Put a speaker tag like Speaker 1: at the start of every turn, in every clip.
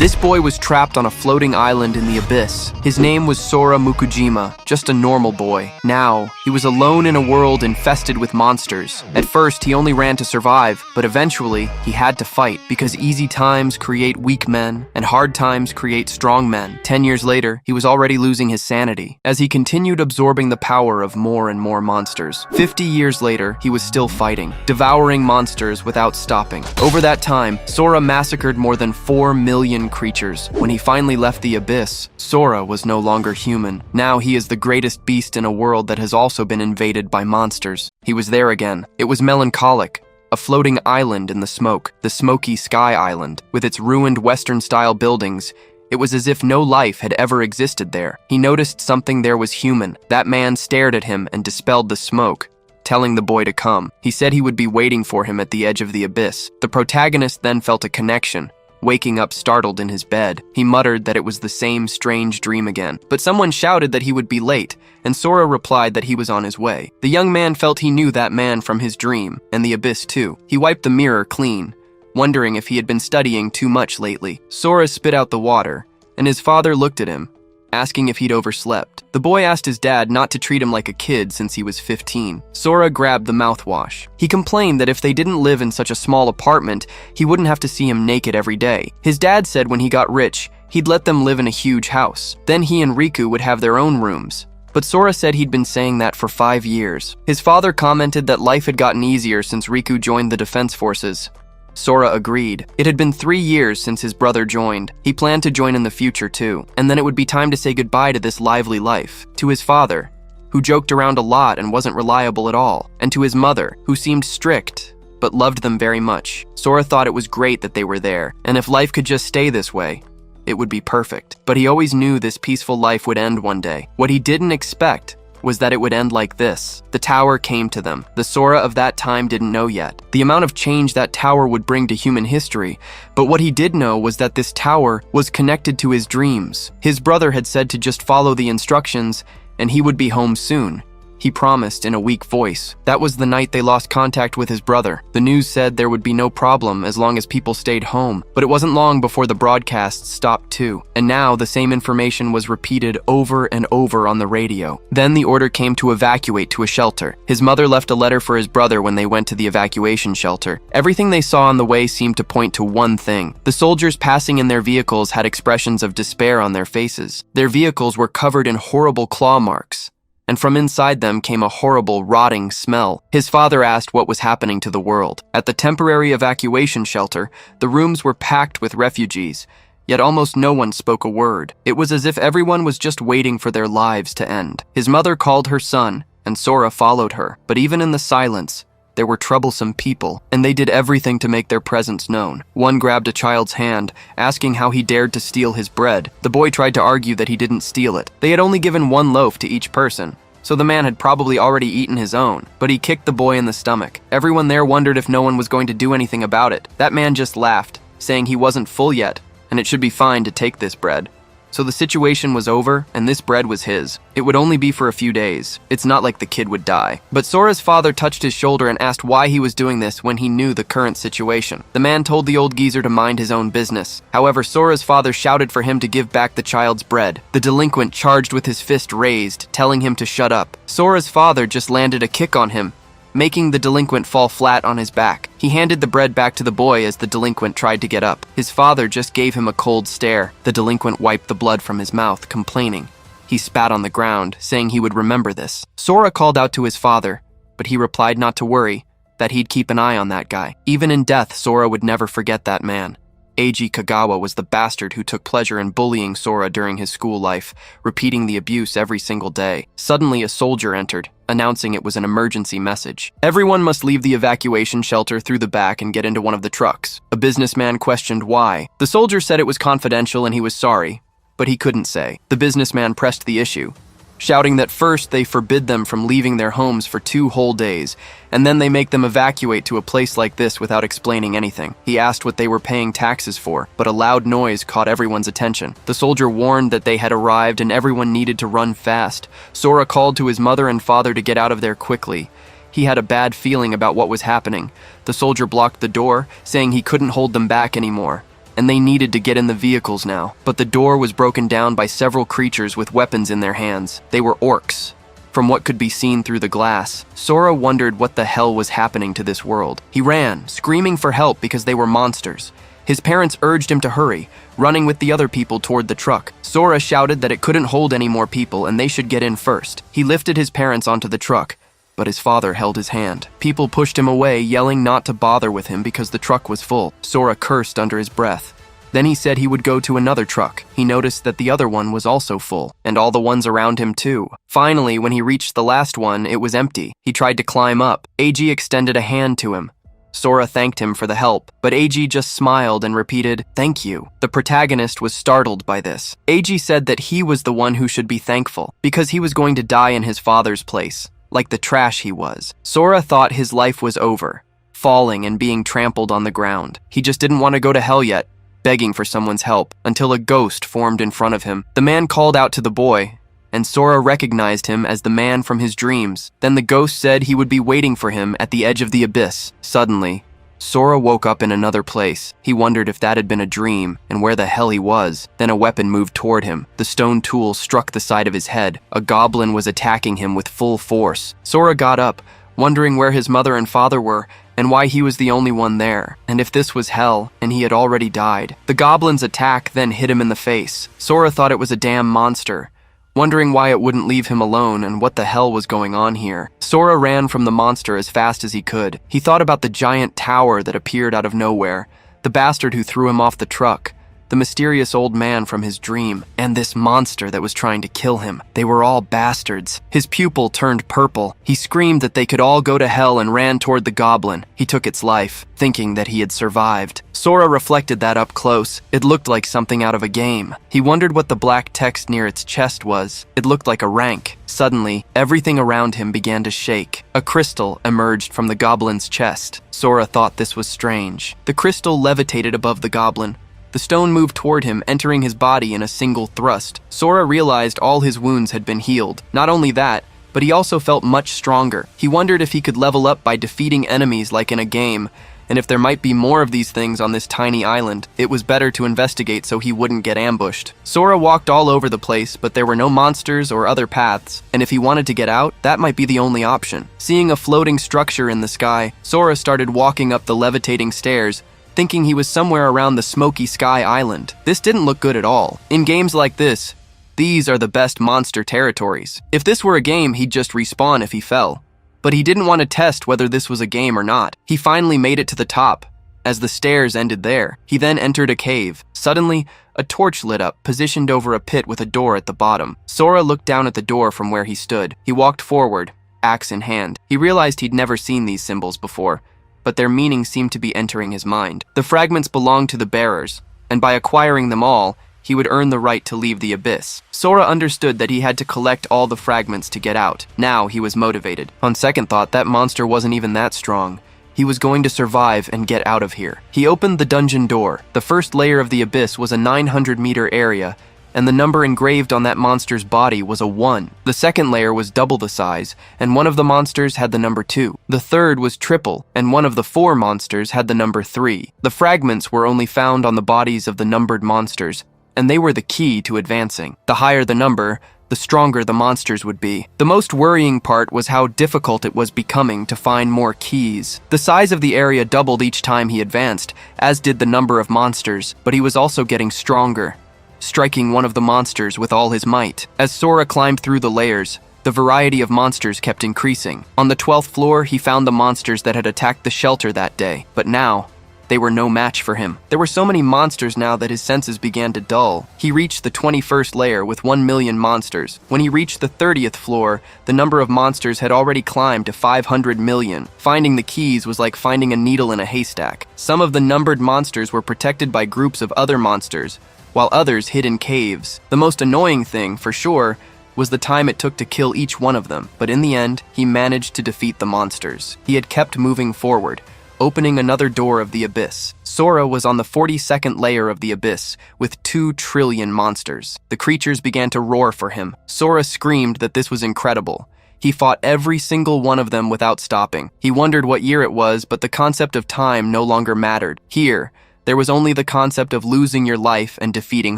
Speaker 1: This boy was trapped on a floating island in the abyss. His name was Sora Mukujima, just a normal boy. Now, he was alone in a world infested with monsters. At first, he only ran to survive, but eventually, he had to fight, because easy times create weak men, and hard times create strong men. 10 years later, he was already losing his sanity, as he continued absorbing the power of more and more monsters. 50 years later, he was still fighting, devouring monsters without stopping. Over that time, Sora massacred more than 4 million creatures. When he finally left the abyss, Sora was no longer human. Now he is the greatest beast in a world that has also been invaded by monsters. He was there again. It was melancholic. A floating island in the smoke, the Smoky Sky Island, with its ruined Western-style buildings. It was as if no life had ever existed there. He noticed something there was human. That man stared at him and dispelled the smoke, telling the boy to come. He said he would be waiting for him at the edge of the abyss. The protagonist then felt a connection. Waking up startled in his bed, he muttered that it was the same strange dream again. But someone shouted that he would be late, and Sora replied that he was on his way. The young man felt he knew that man from his dream, and the abyss too. He wiped the mirror clean, wondering if he had been studying too much lately. Sora spit out the water, and his father looked at him, asking if he'd overslept. The boy asked his dad not to treat him like a kid since he was 15. Sora grabbed the mouthwash. He complained that if they didn't live in such a small apartment, he wouldn't have to see him naked every day. His dad said when he got rich, he'd let them live in a huge house. Then he and Riku would have their own rooms. But Sora said he'd been saying that for 5 years. His father commented that life had gotten easier since Riku joined the defense forces. Sora agreed. It had been 3 years since his brother joined. He planned to join in the future too, and then it would be time to say goodbye to this lively life. To his father, who joked around a lot and wasn't reliable at all, and to his mother, who seemed strict, but loved them very much. Sora thought it was great that they were there, and if life could just stay this way, it would be perfect. But he always knew this peaceful life would end one day. What he didn't expect was that it would end like this. The tower came to them. The Sora of that time didn't know yet the amount of change that tower would bring to human history, but what he did know was that this tower was connected to his dreams. His brother had said to just follow the instructions, and he would be home soon. He promised in a weak voice. That was the night they lost contact with his brother. The news said there would be no problem as long as people stayed home, but it wasn't long before the broadcasts stopped too. And now the same information was repeated over and over on the radio. Then the order came to evacuate to a shelter. His mother left a letter for his brother when they went to the evacuation shelter. Everything they saw on the way seemed to point to one thing. The soldiers passing in their vehicles had expressions of despair on their faces. Their vehicles were covered in horrible claw marks, and from inside them came a horrible, rotting smell. His father asked what was happening to the world. At the temporary evacuation shelter, the rooms were packed with refugees, yet almost no one spoke a word. It was as if everyone was just waiting for their lives to end. His mother called her son, and Sora followed her. But even in the silence, there were troublesome people, and they did everything to make their presence known. One grabbed a child's hand, asking how he dared to steal his bread. The boy tried to argue that he didn't steal it. They had only given 1 loaf to each person, so the man had probably already eaten his own, but he kicked the boy in the stomach. Everyone there wondered if no one was going to do anything about it. That man just laughed, saying he wasn't full yet, and it should be fine to take this bread. So the situation was over, and this bread was his. It would only be for a few days. It's not like the kid would die. But Sora's father touched his shoulder and asked why he was doing this when he knew the current situation. The man told the old geezer to mind his own business. However, Sora's father shouted for him to give back the child's bread. The delinquent charged with his fist raised, telling him to shut up. Sora's father just landed a kick on him, making the delinquent fall flat on his back. He handed the bread back to the boy as the delinquent tried to get up. His father just gave him a cold stare. The delinquent wiped the blood from his mouth, complaining. He spat on the ground, saying he would remember this. Sora called out to his father, but he replied not to worry, that he'd keep an eye on that guy. Even in death, Sora would never forget that man. Eiji Kagawa was the bastard who took pleasure in bullying Sora during his school life, repeating the abuse every single day. Suddenly, a soldier entered, announcing it was an emergency message. Everyone must leave the evacuation shelter through the back and get into one of the trucks. A businessman questioned why. The soldier said it was confidential and he was sorry, but he couldn't say. The businessman pressed the issue, shouting that first they forbid them from leaving their homes for 2 whole days, and then they make them evacuate to a place like this without explaining anything. He asked what they were paying taxes for, but a loud noise caught everyone's attention. The soldier warned that they had arrived and everyone needed to run fast. Sora called to his mother and father to get out of there quickly. He had a bad feeling about what was happening. The soldier blocked the door, saying he couldn't hold them back anymore. and they needed to get in the vehicles now. But the door was broken down by several creatures with weapons in their hands. They were orcs. From what could be seen through the glass, Sora wondered what the hell was happening to this world. He ran, screaming for help because they were monsters. His parents urged him to hurry, running with the other people toward the truck. Sora shouted that it couldn't hold any more people and they should get in first. He lifted his parents onto the truck, but his father held his hand. People pushed him away, yelling not to bother with him because the truck was full. Sora cursed under his breath. Then he said he would go to another truck. He noticed that the other one was also full, and all the ones around him too. Finally, when he reached the last one, it was empty. He tried to climb up. AG extended a hand to him. Sora thanked him for the help, but AG just smiled and repeated, "Thank you." The protagonist was startled by this. AG said that he was the one who should be thankful, because he was going to die in his father's place, like the trash he was. Sora thought his life was over, falling and being trampled on the ground. He just didn't want to go to hell yet, begging for someone's help, until a ghost formed in front of him. The man called out to the boy, and Sora recognized him as the man from his dreams. Then the ghost said he would be waiting for him at the edge of the abyss. Suddenly, Sora woke up in another place. He wondered if that had been a dream and where the hell he was. Then a weapon moved toward him. The stone tool struck the side of his head. A goblin was attacking him with full force. Sora got up, wondering where his mother and father were and why he was the only one there, and if this was hell and he had already died. The goblin's attack then hit him in the face. Sora thought it was a damn monster, wondering why it wouldn't leave him alone and what the hell was going on here. Sora ran from the monster as fast as he could. He thought about the giant tower that appeared out of nowhere, the bastard who threw him off the truck, the mysterious old man from his dream, and this monster that was trying to kill him. They were all bastards. His pupil turned purple. He screamed that they could all go to hell and ran toward the goblin. He took its life, thinking that he had survived. Sora reflected that up close. It looked like something out of a game. He wondered what the black text near its chest was. It looked like a rank. Suddenly, everything around him began to shake. A crystal emerged from the goblin's chest. Sora thought this was strange. The crystal levitated above the goblin. The stone moved toward him, entering his body in a single thrust. Sora realized all his wounds had been healed. Not only that, but he also felt much stronger. He wondered if he could level up by defeating enemies like in a game, and if there might be more of these things on this tiny island. It was better to investigate so he wouldn't get ambushed. Sora walked all over the place, but there were no monsters or other paths, and if he wanted to get out, that might be the only option. Seeing a floating structure in the sky, Sora started walking up the levitating stairs, thinking he was somewhere around the Smoky Sky Island. This didn't look good at all. In games like this, these are the best monster territories. If this were a game, he'd just respawn if he fell. But he didn't want to test whether this was a game or not. He finally made it to the top, as the stairs ended there. He then entered a cave. Suddenly, a torch lit up, positioned over a pit with a door at the bottom. Sora looked down at the door from where he stood. He walked forward, axe in hand. He realized he'd never seen these symbols before, but their meaning seemed to be entering his mind. The fragments belonged to the bearers, and by acquiring them all, he would earn the right to leave the abyss. Sora understood that he had to collect all the fragments to get out. Now he was motivated. On second thought, that monster wasn't even that strong. He was going to survive and get out of here. He opened the dungeon door. The first layer of the abyss was a 900-meter area, and the number engraved on that monster's body was a 1. The second layer was double the size, and one of the monsters had the number 2. The third was triple, and one of the 4 monsters had the number 3. The fragments were only found on the bodies of the numbered monsters, and they were the key to advancing. The higher the number, the stronger the monsters would be. The most worrying part was how difficult it was becoming to find more keys. The size of the area doubled each time he advanced, as did the number of monsters, but he was also getting stronger, striking one of the monsters with all his might. As Sora climbed through the layers, the variety of monsters kept increasing. On the 12th floor, he found the monsters that had attacked the shelter that day, but now, they were no match for him. There were so many monsters now that his senses began to dull. He reached the 21st layer with 1 million monsters. When he reached the 30th floor, the number of monsters had already climbed to 500 million. Finding the keys was like finding a needle in a haystack. Some of the numbered monsters were protected by groups of other monsters, while others hid in caves. The most annoying thing, for sure, was the time it took to kill each one of them, but in the end, he managed to defeat the monsters. He had kept moving forward, opening another door of the abyss. Sora was on the 42nd layer of the abyss, with 2 trillion monsters. The creatures began to roar for him. Sora screamed that this was incredible. He fought every single one of them without stopping. He wondered what year it was, but the concept of time no longer mattered. Here, There was only the concept of losing your life and defeating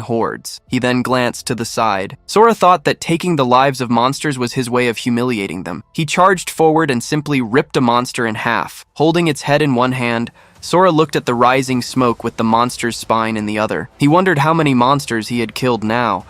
Speaker 1: hordes. He then glanced to the side. Sora thought that taking the lives of monsters was his way of humiliating them. He charged forward and simply ripped a monster in half. Holding its head in one hand, Sora looked at the rising smoke with the monster's spine in the other. He wondered how many monsters he had killed now,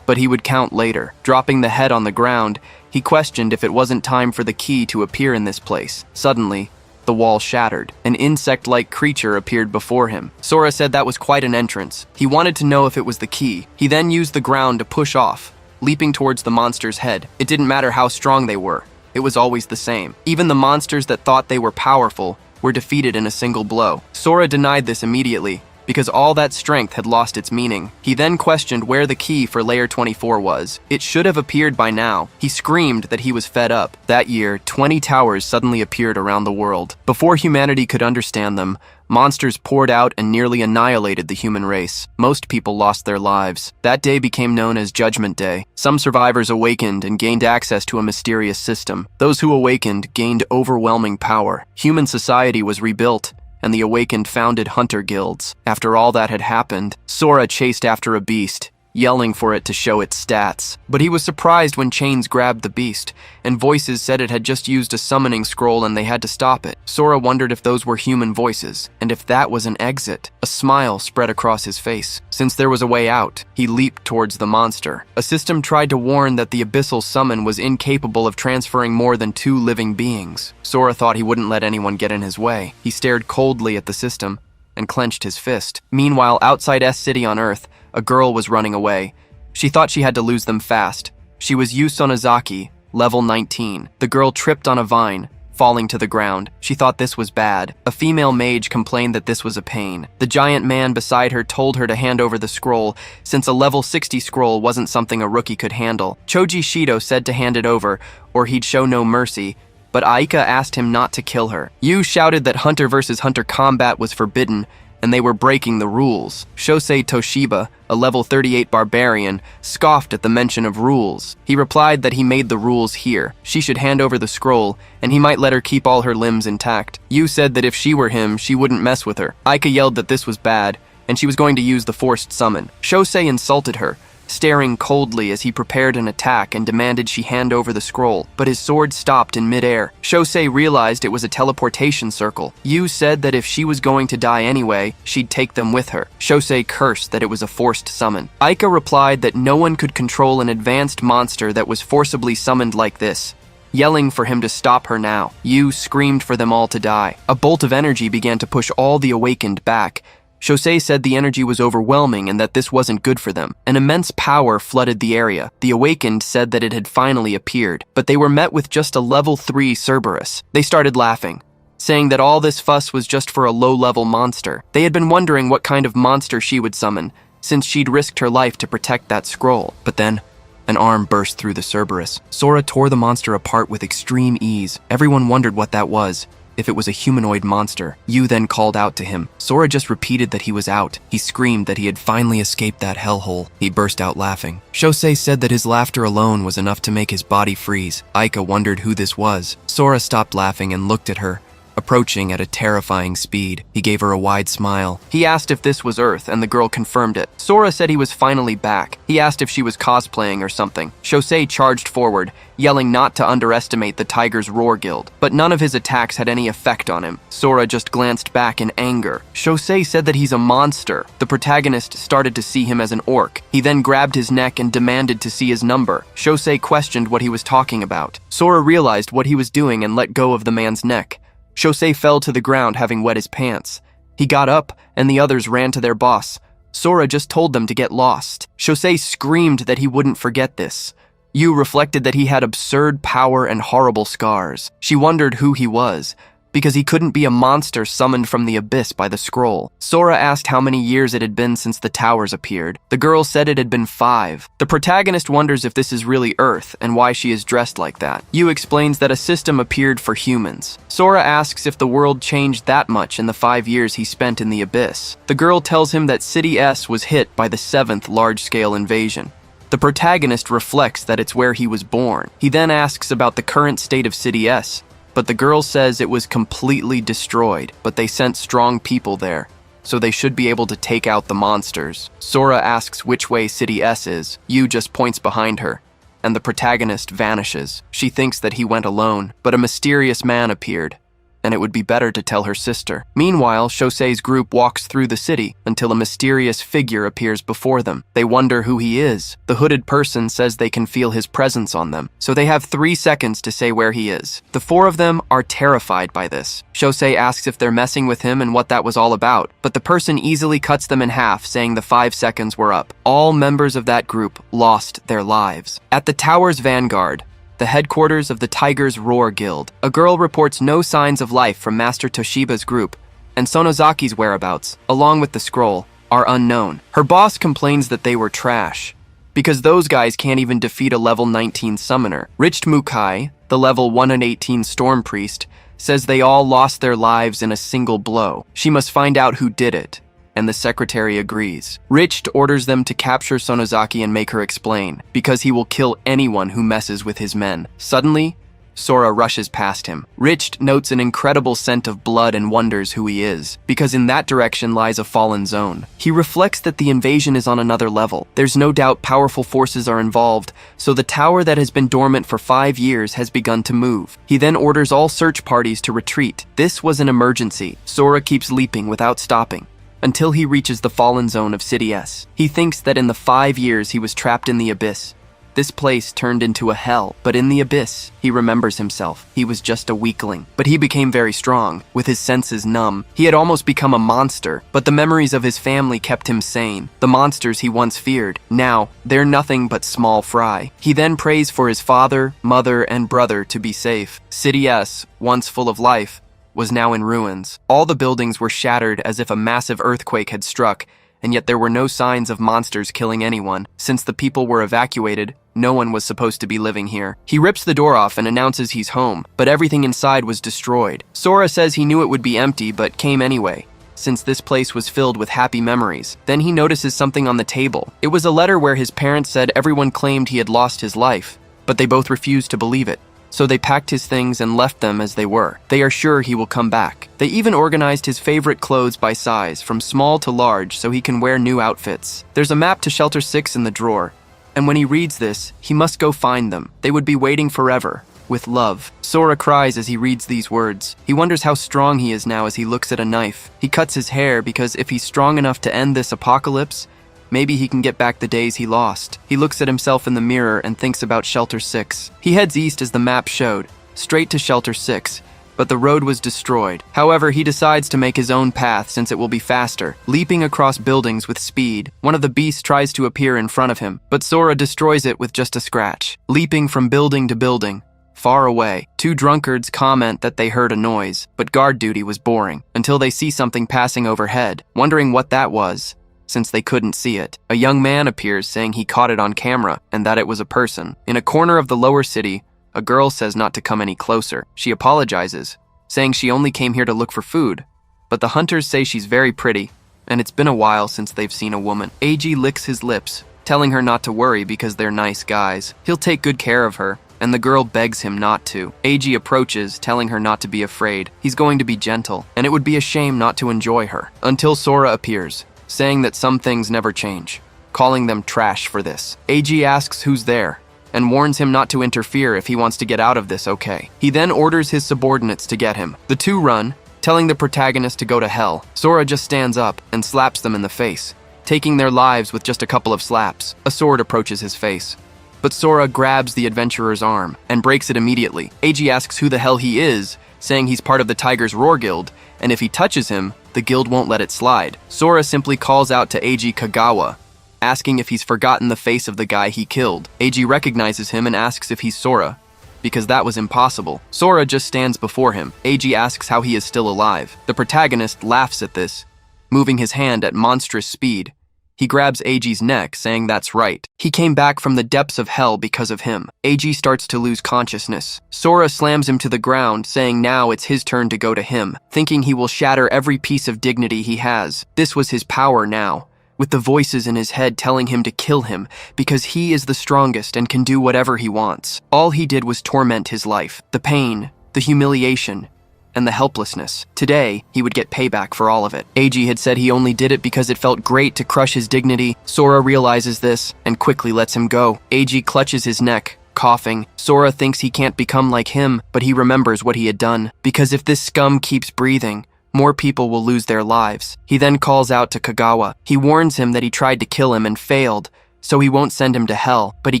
Speaker 1: but he would count later. Dropping the head on the ground, he questioned if it wasn't time for the key to appear in this place. Suddenly, the wall shattered. An insect-like creature appeared before him. Sora said that was quite an entrance. He wanted to know if it was the key. He then used the ground to push off, leaping towards the monster's head. It didn't matter how strong they were. It was always the same. Even the monsters that thought they were powerful were defeated in a single blow. Sora denied this immediately, because all that strength had lost its meaning. He then questioned where the key for Layer 24 was. It should have appeared by now. He screamed that he was fed up. That year, 20 towers suddenly appeared around the world. Before humanity could understand them, monsters poured out and nearly annihilated the human race. Most people lost their lives. That day became known as Judgment Day. Some survivors awakened and gained access to a mysterious system. Those who awakened gained overwhelming power. Human society was rebuilt, and the awakened founded hunter guilds. After all that had happened, Sora chased after a beast, yelling for it to show its stats. But he was surprised when chains grabbed the beast, and voices said it had just used a summoning scroll and they had to stop it. Sora wondered if those were human voices, and if that was an exit. A smile spread across his face. Since there was a way out, he leaped towards the monster. A system tried to warn that the abyssal summon was incapable of transferring more than 2 living beings. Sora thought he wouldn't let anyone get in his way. He stared coldly at the system and clenched his fist. Meanwhile, outside S City on Earth, a girl was running away. She thought she had to lose them fast. She was Yu Sonozaki, level 19. The girl tripped on a vine, falling to the ground. She thought this was bad. A female mage complained that this was a pain. The giant man beside her told her to hand over the scroll, since a level 60 scroll wasn't something a rookie could handle. Choji Shido said to hand it over, or he'd show no mercy, but Aika asked him not to kill her. Yu shouted that hunter versus hunter combat was forbidden, and they were breaking the rules. Shosei Toshiba, a level 38 barbarian, scoffed at the mention of rules. He replied that he made the rules here. She should hand over the scroll, and he might let her keep all her limbs intact. Yu said that if she were him, she wouldn't mess with her. Aika yelled that this was bad, and she was going to use the forced summon. Shosei insulted her, staring coldly as he prepared an attack and demanded she hand over the scroll, but his sword stopped in midair. Shosei realized it was a teleportation circle. Yu said that if she was going to die anyway, she'd take them with her. Shosei cursed that it was a forced summon. Aika replied that no one could control an advanced monster that was forcibly summoned like this, yelling for him to stop her now. Yu screamed for them all to die. A bolt of energy began to push all the awakened back. Shosei said the energy was overwhelming and that this wasn't good for them. An immense power flooded the area. The awakened said that it had finally appeared, but they were met with just a level 3 Cerberus. They started laughing, saying that all this fuss was just for a low-level monster. They had been wondering what kind of monster she would summon, since she'd risked her life to protect that scroll. But then, an arm burst through the Cerberus. Sora tore the monster apart with extreme ease. Everyone wondered what that was, if it was a humanoid monster. Yu then called out to him. Sora just repeated that he was out. He screamed that he had finally escaped that hellhole. He burst out laughing. Shosei said that his laughter alone was enough to make his body freeze. Aika wondered who this was. Sora stopped laughing and looked at her, approaching at a terrifying speed. He gave her a wide smile. He asked if this was Earth, and the girl confirmed it. Sora said he was finally back. He asked if she was cosplaying or something. Shosei charged forward, yelling not to underestimate the Tiger's Roar Guild, but none of his attacks had any effect on him. Sora just glanced back in anger. Shosei said that he's a monster. The protagonist started to see him as an orc. He then grabbed his neck and demanded to see his number. Shosei questioned what he was talking about. Sora realized what he was doing and let go of the man's neck. Shosei fell to the ground, having wet his pants. He got up, and the others ran to their boss. Sora just told them to get lost. Shosei screamed that he wouldn't forget this. Yu reflected that he had absurd power and horrible scars. She wondered who he was, because he couldn't be a monster summoned from the abyss by the scroll. Sora asked how many years it had been since the towers appeared. The girl said it had been 5. The protagonist wonders if this is really Earth and why she is dressed like that. Yu explains that a system appeared for humans. Sora asks if the world changed that much in the 5 years he spent in the abyss. The girl tells him that City S was hit by the 7th large-scale invasion. The protagonist reflects that it's where he was born. He then asks about the current state of City S, but the girl says it was completely destroyed, but they sent strong people there. so they should be able to take out the monsters. Sora asks which way City S is. Yu just points behind her, and the protagonist vanishes. She thinks that he went alone, but a mysterious man appeared, and it would be better to tell her sister. Meanwhile, Shosei's group walks through the city until a mysterious figure appears before them. They wonder who he is. The hooded person says they can feel his presence on them, so they have 3 seconds to say where he is. The 4 of them are terrified by this. Shosei asks if they're messing with him and what that was all about, but the person easily cuts them in half, saying the 5 seconds were up. All members of that group lost their lives. At the tower's vanguard, the headquarters of the Tiger's Roar Guild, a girl reports no signs of life from Master Toshiba's group, and Sonozaki's whereabouts, along with the scroll, are unknown. Her boss complains that they were trash, because those guys can't even defeat a level 19 summoner. Rich Mukai, the level 118 storm priest, says they all lost their lives in a single blow. She must find out who did it, and the secretary agrees. Richt orders them to capture Sonozaki and make her explain, because he will kill anyone who messes with his men. Suddenly, Sora rushes past him. Richt notes an incredible scent of blood and wonders who he is, because in that direction lies a fallen zone. He reflects that the invasion is on another level. There's no doubt powerful forces are involved, so the tower that has been dormant for 5 years has begun to move. He then orders all search parties to retreat. This was an emergency. Sora keeps leaping without stopping, until he reaches the fallen zone of City S. He thinks that in the 5 years he was trapped in the abyss, this place turned into a hell. But in the abyss, he remembers himself. He was just a weakling, but he became very strong, with his senses numb. He had almost become a monster, but the memories of his family kept him sane. The monsters he once feared, now, they're nothing but small fry. He then prays for his father, mother, and brother to be safe. City S, once full of life, was now in ruins. All the buildings were shattered as if a massive earthquake had struck, and yet there were no signs of monsters killing anyone. Since the people were evacuated, no one was supposed to be living here. He rips the door off and announces he's home, but everything inside was destroyed. Sora says he knew it would be empty, but came anyway, since this place was filled with happy memories. Then he notices something on the table. It was a letter where his parents said everyone claimed he had lost his life, but they both refused to believe it. So they packed his things and left them as they were. They are sure he will come back. They even organized his favorite clothes by size, from small to large, so he can wear new outfits. There's a map to Shelter 6 in the drawer, and when he reads this, he must go find them. They would be waiting forever. With love. Sora cries as he reads these words. He wonders how strong he is now as he looks at a knife. He cuts his hair because if he's strong enough to end this apocalypse, maybe he can get back the days he lost. He looks at himself in the mirror and thinks about Shelter 6. He heads east as the map showed, straight to Shelter 6, but the road was destroyed. However, he decides to make his own path since it will be faster. Leaping across buildings with speed, one of the beasts tries to appear in front of him, but Sora destroys it with just a scratch. Leaping from building to building, far away, 2 drunkards comment that they heard a noise, but guard duty was boring, until they see something passing overhead, wondering what that was, since they couldn't see it. A young man appears saying he caught it on camera and that it was a person. In a corner of the lower city, a girl says not to come any closer. She apologizes, saying she only came here to look for food, but the hunters say she's very pretty, and it's been a while since they've seen a woman. AG licks his lips, telling her not to worry because they're nice guys. He'll take good care of her, and the girl begs him not to. AG approaches, telling her not to be afraid. He's going to be gentle, and it would be a shame not to enjoy her. Until Sora appears, saying that some things never change, calling them trash for this. AG asks who's there, and warns him not to interfere if he wants to get out of this okay. He then orders his subordinates to get him. The 2 run, telling the protagonist to go to hell. Sora just stands up and slaps them in the face, taking their lives with just a couple of slaps. A sword approaches his face, but Sora grabs the adventurer's arm and breaks it immediately. AG asks who the hell he is, saying he's part of the Tiger's Roar Guild, and if he touches him, the guild won't let it slide. Sora simply calls out to AG Kagawa, asking if he's forgotten the face of the guy he killed. AG recognizes him and asks if he's Sora, because that was impossible. Sora just stands before him. AG asks how he is still alive. The protagonist laughs at this, moving his hand at monstrous speed. He grabs AG's neck, saying that's right. He came back from the depths of hell because of him. AG starts to lose consciousness. Sora slams him to the ground, saying now it's his turn to go to him, thinking he will shatter every piece of dignity he has. This was his power now, with the voices in his head telling him to kill him, because he is the strongest and can do whatever he wants. All he did was torment his life. The pain, the humiliation, and the helplessness. Today, he would get payback for all of it. Eiji had said he only did it because it felt great to crush his dignity. Sora realizes this and quickly lets him go. Eiji clutches his neck, coughing. Sora thinks he can't become like him, but he remembers what he had done. Because if this scum keeps breathing, more people will lose their lives. He then calls out to Kagawa. He warns him that he tried to kill him and failed, so he won't send him to hell, but he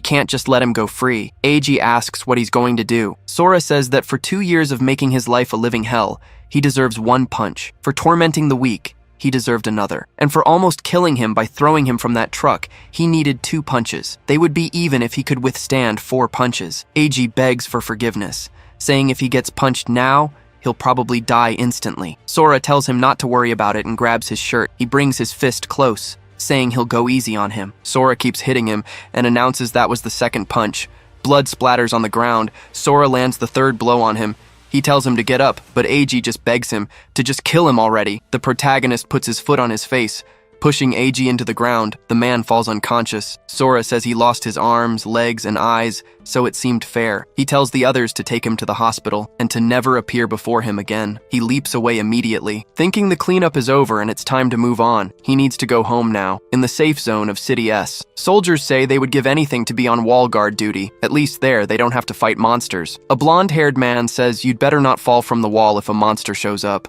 Speaker 1: can't just let him go free. Eiji asks what he's going to do. Sora says that for 2 years of making his life a living hell, he deserves 1 punch. For tormenting the weak, he deserved another. And for almost killing him by throwing him from that truck, he needed 2 punches. They would be even if he could withstand 4 punches. Eiji begs for forgiveness, saying if he gets punched now, he'll probably die instantly. Sora tells him not to worry about it and grabs his shirt. He brings his fist close, saying he'll go easy on him. Sora keeps hitting him and announces that was the 2nd punch. Blood splatters on the ground. Sora lands the 3rd blow on him. He tells him to get up, but Eiji just begs him to just kill him already. The protagonist puts his foot on his face, pushing Eiji into the ground. The man falls unconscious. Sora says he lost his arms, legs, and eyes, so it seemed fair. He tells the others to take him to the hospital and to never appear before him again. He leaps away immediately, thinking the cleanup is over and it's time to move on. He needs to go home now, in the safe zone of City S. Soldiers say they would give anything to be on wall guard duty. At least there, they don't have to fight monsters. A blonde-haired man says you'd better not fall from the wall if a monster shows up.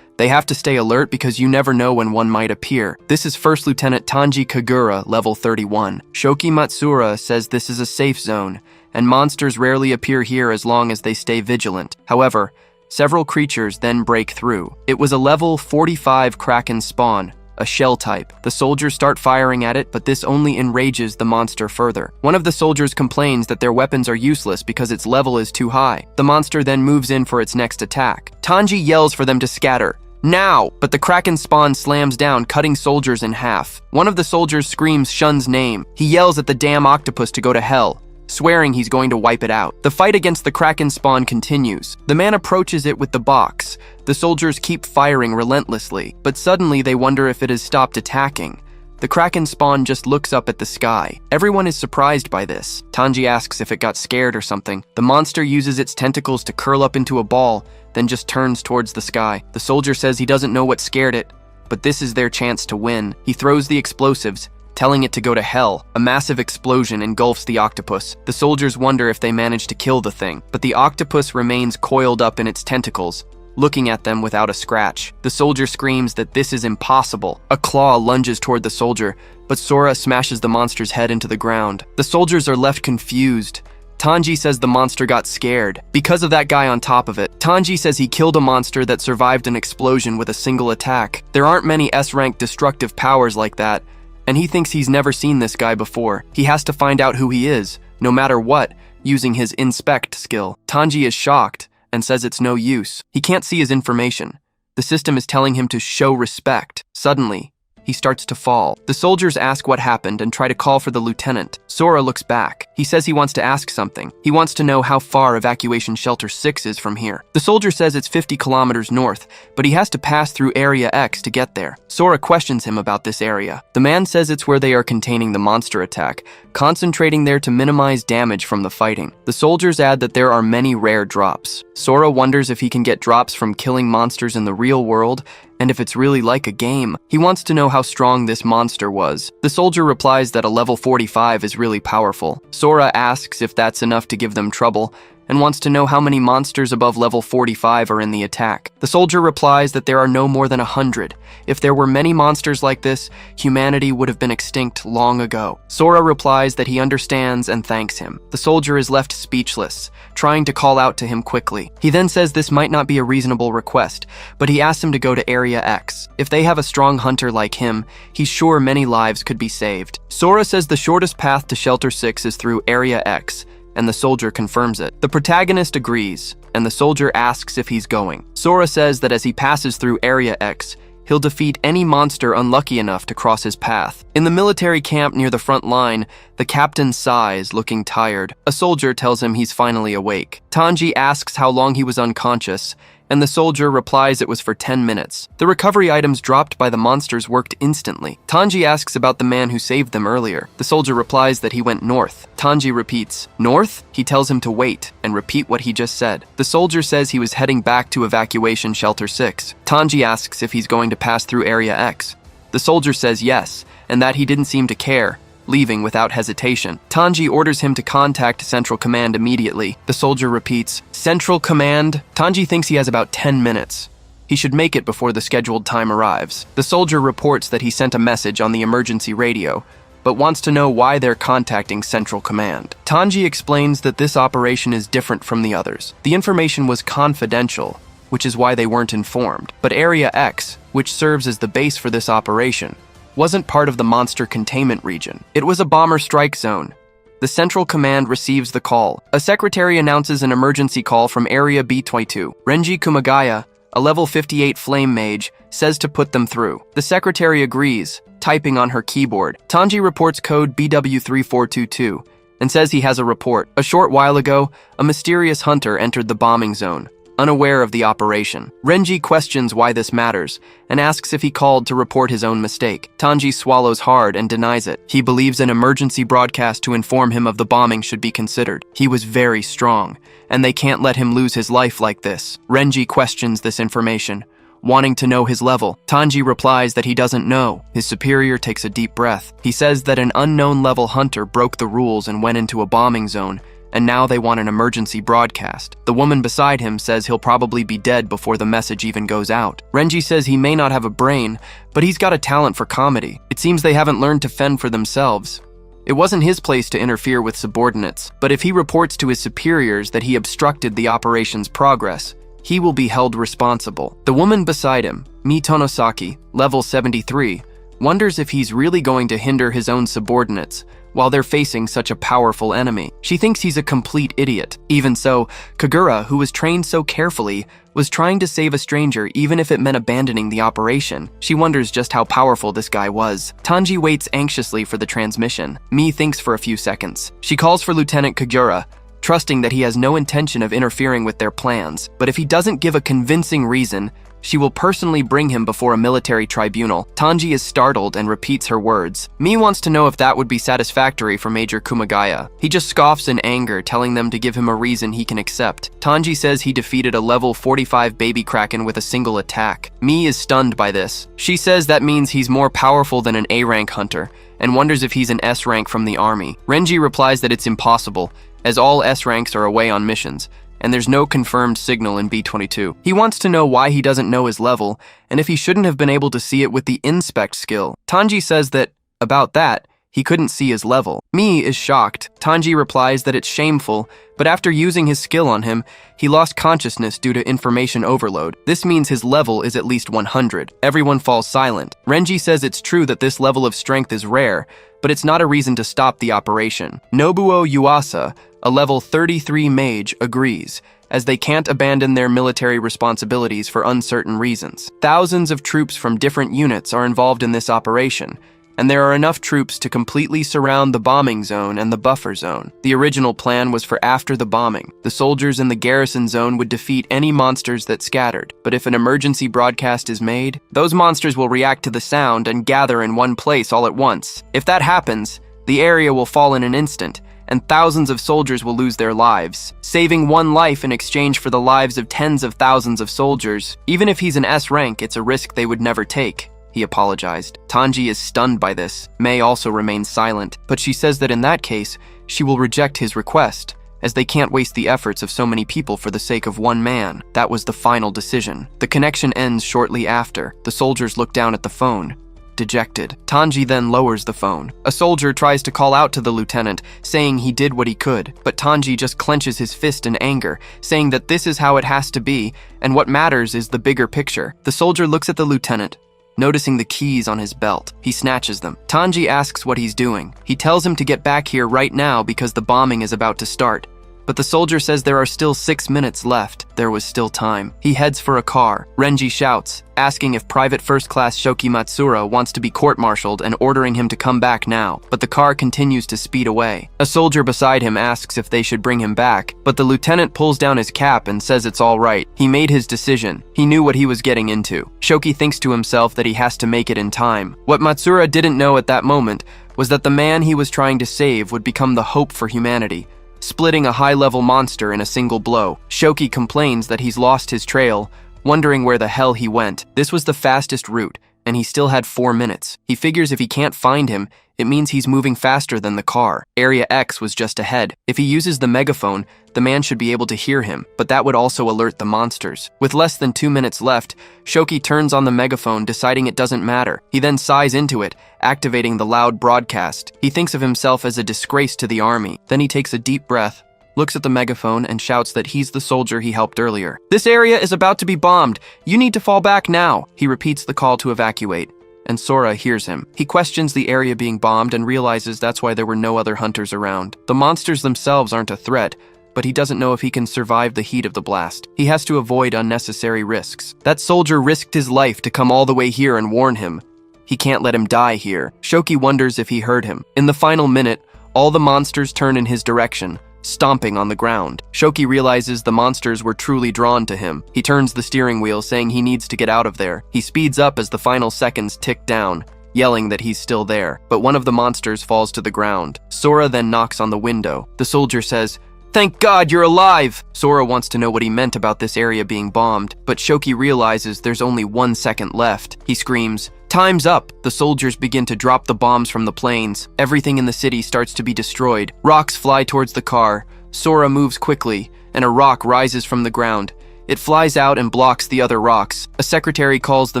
Speaker 1: They have to stay alert because you never know when one might appear. This is First Lieutenant Tanji Kagura, level 31. Shoki Matsura says this is a safe zone, and monsters rarely appear here as long as they stay vigilant. However, several creatures then break through. It was a level 45 Kraken spawn, a shell type. The soldiers start firing at it, but this only enrages the monster further. One of the soldiers complains that their weapons are useless because its level is too high. The monster then moves in for its next attack. Tanji yells for them to scatter. Now! But the Kraken spawn slams down, cutting soldiers in half. One of the soldiers screams Shun's name. He yells at the damn octopus to go to hell, swearing he's going to wipe it out. The fight against the Kraken spawn continues. The man approaches it with the box. The soldiers keep firing relentlessly, but suddenly they wonder if it has stopped attacking. The Kraken spawn just looks up at the sky. Everyone is surprised by this. Tanji asks if it got scared or something. The monster uses its tentacles to curl up into a ball, then just turns towards the sky. The soldier says he doesn't know what scared it, but this is their chance to win. He throws the explosives, telling it to go to hell. A massive explosion engulfs the octopus. The soldiers wonder if they manage to kill the thing, but the octopus remains coiled up in its tentacles, looking at them without a scratch. The soldier screams that this is impossible. A claw lunges toward the soldier, but Sora smashes the monster's head into the ground. The soldiers are left confused. Tanji says the monster got scared because of that guy on top of it. Tanji says he killed a monster that survived an explosion with a single attack. There aren't many S-rank destructive powers like that, and he thinks he's never seen this guy before. He has to find out who he is, no matter what, using his inspect skill. Tanji is shocked and says it's no use. He can't see his information. The system is telling him to show respect. Suddenly, he starts to fall. The soldiers ask what happened and try to call for the lieutenant. Sora looks back. He says he wants to ask something. He wants to know how far Evacuation Shelter 6 is from here. The soldier says it's 50 kilometers north, but he has to pass through Area X to get there. Sora questions him about this area. The man says it's where they are containing the monster attack, concentrating there to minimize damage from the fighting. The soldiers add that there are many rare drops. Sora wonders if he can get drops from killing monsters in the real world, and if it's really like a game. He wants to know how strong this monster was. The soldier replies that a level 45 is really powerful. Sora asks if that's enough to give them trouble, and wants to know how many monsters above level 45 are in the attack. The soldier replies that there are no more than 100. If there were many monsters like this, humanity would have been extinct long ago. Sora replies that he understands and thanks him. The soldier is left speechless, trying to call out to him quickly. He then says this might not be a reasonable request, but he asks him to go to Area X. If they have a strong hunter like him, he's sure many lives could be saved. Sora says the shortest path to Shelter 6 is through Area X, and the soldier confirms it. The protagonist agrees, and the soldier asks if he's going. Sora says that as he passes through Area X, he'll defeat any monster unlucky enough to cross his path. In the military camp near the front line, the captain sighs, looking tired. A soldier tells him he's finally awake. Tanji asks how long he was unconscious, and the soldier replies it was for 10 minutes. The recovery items dropped by the monsters worked instantly. Tanji asks about the man who saved them earlier. The soldier replies that he went north. Tanji repeats, "North?" He tells him to wait and repeat what he just said. The soldier says he was heading back to evacuation shelter 6. Tanji asks if he's going to pass through area X. The soldier says yes, and that he didn't seem to care, leaving without hesitation. Tanji orders him to contact Central Command immediately. The soldier repeats, "Central Command?" Tanji thinks he has about 10 minutes. He should make it before the scheduled time arrives. The soldier reports that he sent a message on the emergency radio, but wants to know why they're contacting Central Command. Tanji explains that this operation is different from the others. The information was confidential, which is why they weren't informed. But Area X, which serves as the base for this operation, wasn't part of the monster containment region. It was a bomber strike zone. The Central Command receives the call. A secretary announces an emergency call from Area B22. Renji Kumagaya, a level 58 flame mage, says to put them through. The secretary agrees, typing on her keyboard. Tanji reports code BW3422 and says he has a report. A short while ago, a mysterious hunter entered the bombing zone, unaware of the operation. Renji questions why this matters and asks if he called to report his own mistake. Tanji swallows hard and denies it. He believes an emergency broadcast to inform him of the bombing should be considered. He was very strong, and they can't let him lose his life like this. Renji questions this information, wanting to know his level. Tanji replies that he doesn't know. His superior takes a deep breath. He says that an unknown level hunter broke the rules and went into a bombing zone, and now they want an emergency broadcast. The woman beside him says he'll probably be dead before the message even goes out. Renji says he may not have a brain, but he's got a talent for comedy. It seems they haven't learned to fend for themselves. It wasn't his place to interfere with subordinates, but if he reports to his superiors that he obstructed the operation's progress, he will be held responsible. The woman beside him, Mi Tonosaki, level 73, wonders if he's really going to hinder his own subordinates while they're facing such a powerful enemy. She thinks he's a complete idiot. Even so, Kagura, who was trained so carefully, was trying to save a stranger even if it meant abandoning the operation. She wonders just how powerful this guy was. Tanji waits anxiously for the transmission. Mi thinks for a few seconds. She calls for Lieutenant Kagura, trusting that he has no intention of interfering with their plans. But if he doesn't give a convincing reason, she will personally bring him before a military tribunal. Tanji is startled and repeats her words. Mi wants to know if that would be satisfactory for Major Kumagaya. He just scoffs in anger, telling them to give him a reason he can accept. Tanji says he defeated a level 45 baby kraken with a single attack. Mi is stunned by this. She says that means he's more powerful than an A-rank hunter, and wonders if he's an S-rank from the army. Renji replies that it's impossible, as all S-ranks are away on missions, and there's no confirmed signal in B22. He wants to know why he doesn't know his level, and if he shouldn't have been able to see it with the inspect skill. Tanji says that, about that, he couldn't see his level. Mi is shocked. Tanji replies that it's shameful, but after using his skill on him, he lost consciousness due to information overload. This means his level is at least 100. Everyone falls silent. Renji says it's true that this level of strength is rare, but it's not a reason to stop the operation. Nobuo Yuasa, a level 33 mage, agrees, as they can't abandon their military responsibilities for uncertain reasons. Thousands of troops from different units are involved in this operation, and there are enough troops to completely surround the bombing zone and the buffer zone. The original plan was for after the bombing. The soldiers in the garrison zone would defeat any monsters that scattered, but if an emergency broadcast is made, those monsters will react to the sound and gather in one place all at once. If that happens, the area will fall in an instant, and thousands of soldiers will lose their lives, saving one life in exchange for the lives of tens of thousands of soldiers. Even if he's an S rank, it's a risk they would never take. He apologized. Tanji is stunned by this. Mei also remains silent, but she says that in that case, she will reject his request, as they can't waste the efforts of so many people for the sake of one man. That was the final decision. The connection ends shortly after. The soldiers look down at the phone, dejected. Tanji then lowers the phone. A soldier tries to call out to the lieutenant, saying he did what he could, but Tanji just clenches his fist in anger, saying that this is how it has to be, and what matters is the bigger picture. The soldier looks at the lieutenant, noticing the keys on his belt. He snatches them. Tanji asks what he's doing. He tells him to get back here right now because the bombing is about to start. But the soldier says there are still 6 minutes left. There was still time. He heads for a car. Renji shouts, asking if Private First Class Shoki Matsura wants to be court-martialed and ordering him to come back now, but the car continues to speed away. A soldier beside him asks if they should bring him back, but the lieutenant pulls down his cap and says it's all right. He made his decision. He knew what he was getting into. Shoki thinks to himself that he has to make it in time. What Matsura didn't know at that moment was that the man he was trying to save would become the hope for humanity, splitting a high-level monster in a single blow. Shoki complains that he's lost his trail, wondering where the hell he went. This was the fastest route, and he still had 4 minutes. He figures if he can't find him, it means he's moving faster than the car. Area X was just ahead. If he uses the megaphone, the man should be able to hear him, but that would also alert the monsters. With less than 2 minutes left, Shoki turns on the megaphone, deciding it doesn't matter. He then sighs into it, activating the loud broadcast. He thinks of himself as a disgrace to the army. Then he takes a deep breath, looks at the megaphone, and shouts that he's the soldier he helped earlier. "This area is about to be bombed. You need to fall back now." He repeats the call to evacuate, and Sora hears him. He questions the area being bombed and realizes that's why there were no other hunters around. The monsters themselves aren't a threat, but he doesn't know if he can survive the heat of the blast. He has to avoid unnecessary risks. That soldier risked his life to come all the way here and warn him. He can't let him die here. Shoki wonders if he heard him. In the final minute, all the monsters turn in his direction, stomping on the ground. Shoki realizes the monsters were truly drawn to him. He turns the steering wheel, saying he needs to get out of there. He speeds up as the final seconds tick down, yelling that he's still there, but one of the monsters falls to the ground. Sora then knocks on the window. The soldier says, "Thank God you're alive!" Sora wants to know what he meant about this area being bombed, but Shoki realizes there's only 1 second left. He screams, "Time's up!" The soldiers begin to drop the bombs from the planes. Everything in the city starts to be destroyed. Rocks fly towards the car. Sora moves quickly, and a rock rises from the ground. It flies out and blocks the other rocks. A secretary calls the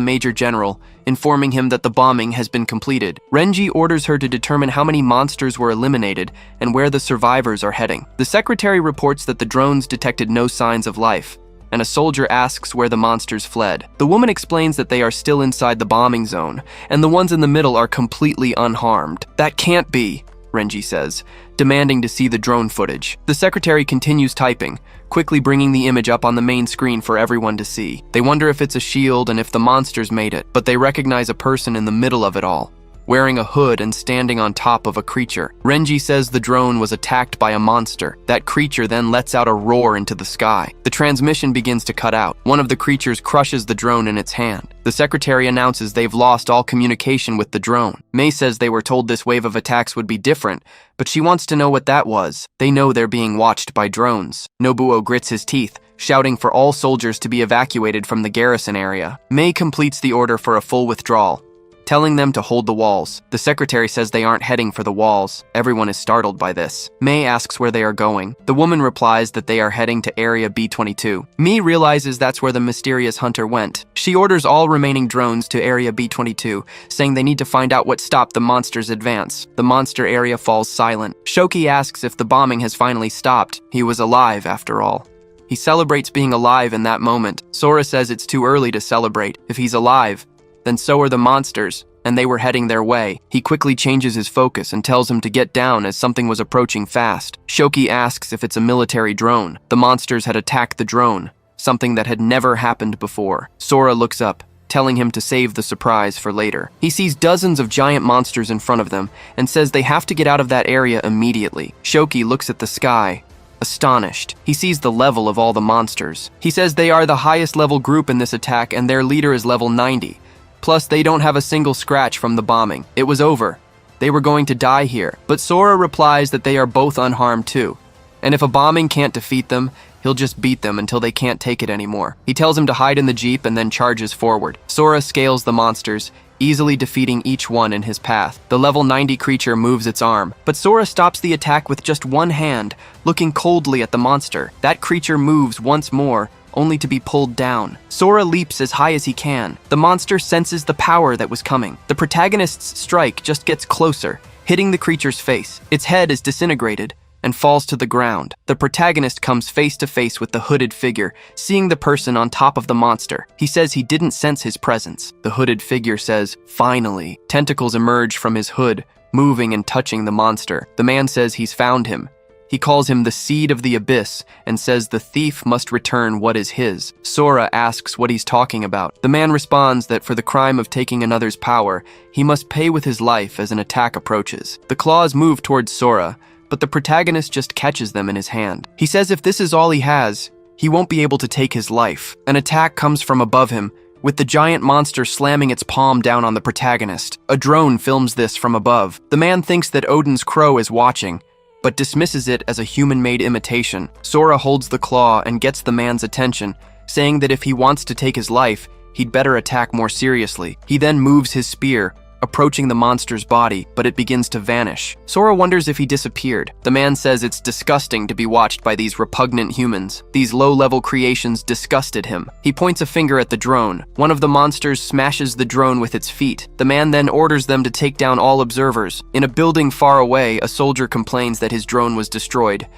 Speaker 1: Major General, informing him that the bombing has been completed. Renji orders her to determine how many monsters were eliminated and where the survivors are heading. The secretary reports that the drones detected no signs of life, and a soldier asks where the monsters fled. The woman explains that they are still inside the bombing zone, and the ones in the middle are completely unharmed. "That can't be," Renji says, demanding to see the drone footage. The secretary continues typing, quickly bringing the image up on the main screen for everyone to see. They wonder if it's a shield and if the monsters made it, but they recognize a person in the middle of it all, wearing a hood and standing on top of a creature. Renji says the drone was attacked by a monster. That creature then lets out a roar into the sky. The transmission begins to cut out. One of the creatures crushes the drone in its hand. The secretary announces they've lost all communication with the drone. Mei says they were told this wave of attacks would be different, but she wants to know what that was. They know they're being watched by drones. Nobuo grits his teeth, shouting for all soldiers to be evacuated from the garrison area. Mei completes the order for a full withdrawal, telling them to hold the walls. The secretary says they aren't heading for the walls. Everyone is startled by this. Mei asks where they are going. The woman replies that they are heading to Area B-22. Mei realizes that's where the mysterious hunter went. She orders all remaining drones to Area B-22, saying they need to find out what stopped the monster's advance. The monster area falls silent. Shoki asks if the bombing has finally stopped. He was alive, after all. He celebrates being alive in that moment. Sora says it's too early to celebrate. If he's alive, then so are the monsters, and they were heading their way. He quickly changes his focus and tells him to get down as something was approaching fast. Shoki asks if it's a military drone. The monsters had attacked the drone, something that had never happened before. Sora looks up, telling him to save the surprise for later. He sees dozens of giant monsters in front of them and says they have to get out of that area immediately. Shoki looks at the sky, astonished. He sees the level of all the monsters. He says they are the highest level group in this attack and their leader is level 90. Plus, they don't have a single scratch from the bombing. It was over. They were going to die here. But Sora replies that they are both unharmed too. And if a bombing can't defeat them, he'll just beat them until they can't take it anymore. He tells him to hide in the jeep and then charges forward. Sora scales the monsters, easily defeating each one in his path. The level 90 creature moves its arm, but Sora stops the attack with just one hand, looking coldly at the monster. That creature moves once more, only to be pulled down. Sora leaps as high as he can. The monster senses the power that was coming. The protagonist's strike just gets closer, hitting the creature's face. Its head is disintegrated and falls to the ground. The protagonist comes face to face with the hooded figure, seeing the person on top of the monster. He says he didn't sense his presence. The hooded figure says, "Finally." Tentacles emerge from his hood, moving and touching the monster. The man says he's found him. He calls him the seed of the abyss and says the thief must return what is his. Sora asks what he's talking about. The man responds that for the crime of taking another's power, he must pay with his life as an attack approaches. The claws move towards Sora, but the protagonist just catches them in his hand. He says if this is all he has, he won't be able to take his life. An attack comes from above him, with the giant monster slamming its palm down on the protagonist. A drone films this from above. The man thinks that Odin's crow is watching, but dismisses it as a human-made imitation. Sora holds the claw and gets the man's attention, saying that if he wants to take his life, he'd better attack more seriously. He then moves his spear, approaching the monster's body, but it begins to vanish. Sora wonders if he disappeared. The man says it's disgusting to be watched by these repugnant humans. These low-level creations disgusted him. He points a finger at the drone. One of the monsters smashes the drone with its feet. The man then orders them to take down all observers. In a building far away, a soldier complains that his drone was destroyed.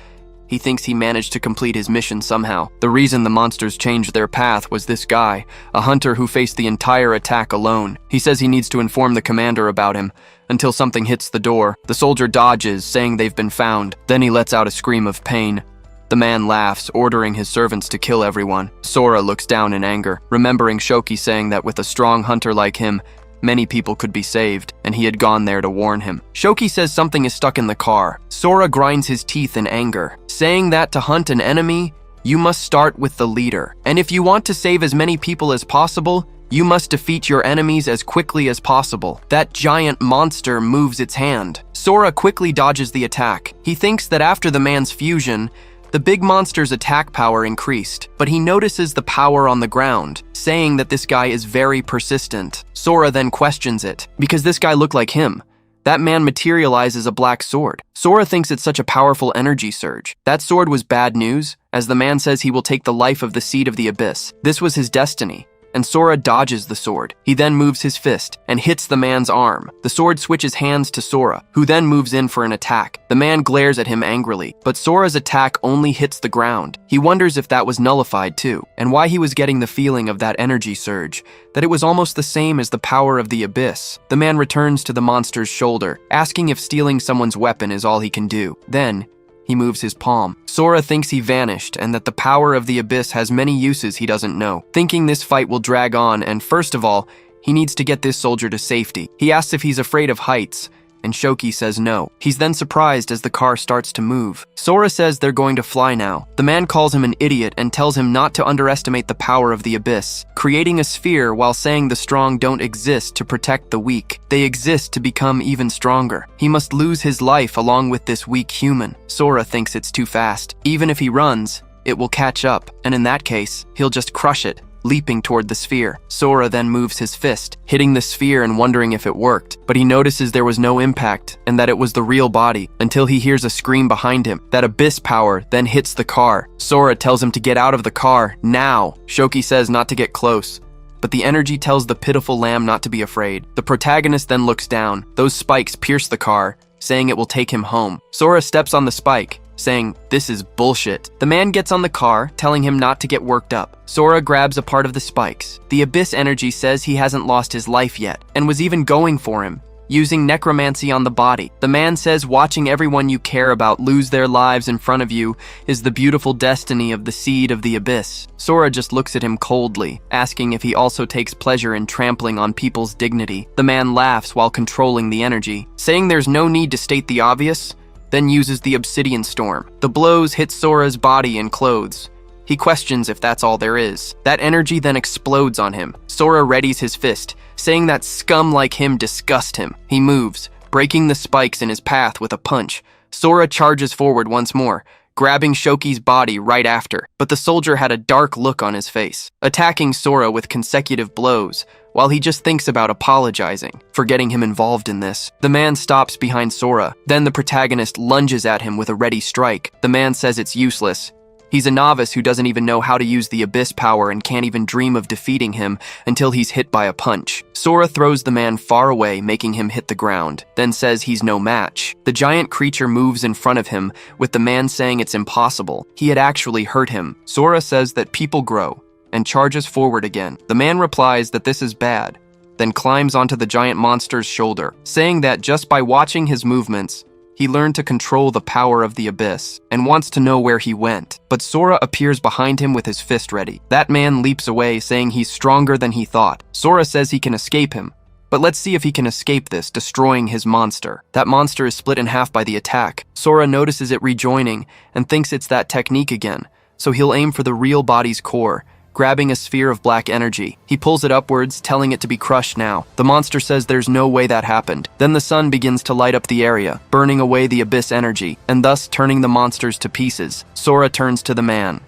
Speaker 1: He thinks he managed to complete his mission somehow. The reason the monsters changed their path was this guy, a hunter who faced the entire attack alone. He says he needs to inform the commander about him, until something hits the door. The soldier dodges, saying they've been found. Then he lets out a scream of pain. The man laughs, ordering his servants to kill everyone. Sora looks down in anger, remembering Shoki saying that with a strong hunter like him, many people could be saved, and he had gone there to warn him. Shoki says something is stuck in the car. Sora grinds his teeth in anger, saying that to hunt an enemy, you must start with the leader. And if you want to save as many people as possible, you must defeat your enemies as quickly as possible. That giant monster moves its hand. Sora quickly dodges the attack. He thinks that after the man's fusion, the big monster's attack power increased, but he notices the power on the ground, saying that this guy is very persistent. Sora then questions it, because this guy looked like him. That man materializes a black sword. Sora thinks it's such a powerful energy surge. That sword was bad news, as the man says he will take the life of the seed of the abyss. This was his destiny, and Sora dodges the sword. He then moves his fist and hits the man's arm. The sword switches hands to Sora, who then moves in for an attack. The man glares at him angrily, but Sora's attack only hits the ground. He wonders if that was nullified too, and why he was getting the feeling of that energy surge, that it was almost the same as the power of the abyss. The man returns to the monster's shoulder, asking if stealing someone's weapon is all he can do. Then, he moves his palm. Sora thinks he vanished and that the power of the abyss has many uses he doesn't know. Thinking this fight will drag on, and first of all, he needs to get this soldier to safety. He asks if he's afraid of heights, and Shoki says no. He's then surprised as the car starts to move. Sora says they're going to fly now. The man calls him an idiot and tells him not to underestimate the power of the abyss, creating a sphere while saying the strong don't exist to protect the weak. They exist to become even stronger. He must lose his life along with this weak human. Sora thinks it's too fast. Even if he runs, it will catch up, and in that case, he'll just crush it, leaping toward the sphere. Sora then moves his fist, hitting the sphere and wondering if it worked, but he notices there was no impact and that it was the real body, until he hears a scream behind him. That abyss power then hits the car. Sora tells him to get out of the car, now. Shoki says not to get close, but the energy tells the pitiful lamb not to be afraid. The protagonist then looks down. Those spikes pierce the car, saying it will take him home. Sora steps on the spike, saying, "This is bullshit." The man gets on the car, telling him not to get worked up. Sora grabs a part of the spikes. The abyss energy says he hasn't lost his life yet, and was even going for him, using necromancy on the body. The man says watching everyone you care about lose their lives in front of you is the beautiful destiny of the seed of the abyss. Sora just looks at him coldly, asking if he also takes pleasure in trampling on people's dignity. The man laughs while controlling the energy, saying there's no need to state the obvious, then uses the obsidian storm. The blows hit Sora's body and clothes. He questions if that's all there is. That energy then explodes on him. Sora readies his fist, saying that scum like him disgust him. He moves, breaking the spikes in his path with a punch. Sora charges forward once more, grabbing Shoki's body right after, but the soldier had a dark look on his face, attacking Sora with consecutive blows, while he just thinks about apologizing for getting him involved in this. The man stops behind Sora. Then the protagonist lunges at him with a ready strike. The man says it's useless. He's a novice who doesn't even know how to use the abyss power and can't even dream of defeating him until he's hit by a punch. Sora throws the man far away, making him hit the ground, then says he's no match. The giant creature moves in front of him, with the man saying it's impossible. He had actually hurt him. Sora says that people grow, and charges forward again. The man replies that this is bad, then climbs onto the giant monster's shoulder, saying that just by watching his movements, He learned to control the power of the abyss and wants to know where he went. But Sora appears behind him with his fist ready. That man leaps away, saying he's stronger than he thought. Sora says he can escape him, but let's see if he can escape this, destroying his monster. That monster is split in half by the attack. Sora notices it rejoining and thinks it's that technique again, so he'll aim for the real body's core, grabbing a sphere of black energy. He pulls it upwards, telling it to be crushed now. The monster says there's no way that happened. Then the sun begins to light up the area, burning away the abyss energy, and thus turning the monsters to pieces. Sora turns to the man,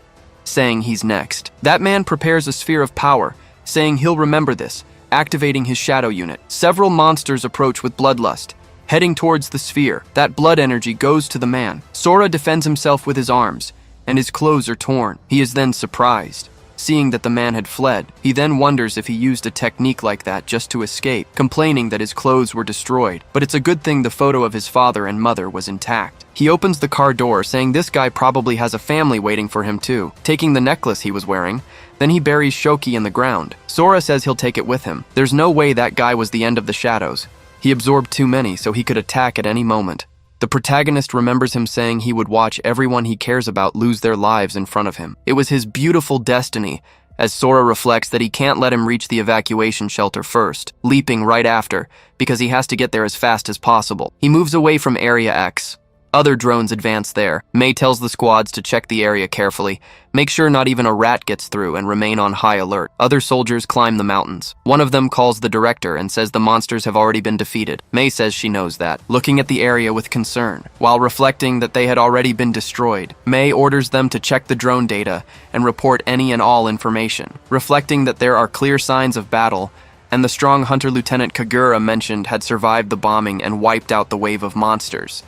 Speaker 1: saying he's next. That man prepares a sphere of power, saying he'll remember this, activating his shadow unit. Several monsters approach with bloodlust, heading towards the sphere. That blood energy goes to the man. Sora defends himself with his arms, and his clothes are torn. He is then surprised, seeing that the man had fled. He then wonders if he used a technique like that just to escape, complaining that his clothes were destroyed. But it's a good thing the photo of his father and mother was intact. He opens the car door, saying this guy probably has a family waiting for him too, taking the necklace he was wearing. Then he buries Shoki in the ground. Sora says he'll take it with him. There's no way that guy was the end of the shadows. He absorbed too many, so he could attack at any moment. The protagonist remembers him saying he would watch everyone he cares about lose their lives in front of him. It was his beautiful destiny, as Sora reflects that he can't let him reach the evacuation shelter first, leaping right after, because he has to get there as fast as possible. He moves away from Area X. Other drones advance there. May tells the squads to check the area carefully, make sure not even a rat gets through, and remain on high alert. Other soldiers climb the mountains. One of them calls the director and says the monsters have already been defeated. May says she knows that, looking at the area with concern, while reflecting that they had already been destroyed. May orders them to check the drone data and report any and all information, reflecting that there are clear signs of battle, and the strong hunter Lieutenant Kagura mentioned had survived the bombing and wiped out the wave of monsters.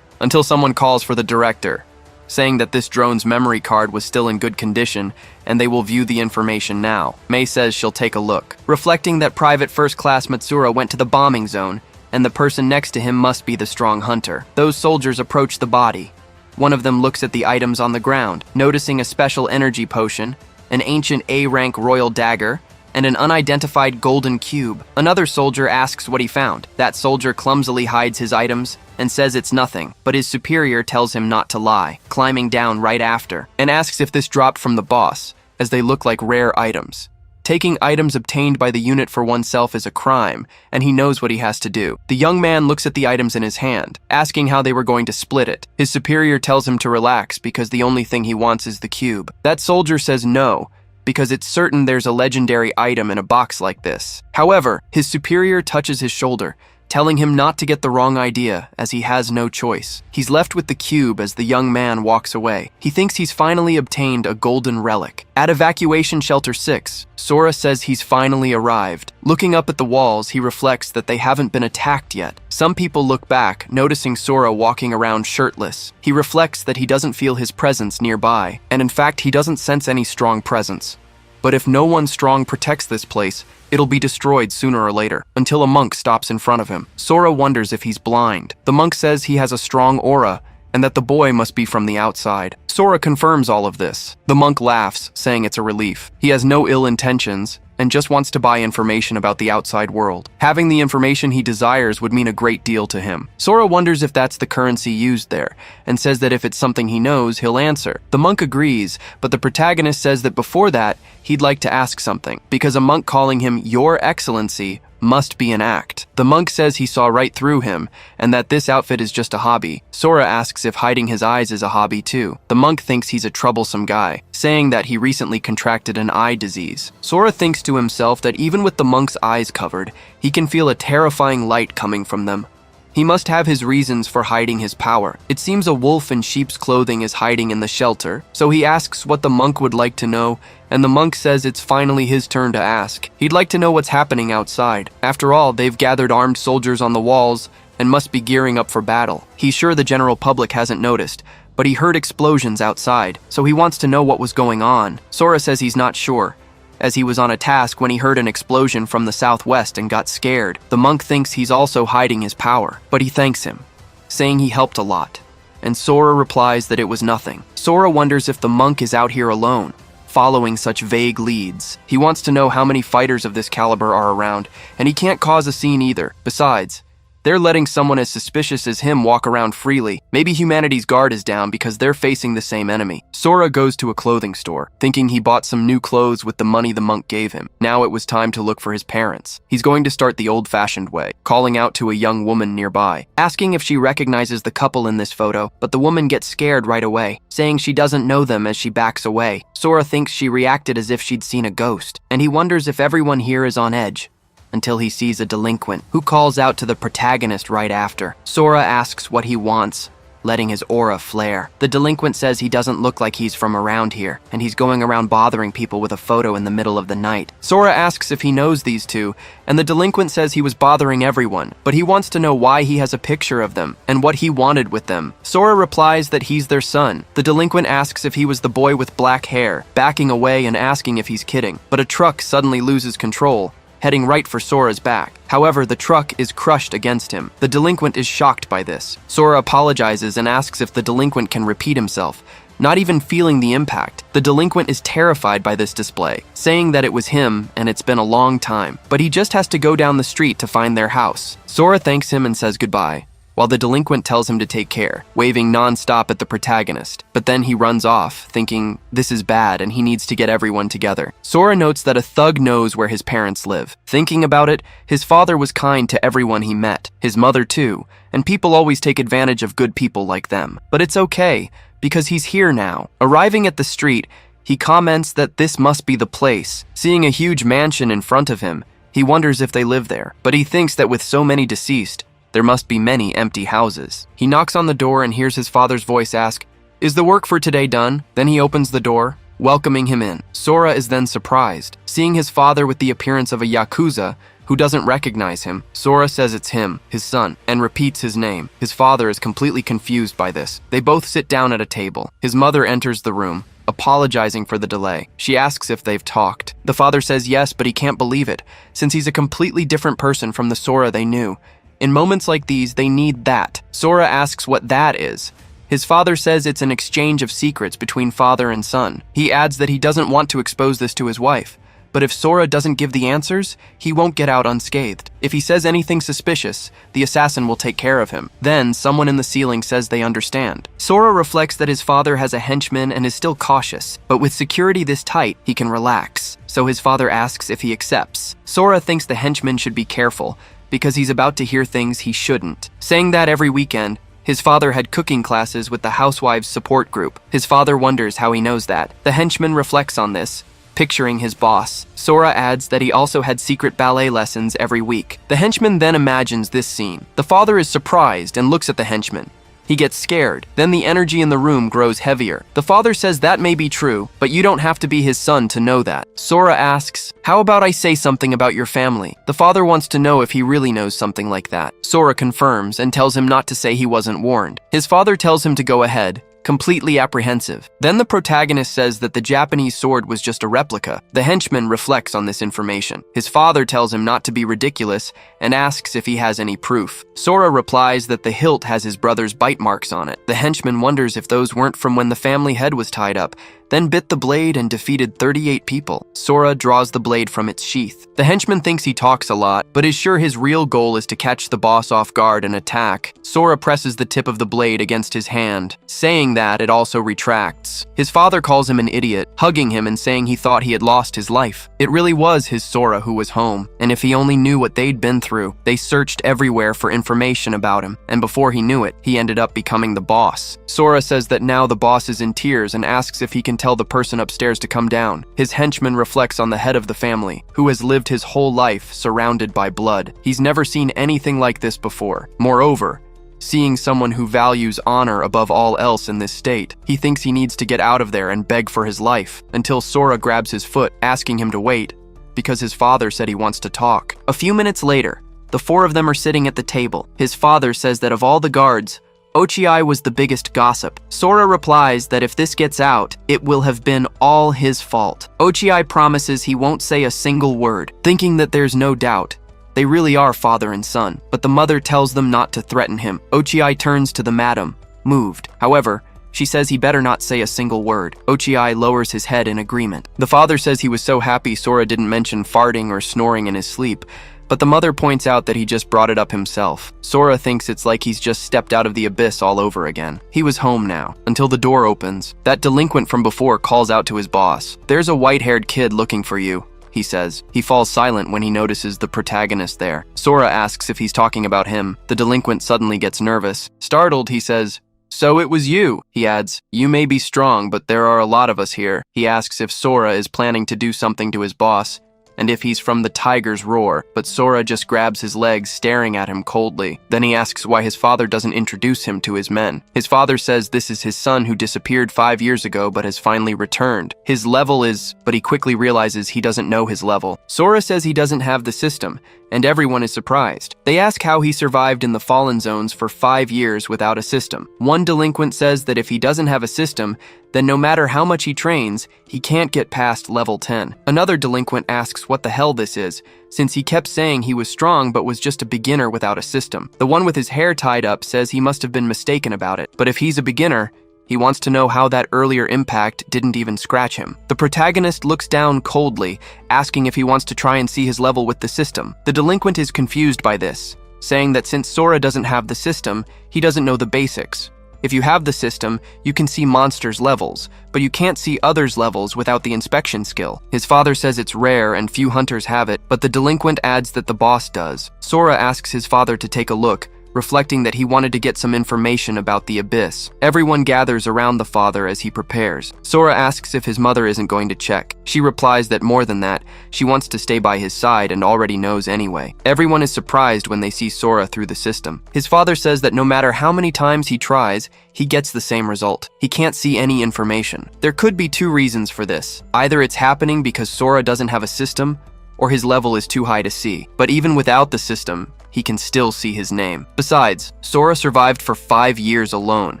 Speaker 1: Until someone calls for the director, saying that this drone's memory card was still in good condition and they will view the information now. May says she'll take a look, reflecting that Private First Class Matsura went to the bombing zone and the person next to him must be the strong hunter. Those soldiers approach the body. One of them looks at the items on the ground, noticing a special energy potion, an ancient A-rank royal dagger, and an unidentified golden cube. Another soldier asks what he found. That soldier clumsily hides his items and says it's nothing, but his superior tells him not to lie, climbing down right after, and asks if this dropped from the boss, as they look like rare items. Taking items obtained by the unit for oneself is a crime, and he knows what he has to do. The young man looks at the items in his hand, asking how they were going to split it. His superior tells him to relax because the only thing he wants is the cube. That soldier says no, because it's certain there's a legendary item in a box like this. However, his superior touches his shoulder, telling him not to get the wrong idea, as he has no choice. He's left with the cube as the young man walks away. He thinks he's finally obtained a golden relic. At Evacuation Shelter 6, Sora says he's finally arrived. Looking up at the walls, he reflects that they haven't been attacked yet. Some people look back, noticing Sora walking around shirtless. He reflects that he doesn't feel his presence nearby, and in fact, he doesn't sense any strong presence. But if no one strong protects this place, it'll be destroyed sooner or later, until a monk stops in front of him. Sora wonders if he's blind. The monk says he has a strong aura, and that the boy must be from the outside. Sora confirms all of this. The monk laughs, saying it's a relief. He has no ill intentions, and just wants to buy information about the outside world. Having the information he desires would mean a great deal to him. Sora wonders if that's the currency used there, and says that if it's something he knows, he'll answer. The monk agrees, but the protagonist says that before that, he'd like to ask something, because a monk calling him Your Excellency must be an act. The monk says he saw right through him, and that this outfit is just a hobby. Sora asks if hiding his eyes is a hobby too. The monk thinks he's a troublesome guy, saying that he recently contracted an eye disease. Sora thinks to himself that even with the monk's eyes covered, he can feel a terrifying light coming from them. He must have his reasons for hiding his power. It seems a wolf in sheep's clothing is hiding in the shelter, so he asks what the monk would like to know, and the monk says it's finally his turn to ask. He'd like to know what's happening outside. After all, they've gathered armed soldiers on the walls and must be gearing up for battle. He's sure the general public hasn't noticed, but he heard explosions outside, so he wants to know what was going on. Sora says he's not sure, as he was on a task when he heard an explosion from the southwest and got scared. The monk thinks he's also hiding his power, but he thanks him, saying he helped a lot. And Sora replies that it was nothing. Sora wonders if the monk is out here alone, following such vague leads. He wants to know how many fighters of this caliber are around, and he can't cause a scene either. Besides, They're letting someone as suspicious as him walk around freely. Maybe humanity's guard is down because they're facing the same enemy. Sora goes to a clothing store, thinking he bought some new clothes with the money the monk gave him. Now it was time to look for his parents. He's going to start the old-fashioned way, calling out to a young woman nearby, asking if she recognizes the couple in this photo, but the woman gets scared right away, saying she doesn't know them as she backs away. Sora thinks she reacted as if she'd seen a ghost, and he wonders if everyone here is on edge, until he sees a delinquent who calls out to the protagonist right after. Sora asks what he wants, letting his aura flare. The delinquent says he doesn't look like he's from around here, and he's going around bothering people with a photo in the middle of the night. Sora asks if he knows these two, and the delinquent says he was bothering everyone, but he wants to know why he has a picture of them, and what he wanted with them. Sora replies that he's their son. The delinquent asks if he was the boy with black hair, backing away and asking if he's kidding, but a truck suddenly loses control, heading right for Sora's back. However, the truck is crushed against him. The delinquent is shocked by this. Sora apologizes and asks if the delinquent can repeat himself, not even feeling the impact. The delinquent is terrified by this display, saying that it was him and it's been a long time, but he just has to go down the street to find their house. Sora thanks him and says goodbye, while the delinquent tells him to take care, waving non-stop at the protagonist. But then he runs off, thinking this is bad and he needs to get everyone together. Sora notes that a thug knows where his parents live. Thinking about it, his father was kind to everyone he met, his mother too, and people always take advantage of good people like them. But it's okay, because he's here now. Arriving at the street, he comments that this must be the place. Seeing a huge mansion in front of him, he wonders if they live there, but he thinks that with so many deceased, there must be many empty houses. He knocks on the door and hears his father's voice ask, "Is the work for today done?" Then he opens the door, welcoming him in. Sora is then surprised, seeing his father with the appearance of a Yakuza who doesn't recognize him. Sora says it's him, his son, and repeats his name. His father is completely confused by this. They both sit down at a table. His mother enters the room, apologizing for the delay. She asks if they've talked. The father says yes, but he can't believe it, since he's a completely different person from the Sora they knew. In moments like these, they need that. Sora asks what that is. His father says it's an exchange of secrets between father and son. He adds that he doesn't want to expose this to his wife, but if Sora doesn't give the answers, he won't get out unscathed. If he says anything suspicious, the assassin will take care of him. Then, someone in the ceiling says they understand. Sora reflects that his father has a henchman and is still cautious, but with security this tight, he can relax. So his father asks if he accepts. Sora thinks the henchman should be careful, because he's about to hear things he shouldn't. Saying that every weekend, his father had cooking classes with the housewives support group. His father wonders how he knows that. The henchman reflects on this, picturing his boss. Sora adds that he also had secret ballet lessons every week. The henchman then imagines this scene. The father is surprised and looks at the henchman. He gets scared. Then the energy in the room grows heavier. The father says that may be true, but you don't have to be his son to know that. Sora asks, "How about I say something about your family?" The father wants to know if he really knows something like that. Sora confirms and tells him not to say he wasn't warned. His father tells him to go ahead, completely apprehensive. Then the protagonist says that the Japanese sword was just a replica. The henchman reflects on this information. His father tells him not to be ridiculous and asks if he has any proof. Sora replies that the hilt has his brother's bite marks on it. The henchman wonders if those weren't from when the family head was tied up, then bit the blade and defeated 38 people. Sora draws the blade from its sheath. The henchman thinks he talks a lot, but is sure his real goal is to catch the boss off guard and attack. Sora presses the tip of the blade against his hand. Saying that, it also retracts. His father calls him an idiot, hugging him and saying he thought he had lost his life. It really was his Sora who was home, and if he only knew what they'd been through. They searched everywhere for information about him, and before he knew it, he ended up becoming the boss. Sora says that now the boss is in tears and asks if he can tell the person upstairs to come down. His henchman reflects on the head of the family, who has lived his whole life surrounded by blood. He's never seen anything like this before. Moreover, seeing someone who values honor above all else in this state, he thinks he needs to get out of there and beg for his life, until Sora grabs his foot, asking him to wait, because his father said he wants to talk. A few minutes later, the four of them are sitting at the table. His father says that of all the guards, Ochiai was the biggest gossip. Sora replies that if this gets out, it will have been all his fault. Ochiai promises he won't say a single word, thinking that there's no doubt they really are father and son, but the mother tells them not to threaten him. Ochiai turns to the madam, moved. However, she says he better not say a single word. Ochiai lowers his head in agreement. The father says he was so happy Sora didn't mention farting or snoring in his sleep, but the mother points out that he just brought it up himself. Sora thinks it's like he's just stepped out of the abyss all over again. He was home now, until the door opens. That delinquent from before calls out to his boss. "There's a white-haired kid looking for you," he says. He falls silent when he notices the protagonist there. Sora asks if he's talking about him. The delinquent suddenly gets nervous. Startled, he says, "So it was you," he adds. "You may be strong, but there are a lot of us here." He asks if Sora is planning to do something to his boss, and if he's from the tiger's roar, but Sora just grabs his legs, staring at him coldly. Then he asks why his father doesn't introduce him to his men. His father says this is his son who disappeared 5 years ago but has finally returned. His level is, but he quickly realizes he doesn't know his level. Sora says he doesn't have the system, and everyone is surprised. They ask how he survived in the Fallen Zones for 5 years without a system. One delinquent says that if he doesn't have a system, then no matter how much he trains, he can't get past level 10. Another delinquent asks what the hell this is, since he kept saying he was strong but was just a beginner without a system. The one with his hair tied up says he must have been mistaken about it, but if he's a beginner, he wants to know how that earlier impact didn't even scratch him. The protagonist looks down coldly, asking if he wants to try and see his level with the system. The delinquent is confused by this, saying that since Sora doesn't have the system, he doesn't know the basics. If you have the system, you can see monsters' levels, but you can't see others' levels without the inspection skill. His father says it's rare and few hunters have it, but the delinquent adds that the boss does. Sora asks his father to take a look, reflecting that he wanted to get some information about the abyss. Everyone gathers around the father as he prepares. Sora asks if his mother isn't going to check. She replies that more than that, she wants to stay by his side and already knows anyway. Everyone is surprised when they see Sora through the system. His father says that no matter how many times he tries, he gets the same result. He can't see any information. There could be 2 reasons for this. Either it's happening because Sora doesn't have a system, or his level is too high to see. But even without the system, he can still see his name. Besides, Sora survived for 5 years alone,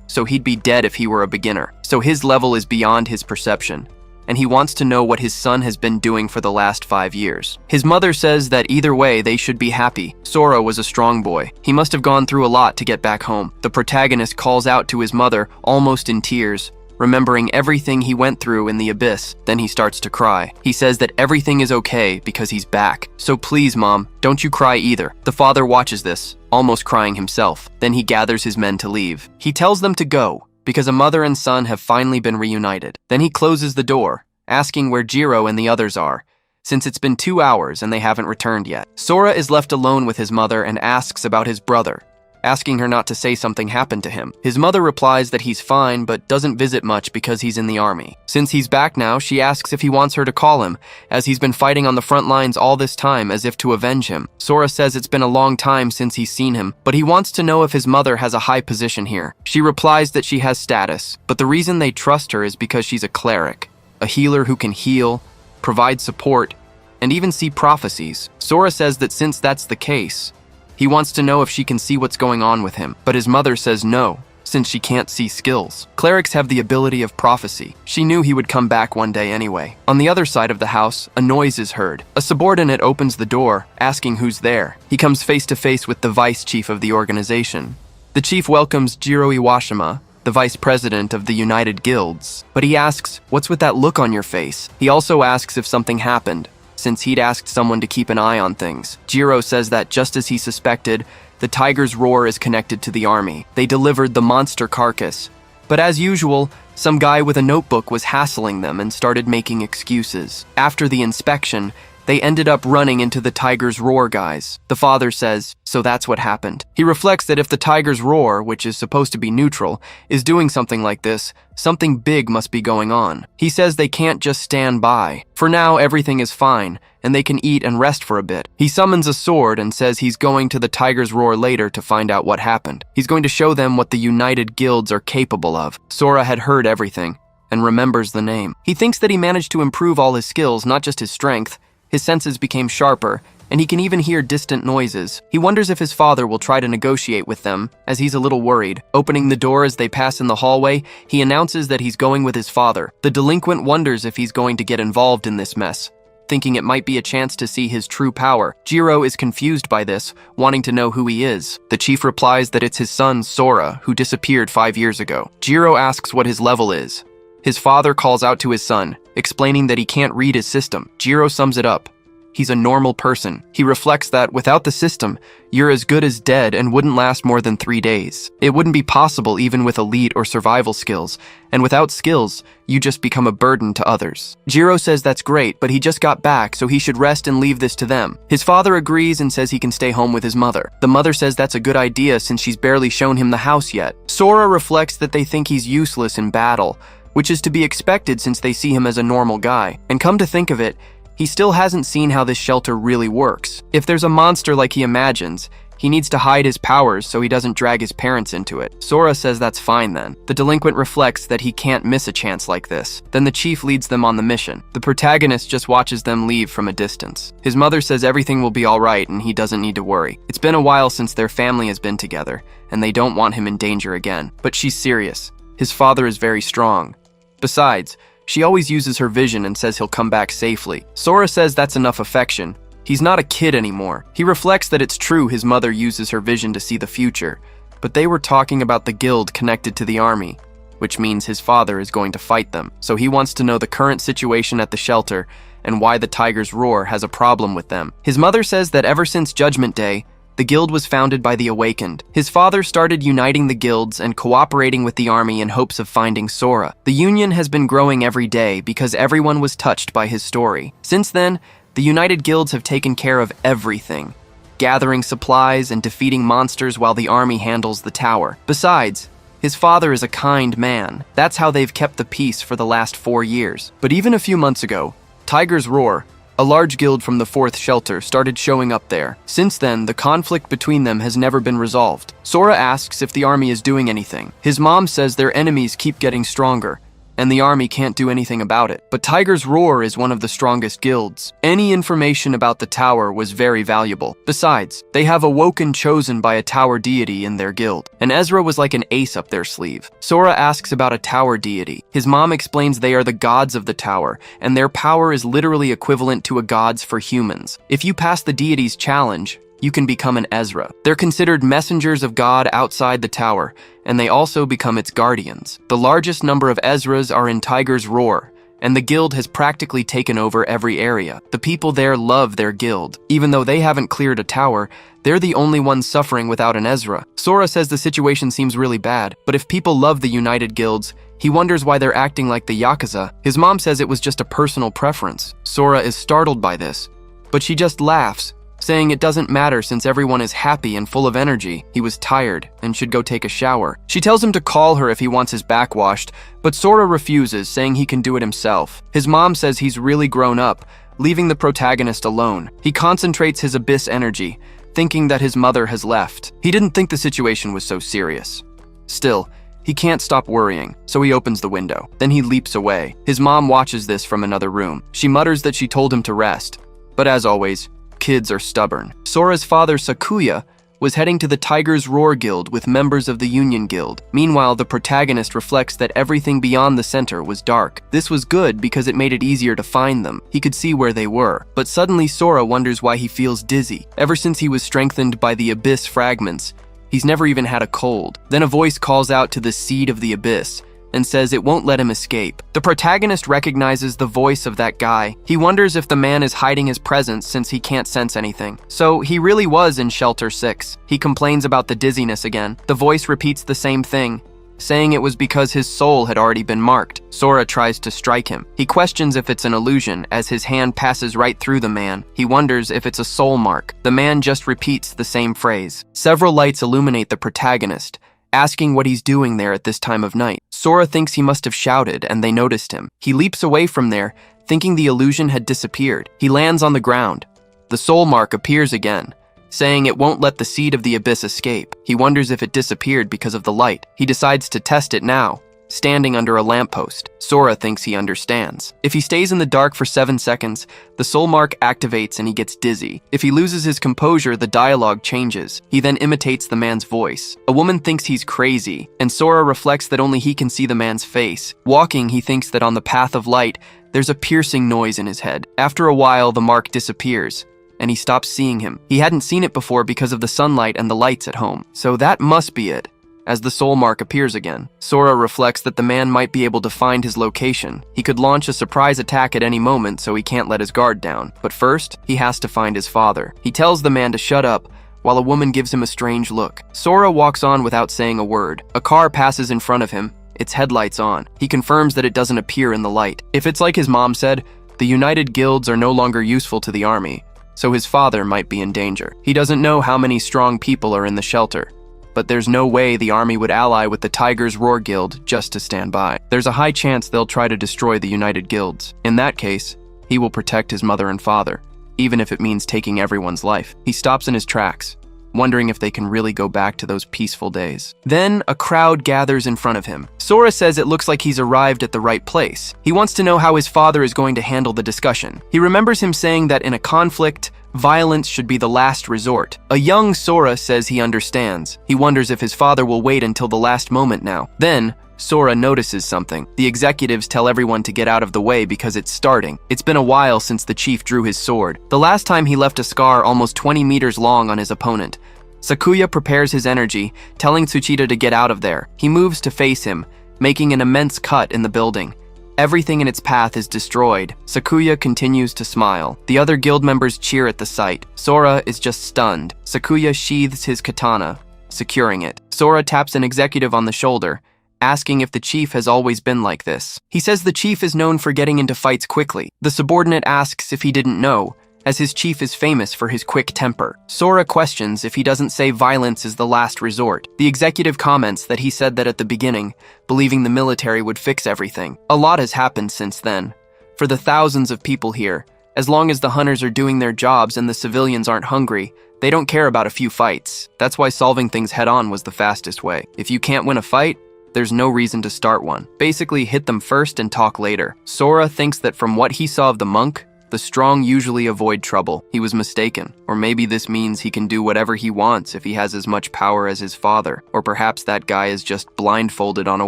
Speaker 1: so he'd be dead if he were a beginner. So his level is beyond his perception, and he wants to know what his son has been doing for the last 5 years. His mother says that either way, they should be happy. Sora was a strong boy. He must have gone through a lot to get back home. The protagonist calls out to his mother, almost in tears, remembering everything he went through in the abyss. Then he starts to cry. He says that everything is okay because he's back. "So please, Mom, don't you cry either." The father watches this, almost crying himself. Then he gathers his men to leave. He tells them to go, because a mother and son have finally been reunited. Then he closes the door, asking where Jiro and the others are, since it's been 2 hours and they haven't returned yet. Sora is left alone with his mother and asks about his brother, asking her not to say something happened to him. His mother replies that he's fine but doesn't visit much because he's in the army. Since he's back now, she asks if he wants her to call him, as he's been fighting on the front lines all this time as if to avenge him. Sora says it's been a long time since he's seen him, but he wants to know if his mother has a high position here. She replies that she has status, but the reason they trust her is because she's a cleric, a healer who can heal, provide support, and even see prophecies. Sora says that since that's the case, he wants to know if she can see what's going on with him, but his mother says no, since she can't see skills. Clerics have the ability of prophecy. She knew he would come back one day anyway. On the other side of the house, a noise is heard. A subordinate opens the door, asking who's there. He comes face to face with the vice chief of the organization. The chief welcomes Jiro Iwashima, the vice president of the United Guilds, but he asks, "What's with that look on your face?" He also asks if something happened, since he'd asked someone to keep an eye on things. Jiro says that just as he suspected, the tiger's roar is connected to the army. They delivered the monster carcass. But as usual, some guy with a notebook was hassling them and started making excuses. After the inspection, they ended up running into the tiger's roar guys. The father says, so that's what happened. He reflects that if the tiger's roar, which is supposed to be neutral, is doing something like this, something big must be going on. He says they can't just stand by. For now, everything is fine, and they can eat and rest for a bit. He summons a sword and says he's going to the tiger's roar later to find out what happened. He's going to show them what the United Guilds are capable of. Sora had heard everything, and remembers the name. He thinks that he managed to improve all his skills, not just his strength. His senses became sharper, and he can even hear distant noises. He wonders if his father will try to negotiate with them, as he's a little worried. Opening the door as they pass in the hallway, he announces that he's going with his father. The delinquent wonders if he's going to get involved in this mess, thinking it might be a chance to see his true power. Jiro is confused by this, wanting to know who he is. The chief replies that it's his son, Sora, who disappeared 5 years ago. Jiro asks what his level is. His father calls out to his son, explaining that he can't read his system. Jiro sums it up. he's a normal person. He reflects that without the system, you're as good as dead and wouldn't last more than 3 days. It wouldn't be possible even with elite or survival skills, and without skills, you just become a burden to others. Jiro says that's great, but he just got back, so he should rest and leave this to them. His father agrees and says he can stay home with his mother. The mother says that's a good idea since she's barely shown him the house yet. Sora reflects that they think he's useless in battle, which is to be expected since they see him as a normal guy. And come to think of it, he still hasn't seen how this shelter really works. If there's a monster like he imagines, he needs to hide his powers so he doesn't drag his parents into it. Sora says that's fine then. The delinquent reflects that he can't miss a chance like this. Then the chief leads them on the mission. The protagonist just watches them leave from a distance. His mother says everything will be alright and he doesn't need to worry. It's been a while since their family has been together, and they don't want him in danger again. But she's serious. His father is very strong. Besides, she always uses her vision and says he'll come back safely. Sora says that's enough affection. He's not a kid anymore. He reflects that it's true his mother uses her vision to see the future, but they were talking about the guild connected to the army, which means his father is going to fight them. So he wants to know the current situation at the shelter and why the Tiger's Roar has a problem with them. His mother says that ever since Judgment Day, the guild was founded by the Awakened. His father started uniting the guilds and cooperating with the army in hopes of finding Sora. The union has been growing every day because everyone was touched by his story. Since then, the united guilds have taken care of everything, gathering supplies and defeating monsters while the army handles the tower. Besides, his father is a kind man. That's how they've kept the peace for the last 4 years. But even a few months ago, Tiger's Roar, a large guild from the 4th shelter, started showing up there. Since then, the conflict between them has never been resolved. Sora asks if the army is doing anything. His mom says their enemies keep getting stronger, and the army can't do anything about it. But Tiger's Roar is one of the strongest guilds. Any information about the tower was very valuable. Besides, they have a Woken chosen by a tower deity in their guild, and Ezra was like an ace up their sleeve. Sora asks about a tower deity. His mom explains they are the gods of the tower, and their power is literally equivalent to a god's for humans. If you pass the deity's challenge, you can become an Ezra. They're considered messengers of God outside the tower, and they also become its guardians. The largest number of Ezras are in Tiger's Roar, and the guild has practically taken over every area. The people there love their guild. Even though they haven't cleared a tower, they're the only ones suffering without an Ezra. Sora says the situation seems really bad, but if people love the united guilds, he wonders why they're acting like the Yakuza. His mom says it was just a personal preference. Sora is startled by this, but she just laughs, saying it doesn't matter since everyone is happy and full of energy. He was tired and should go take a shower. She tells him to call her if he wants his back washed, but Sora refuses, saying he can do it himself. His mom says he's really grown up, leaving the protagonist alone. He concentrates his abyss energy, thinking that his mother has left. He didn't think the situation was so serious. Still, he can't stop worrying, so he opens the window. Then he leaps away. His mom watches this from another room. She mutters that she told him to rest, but as always, kids are stubborn. Sora's father, Sakuya, was heading to the Tiger's Roar Guild with members of the Union Guild. Meanwhile, the protagonist reflects that everything beyond the center was dark. This was good because it made it easier to find them. He could see where they were. But suddenly Sora wonders why he feels dizzy. Ever since he was strengthened by the Abyss fragments, he's never even had a cold. Then a voice calls out to the Seed of the Abyss and says it won't let him escape. The protagonist recognizes the voice of that guy. He wonders if the man is hiding his presence since he can't sense anything. So he really was in Shelter 6. He complains about the dizziness again. The voice repeats the same thing, saying it was because his soul had already been marked. Sora tries to strike him. He questions if it's an illusion as his hand passes right through the man. He wonders if it's a soul mark. The man just repeats the same phrase. Several lights illuminate the protagonist, asking what he's doing there at this time of night. Sora thinks he must have shouted and they noticed him. He leaps away from there, thinking the illusion had disappeared. He lands on the ground. The soul mark appears again, saying it won't let the Seed of the Abyss escape. He wonders if it disappeared because of the light. He decides to test it now, standing under a lamppost. Sora thinks he understands. If he stays in the dark for 7 seconds, the soul mark activates and he gets dizzy. If he loses his composure, the dialogue changes. He then imitates the man's voice. A woman thinks he's crazy, and Sora reflects that only he can see the man's face. Walking, he thinks that on the path of light, there's a piercing noise in his head. After a while, the mark disappears, and he stops seeing him. He hadn't seen it before because of the sunlight and the lights at home. So that must be it. as the soul mark appears again. Sora reflects that the man might be able to find his location. He could launch a surprise attack at any moment, so he can't let his guard down. But first, he has to find his father. He tells the man to shut up, while a woman gives him a strange look. Sora walks on without saying a word. A car passes in front of him, its headlights on. He confirms that it doesn't appear in the light. If it's like his mom said, the United Guilds are no longer useful to the army, so his father might be in danger. He doesn't know how many strong people are in the shelter, but there's no way the army would ally with the Tiger's Roar Guild just to stand by. There's a high chance they'll try to destroy the United Guilds. In that case, he will protect his mother and father, even if it means taking everyone's life. He stops in his tracks, wondering if they can really go back to those peaceful days. Then a crowd gathers in front of him. Sora says it looks like he's arrived at the right place. He wants to know how his father is going to handle the discussion. He remembers him saying that in a conflict, violence should be the last resort. A young Sora says he understands. He wonders if his father will wait until the last moment now. Then, Sora notices something. The executives tell everyone to get out of the way because it's starting. It's been a while since the chief drew his sword. The last time he left a scar almost 20 meters long on his opponent. Sakuya prepares his energy, telling Tsuchida to get out of there. He moves to face him, making an immense cut in the building. Everything in its path is destroyed. Sakuya continues to smile. The other guild members cheer at the sight. Sora is just stunned. Sakuya sheathes his katana, securing it. Sora taps an executive on the shoulder, asking if the chief has always been like this. He says the chief is known for getting into fights quickly. The subordinate asks if he didn't know, as his chief is famous for his quick temper. Sora questions if he doesn't say violence is the last resort. The executive comments that he said that at the beginning, believing the military would fix everything. A lot has happened since then. For the thousands of people here, as long as the hunters are doing their jobs and the civilians aren't hungry, they don't care about a few fights. That's why solving things head-on was the fastest way. If you can't win a fight, there's no reason to start one. Basically, hit them first and talk later. Sora thinks that from what he saw of the monk, the strong usually avoid trouble. He was mistaken. Or maybe this means he can do whatever he wants if he has as much power as his father. Or perhaps that guy is just blindfolded on a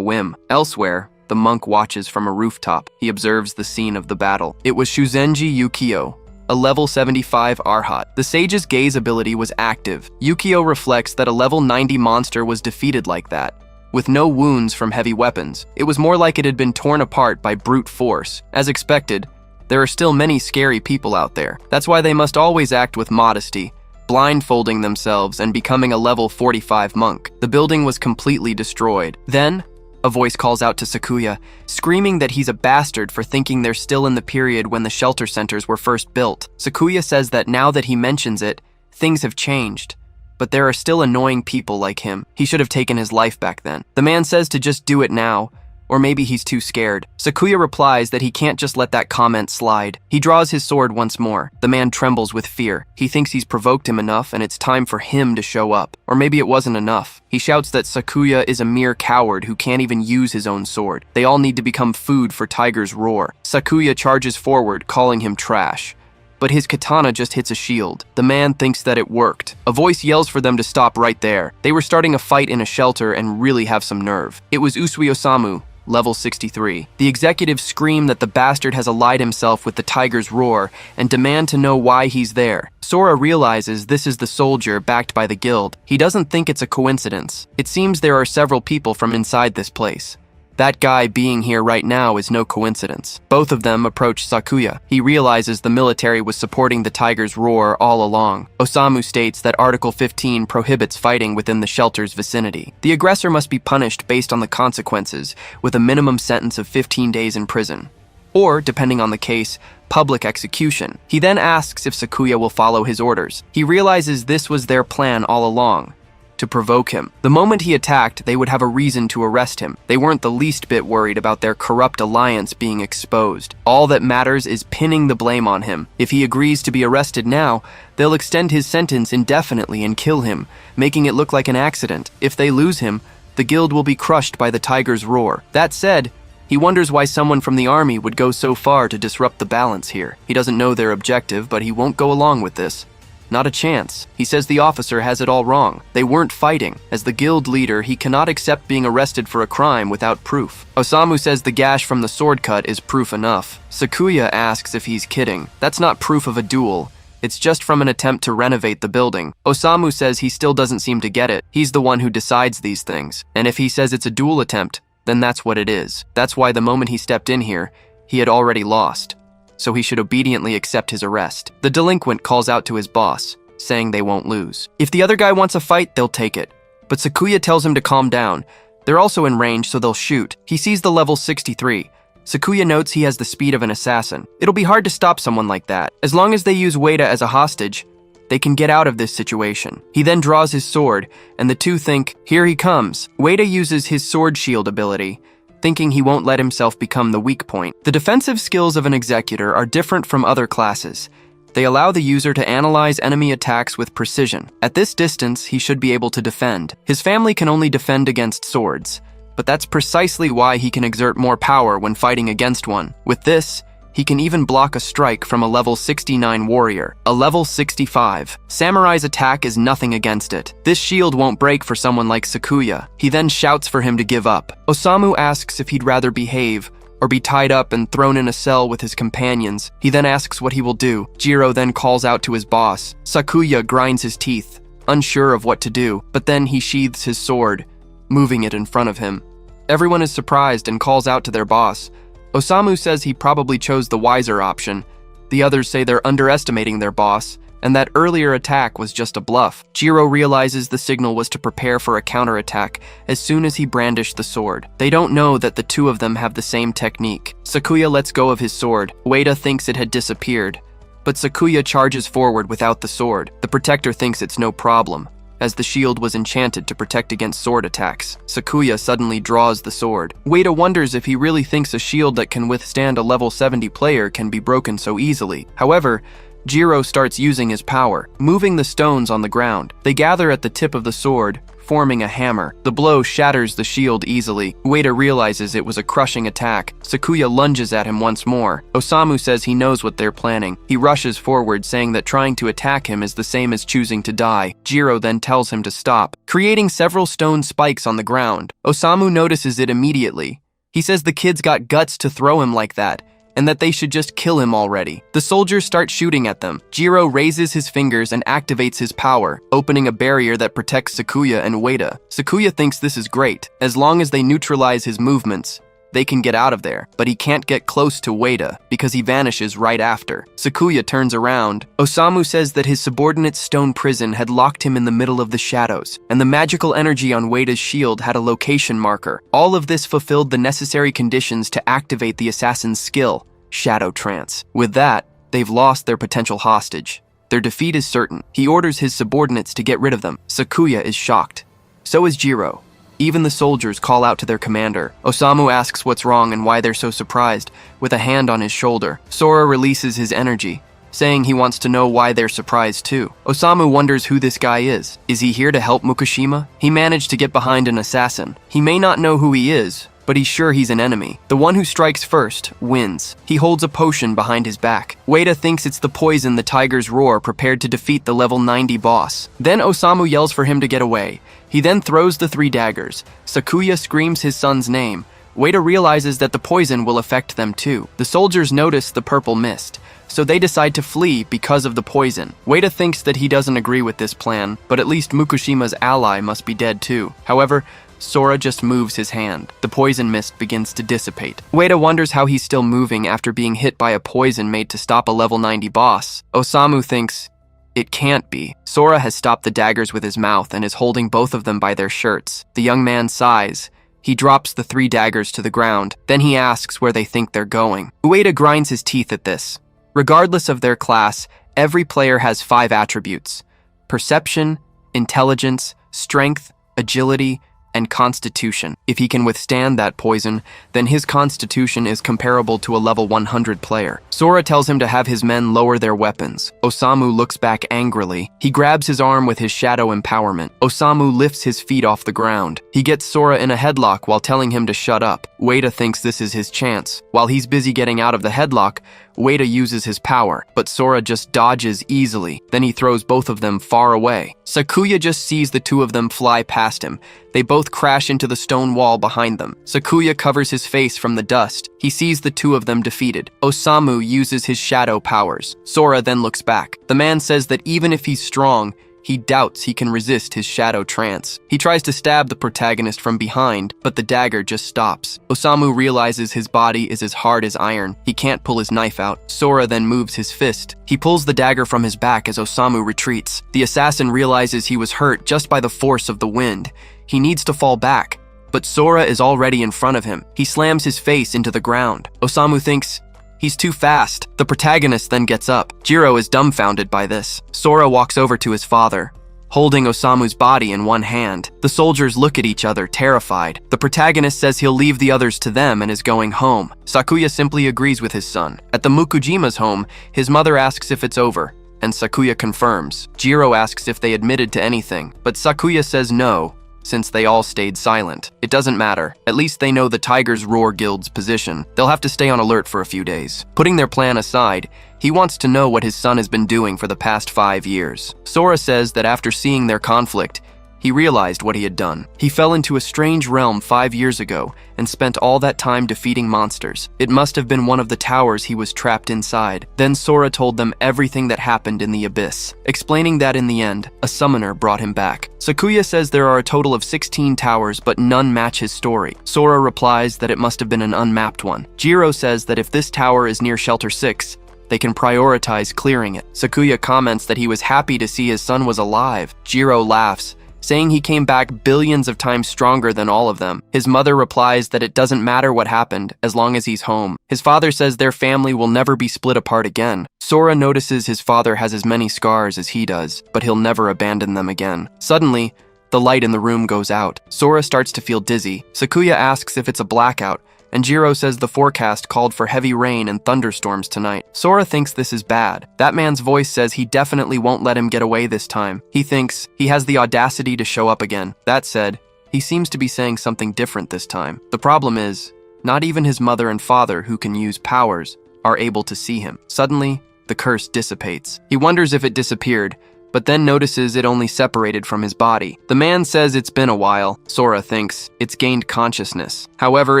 Speaker 1: whim. Elsewhere, the monk watches from a rooftop. He observes the scene of the battle. It was Shuzenji Yukio, a level 75 Arhat. The sage's gaze ability was active. Yukio reflects that a level 90 monster was defeated like that, with no wounds from heavy weapons. It was more like it had been torn apart by brute force. As expected, there are still many scary people out there. That's why they must always act with modesty, blindfolding themselves and becoming a level 45 monk. The building was completely destroyed. Then, a voice calls out to Sakuya, screaming that he's a bastard for thinking they're still in the period when the shelter centers were first built. Sakuya says that now that he mentions it, things have changed. But there are still annoying people like him. He should have taken his life back then. The man says to just do it now, or maybe he's too scared. Sakuya replies that he can't just let that comment slide. He draws his sword once more. The man trembles with fear. He thinks he's provoked him enough and it's time for him to show up. Or maybe it wasn't enough. He shouts that Sakuya is a mere coward who can't even use his own sword. They all need to become food for Tiger's Roar. Sakuya charges forward, calling him trash. But his katana just hits a shield. The man thinks that it worked. A voice yells for them to stop right there. They were starting a fight in a shelter and really have some nerve. It was Usui Osamu, level 63. The executives scream that the bastard has allied himself with the Tiger's Roar and demand to know why he's there. Sora realizes this is the soldier backed by the guild. He doesn't think it's a coincidence. It seems there are several people from inside this place. That guy being here right now is no coincidence. Both of them approach Sakuya. He realizes the military was supporting the Tiger's Roar all along. Osamu states that Article 15 prohibits fighting within the shelter's vicinity. The aggressor must be punished based on the consequences, with a minimum sentence of 15 days in prison. Or, depending on the case, public execution. He then asks if Sakuya will follow his orders. He realizes this was their plan all along, to provoke him. The moment he attacked, they would have a reason to arrest him. They weren't the least bit worried about their corrupt alliance being exposed. All that matters is pinning the blame on him. If he agrees to be arrested now, they'll extend his sentence indefinitely and kill him, making it look like an accident. If they lose him, the guild will be crushed by the Tiger's Roar. That said, he wonders why someone from the army would go so far to disrupt the balance here. He doesn't know their objective, but he won't go along with this. Not a chance. He says the officer has it all wrong. They weren't fighting. As the guild leader, he cannot accept being arrested for a crime without proof. Osamu says the gash from the sword cut is proof enough. Sakuya asks if he's kidding. That's not proof of a duel. It's just from an attempt to renovate the building. Osamu says he still doesn't seem to get it. He's the one who decides these things. And if he says it's a duel attempt, then that's what it is. That's why the moment he stepped in here, he had already lost. So he should obediently accept his arrest. The delinquent calls out to his boss, saying they won't lose. If the other guy wants a fight, they'll take it. But Sakuya tells him to calm down. They're also in range, so they'll shoot. He sees the level 63. Sakuya notes he has the speed of an assassin. It'll be hard to stop someone like that. As long as they use Ueda as a hostage, they can get out of this situation. He then draws his sword, and the two think, here he comes. Ueda uses his sword shield ability, thinking he won't let himself become the weak point. The defensive skills of an executor are different from other classes. They allow the user to analyze enemy attacks with precision. At this distance, he should be able to defend. His family can only defend against swords, but that's precisely why he can exert more power when fighting against one. With this, he can even block a strike from a level 69 warrior. A level 65. Samurai's attack is nothing against it. This shield won't break for someone like Sakuya. He then shouts for him to give up. Osamu asks if he'd rather behave or be tied up and thrown in a cell with his companions. He then asks what he will do. Jiro then calls out to his boss. Sakuya grinds his teeth, unsure of what to do, but then he sheathes his sword, moving it in front of him. Everyone is surprised and calls out to their boss. Osamu says he probably chose the wiser option. The others say they're underestimating their boss, and that earlier attack was just a bluff. Jiro realizes the signal was to prepare for a counterattack as soon as he brandished the sword. They don't know that the two of them have the same technique. Sakuya lets go of his sword. Ueda thinks it had disappeared, but Sakuya charges forward without the sword. The protector thinks it's no problem, as the shield was enchanted to protect against sword attacks. Sakuya suddenly draws the sword. Ueda wonders if he really thinks a shield that can withstand a level 70 player can be broken so easily. However, Jiro starts using his power, moving the stones on the ground. They gather at the tip of the sword, forming a hammer. The blow shatters the shield easily. Ueda realizes it was a crushing attack. Sakuya lunges at him once more. Osamu says he knows what they're planning. He rushes forward, saying that trying to attack him is the same as choosing to die. Jiro then tells him to stop, creating several stone spikes on the ground. Osamu notices it immediately. He says the kid's got guts to throw him like that, and that they should just kill him already. The soldiers start shooting at them. Jiro raises his fingers and activates his power, opening a barrier that protects Sakuya and Ueda. Sakuya thinks this is great. As long as they neutralize his movements, they can get out of there, but he can't get close to Ueda because he vanishes right after. Sakuya turns around. Osamu says that his subordinate's stone prison had locked him in the middle of the shadows, and the magical energy on Ueda's shield had a location marker. All of this fulfilled the necessary conditions to activate the assassin's skill, Shadow Trance. With that, they've lost their potential hostage. Their defeat is certain. He orders his subordinates to get rid of them. Sakuya is shocked. So is Jiro. Even the soldiers call out to their commander. Osamu asks what's wrong and why they're so surprised, with a hand on his shoulder. Sora releases his energy, saying he wants to know why they're surprised too. Osamu wonders who this guy is. Is he here to help Mukushima? He managed to get behind an assassin. He may not know who he is, but he's sure he's an enemy. The one who strikes first wins. He holds a potion behind his back. Ueda thinks it's the poison the tiger's roar prepared to defeat the level 90 boss. Then Osamu yells for him to get away. He then throws the 3 daggers. Sakuya screams his son's name. Ueda realizes that the poison will affect them too. The soldiers notice the purple mist, so they decide to flee because of the poison. Ueda thinks that he doesn't agree with this plan, but at least Mukushima's ally must be dead too. However, Sora just moves his hand. The poison mist begins to dissipate. Ueda wonders how he's still moving after being hit by a poison made to stop a level 90 boss. Osamu thinks it can't be. Sora has stopped the daggers with his mouth and is holding both of them by their shirts. The young man sighs. He drops the 3 daggers to the ground. Then he asks where they think they're going. Ueda grinds his teeth at this. Regardless of their class, every player has 5 attributes: perception, intelligence, strength, agility, and constitution. If he can withstand that poison, then his constitution is comparable to a level 100 player. Sora tells him to have his men lower their weapons. Osamu looks back angrily. He grabs his arm with his shadow empowerment. Osamu lifts his feet off the ground. He gets Sora in a headlock while telling him to shut up. Ueda thinks this is his chance. While he's busy getting out of the headlock, Ueda uses his power, but Sora just dodges easily. Then he throws both of them far away. Sakuya just sees the two of them fly past him. They both crash into the stone wall behind them. Sakuya covers his face from the dust. He sees the two of them defeated. Osamu uses his shadow powers. Sora then looks back. The man says that even if he's strong, he doubts he can resist his shadow trance. He tries to stab the protagonist from behind, but the dagger just stops. Osamu realizes his body is as hard as iron. He can't pull his knife out. Sora then moves his fist. He pulls the dagger from his back as Osamu retreats. The assassin realizes he was hurt just by the force of the wind. He needs to fall back, but Sora is already in front of him. He slams his face into the ground. Osamu thinks he's too fast. The protagonist then gets up. Jiro is dumbfounded by this. Sora walks over to his father, holding Osamu's body in one hand. The soldiers look at each other, terrified. The protagonist says he'll leave the others to them and is going home. Sakuya simply agrees with his son. At the Mukujima's home, his mother asks if it's over, and Sakuya confirms. Jiro asks if they admitted to anything, but Sakuya says no, since they all stayed silent. It doesn't matter. At least they know the Tiger's Roar Guild's position. They'll have to stay on alert for a few days. Putting their plan aside, he wants to know what his son has been doing for the past 5 years. Sora says that after seeing their conflict, he realized what he had done. He fell into a strange realm 5 years ago and spent all that time defeating monsters. It must have been one of the towers he was trapped inside. Then Sora told them everything that happened in the abyss, explaining that in the end, a summoner brought him back. Sakuya says there are a total of 16 towers, but none match his story. Sora replies that it must have been an unmapped one. Jiro says that if this tower is near Shelter 6, they can prioritize clearing it. Sakuya comments that he was happy to see his son was alive. Jiro laughs, saying he came back billions of times stronger than all of them. His mother replies that it doesn't matter what happened, as long as he's home. His father says their family will never be split apart again. Sora notices his father has as many scars as he does, but he'll never abandon them again. Suddenly, the light in the room goes out. Sora starts to feel dizzy. Sakuya asks if it's a blackout, and Jiro says the forecast called for heavy rain and thunderstorms tonight. Sora thinks this is bad. That man's voice says he definitely won't let him get away this time. He thinks he has the audacity to show up again. That said, he seems to be saying something different this time. The problem is, not even his mother and father, who can use powers, are able to see him. Suddenly, the curse dissipates. He wonders if it disappeared, but then notices it only separated from his body. The man says it's been a while. Sora thinks it's gained consciousness. However,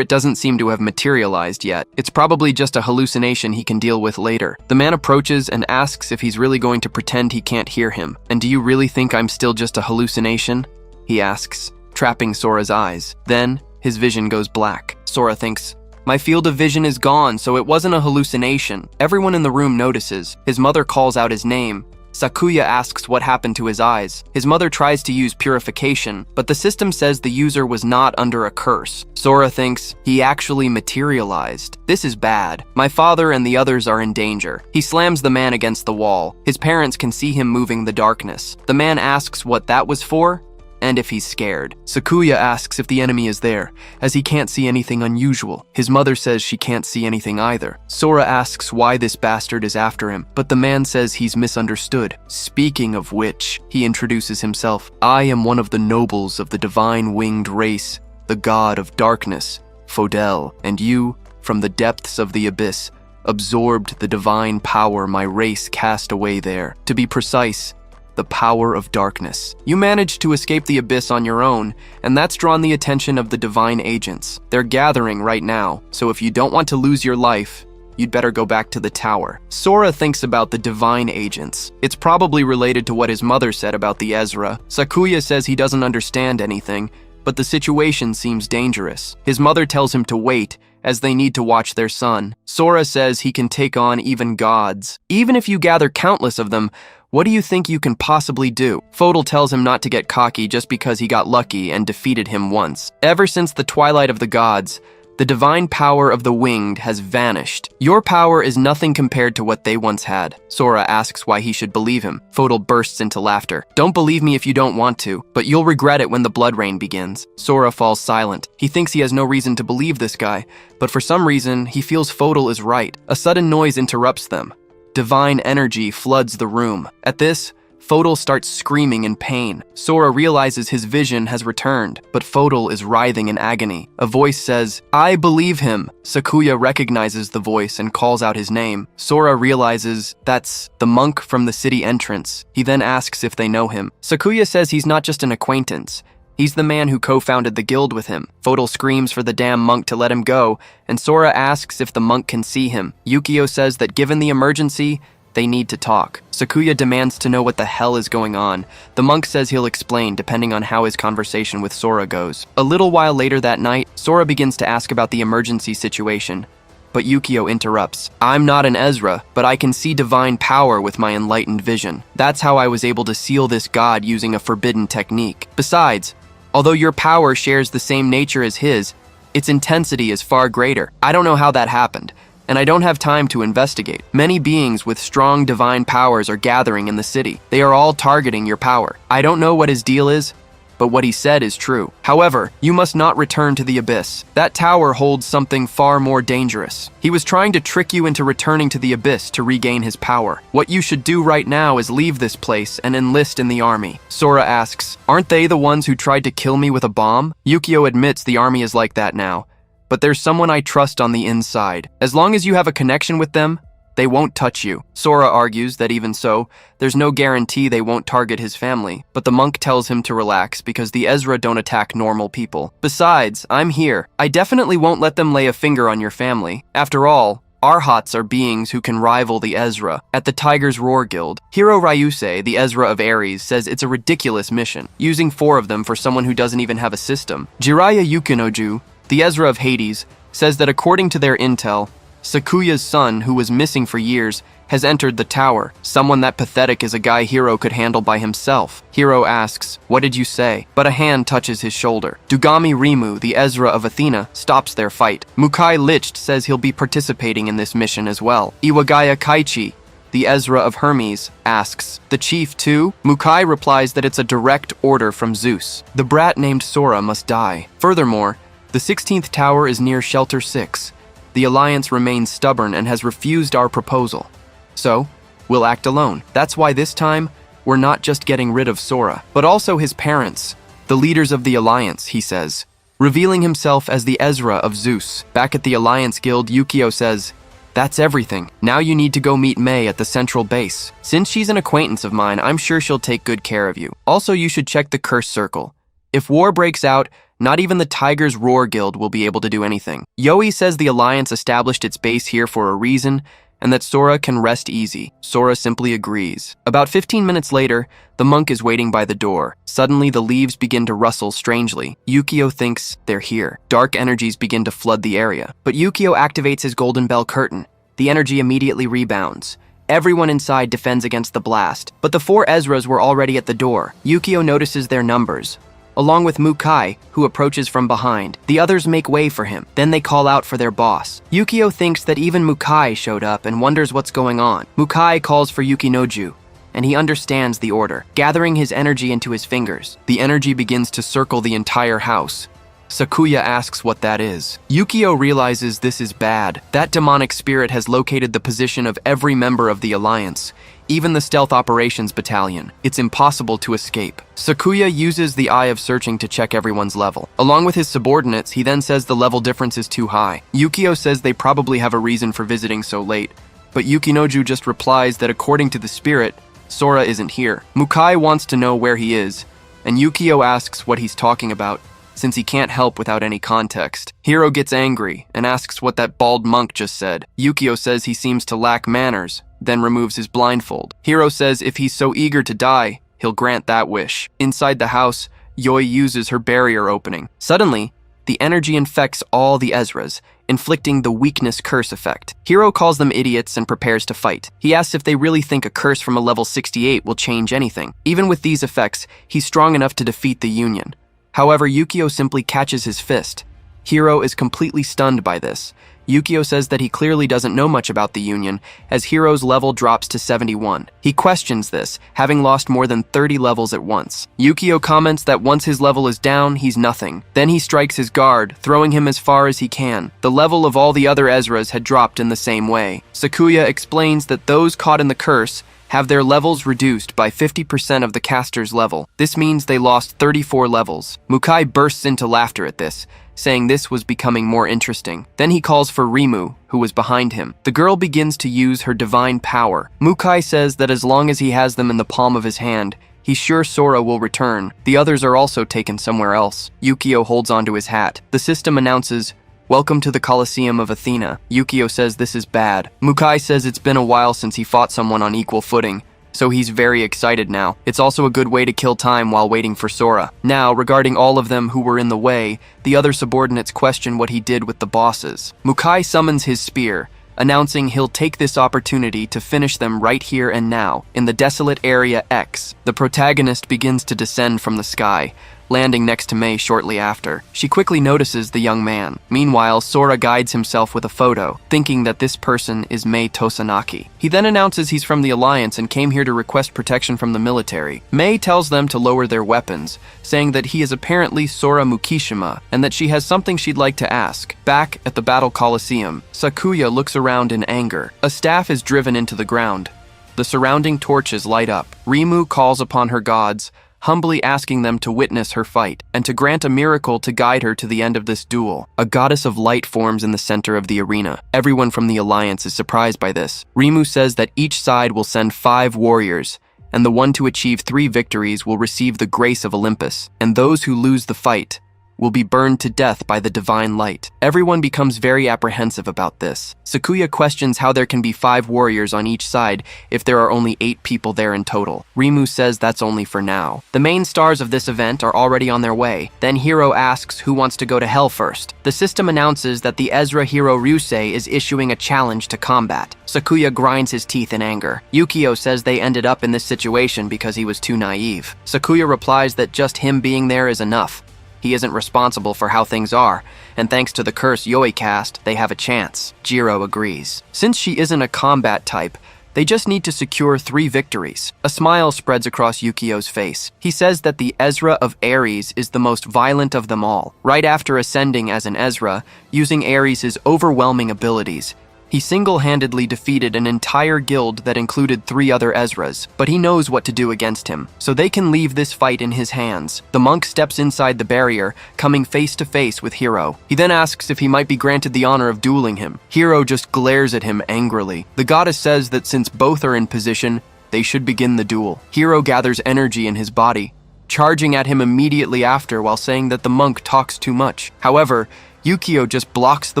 Speaker 1: it doesn't seem to have materialized yet. It's probably just a hallucination he can deal with later. The man approaches and asks if he's really going to pretend he can't hear him. "And do you really think I'm still just a hallucination?" he asks, trapping Sora's eyes. Then, his vision goes black. Sora thinks, "My field of vision is gone, so it wasn't a hallucination." Everyone in the room notices. His mother calls out his name. Sakuya asks what happened to his eyes. His mother tries to use purification, but the system says the user was not under a curse. Sora thinks he actually materialized. This is bad. My father and the others are in danger. He slams the man against the wall. His parents can see him moving the darkness. The man asks what that was for, and if he's scared. Sakuya asks if the enemy is there, as he can't see anything unusual. His mother says she can't see anything either. Sora asks why this bastard is after him, but the man says he's misunderstood. Speaking of which, he introduces himself. "I am one of the nobles of the divine winged race, the god of darkness, Fodel, and you, from the depths of the abyss, absorbed the divine power my race cast away there. To be precise, the power of darkness. You managed to escape the abyss on your own, and that's drawn the attention of the divine agents. They're gathering right now, so if you don't want to lose your life, you'd better go back to the tower." Sora thinks about the divine agents. It's probably related to what his mother said about the Ezra. Sakuya says he doesn't understand anything, but the situation seems dangerous. His mother tells him to wait, as they need to watch their son. Sora says he can take on even gods. Even if you gather countless of them, what do you think you can possibly do? Fodel tells him not to get cocky just because he got lucky and defeated him once. Ever since the twilight of the gods, the divine power of the winged has vanished. Your power is nothing compared to what they once had. Sora asks why he should believe him. Fodel bursts into laughter. "Don't believe me if you don't want to, but you'll regret it when the blood rain begins." Sora falls silent. He thinks he has no reason to believe this guy, but for some reason, he feels Fodel is right. A sudden noise interrupts them. Divine energy floods the room. At this, Fodal starts screaming in pain. Sora realizes his vision has returned, but Fodal is writhing in agony. A voice says, "I believe him." Sakuya recognizes the voice and calls out his name. Sora realizes that's the monk from the city entrance. He then asks if they know him. Sakuya says he's not just an acquaintance. He's the man who co-founded the guild with him. Fodal screams for the damn monk to let him go, and Sora asks if the monk can see him. Yukio says that given the emergency, they need to talk. Sakuya demands to know what the hell is going on. The monk says he'll explain depending on how his conversation with Sora goes. A little while later that night, Sora begins to ask about the emergency situation. But Yukio interrupts. "I'm not an Ezra, but I can see divine power with my enlightened vision. That's how I was able to seal this god using a forbidden technique. Besides, although your power shares the same nature as his, its intensity is far greater. I don't know how that happened, and I don't have time to investigate. Many beings with strong divine powers are gathering in the city. They are all targeting your power. I don't know what his deal is, but what he said is true. However, you must not return to the abyss. That tower holds something far more dangerous. He was trying to trick you into returning to the abyss to regain his power. What you should do right now is leave this place and enlist in the army." Sora asks, "Aren't they the ones who tried to kill me with a bomb?" Yukio admits the army is like that now, but there's someone I trust on the inside. As long as you have a connection with them, they won't touch you. Sora argues that even so, there's no guarantee they won't target his family, but the monk tells him to relax because the Ezra don't attack normal people. "Besides, I'm here. I definitely won't let them lay a finger on your family. After all, Arhats are beings who can rival the Ezra." At the Tiger's Roar Guild, Hiro Ryusei, the Ezra of Ares, says it's a ridiculous mission, using 4 of them for someone who doesn't even have a system. Jiraiya Yukinoju, the Ezra of Hades, says that according to their intel, Sakuya's son, who was missing for years, has entered the tower. Someone that pathetic is a guy Hiro could handle by himself. Hiro asks, "What did you say?" But a hand touches his shoulder. Dugami Rimu, the Ezra of Athena, stops their fight. Mukai Licht says he'll be participating in this mission as well. Iwagaya Kaichi, the Ezra of Hermes, asks, "The chief too?" Mukai replies that it's a direct order from Zeus. The brat named Sora must die. Furthermore, the 16th tower is near Shelter 6. The Alliance remains stubborn and has refused our proposal. So, we'll act alone. That's why this time, we're not just getting rid of Sora, but also his parents, the leaders of the Alliance, he says, revealing himself as the Ezra of Zeus. Back at the Alliance Guild, Yukio says, "That's everything. Now you need to go meet Mei at the central base. Since she's an acquaintance of mine, I'm sure she'll take good care of you. Also, you should check the Curse Circle. If war breaks out, not even the Tiger's Roar Guild will be able to do anything." Yoi says the Alliance established its base here for a reason, and that Sora can rest easy. Sora simply agrees. About 15 minutes later, the monk is waiting by the door. Suddenly, the leaves begin to rustle strangely. Yukio thinks they're here. Dark energies begin to flood the area. But Yukio activates his golden bell curtain. The energy immediately rebounds. Everyone inside defends against the blast, but the 4 Ezras were already at the door. Yukio notices their numbers, along with Mukai, who approaches from behind. The others make way for him. Then they call out for their boss. Yukio thinks that even Mukai showed up and wonders what's going on. Mukai calls for Yukinoju, and he understands the order, gathering his energy into his fingers. The energy begins to circle the entire house. Sakuya asks what that is. Yukio realizes this is bad. That demonic spirit has located the position of every member of the Alliance, even the Stealth Operations Battalion. It's impossible to escape. Sakuya uses the Eye of Searching to check everyone's level. Along with his subordinates, he then says the level difference is too high. Yukio says they probably have a reason for visiting so late, but Yukinoju just replies that according to the spirit, Sora isn't here. Mukai wants to know where he is, and Yukio asks what he's talking about, since he can't help without any context. Hiro gets angry and asks what that bald monk just said. Yukio says he seems to lack manners, then removes his blindfold. Hiro says if he's so eager to die, he'll grant that wish. Inside the house, Yoi uses her barrier opening. Suddenly, the energy infects all the Ezras, inflicting the weakness curse effect. Hiro calls them idiots and prepares to fight. He asks if they really think a curse from a level 68 will change anything. Even with these effects, he's strong enough to defeat the Union. However, Yukio simply catches his fist. Hiro is completely stunned by this. Yukio says that he clearly doesn't know much about the Union, as Hiro's level drops to 71. He questions this, having lost more than 30 levels at once. Yukio comments that once his level is down, he's nothing. Then he strikes his guard, throwing him as far as he can. The level of all the other Ezras had dropped in the same way. Sakuya explains that those caught in the curse have their levels reduced by 50% of the caster's level. This means they lost 34 levels. Mukai bursts into laughter at this, saying this was becoming more interesting. Then he calls for Rimu, who was behind him. The girl begins to use her divine power. Mukai says that as long as he has them in the palm of his hand, he's sure Sora will return. The others are also taken somewhere else. Yukio holds onto his hat. The system announces, "Welcome to the Colosseum of Athena." Yukio says this is bad. Mukai says it's been a while since he fought someone on equal footing, so he's very excited now. It's also a good way to kill time while waiting for Sora. Now, regarding all of them who were in the way, the other subordinates question what he did with the bosses. Mukai summons his spear, announcing he'll take this opportunity to finish them right here and now. In the desolate area X, the protagonist begins to descend from the sky, landing next to Mei shortly after. She quickly notices the young man. Meanwhile, Sora guides himself with a photo, thinking that this person is Mei Tosanaki. He then announces he's from the Alliance and came here to request protection from the military. Mei tells them to lower their weapons, saying that he is apparently Sora Mukishima and that she has something she'd like to ask. Back at the Battle Coliseum, Sakuya looks around in anger. A staff is driven into the ground. The surrounding torches light up. Rimu calls upon her gods, humbly asking them to witness her fight and to grant a miracle to guide her to the end of this duel. A goddess of light forms in the center of the arena. Everyone from the Alliance is surprised by this. Rimu says that each side will send 5 warriors, and the one to achieve 3 victories will receive the grace of Olympus, and those who lose the fight will be burned to death by the divine light. Everyone becomes very apprehensive about this. Sakuya questions how there can be 5 warriors on each side if there are only 8 people there in total. Rimu says that's only for now. The main stars of this event are already on their way. Then Hiro asks who wants to go to hell first. The system announces that the Ezra hero Ryusei is issuing a challenge to combat. Sakuya grinds his teeth in anger. Yukio says they ended up in this situation because he was too naive. Sakuya replies that just him being there is enough. He isn't responsible for how things are, and thanks to the curse Yoi cast, they have a chance. Jiro agrees. Since she isn't a combat type, they just need to secure 3 victories. A smile spreads across Yukio's face. He says that the Ezra of Ares is the most violent of them all. Right after ascending as an Ezra, using Ares' overwhelming abilities, he single-handedly defeated an entire guild that included 3 other Ezras, but he knows what to do against him, so they can leave this fight in his hands. The monk steps inside the barrier, coming face to face with Hiro. He then asks if he might be granted the honor of dueling him. Hiro just glares at him angrily. The goddess says that since both are in position, they should begin the duel. Hiro gathers energy in his body, charging at him immediately after while saying that the monk talks too much. However, Yukio just blocks the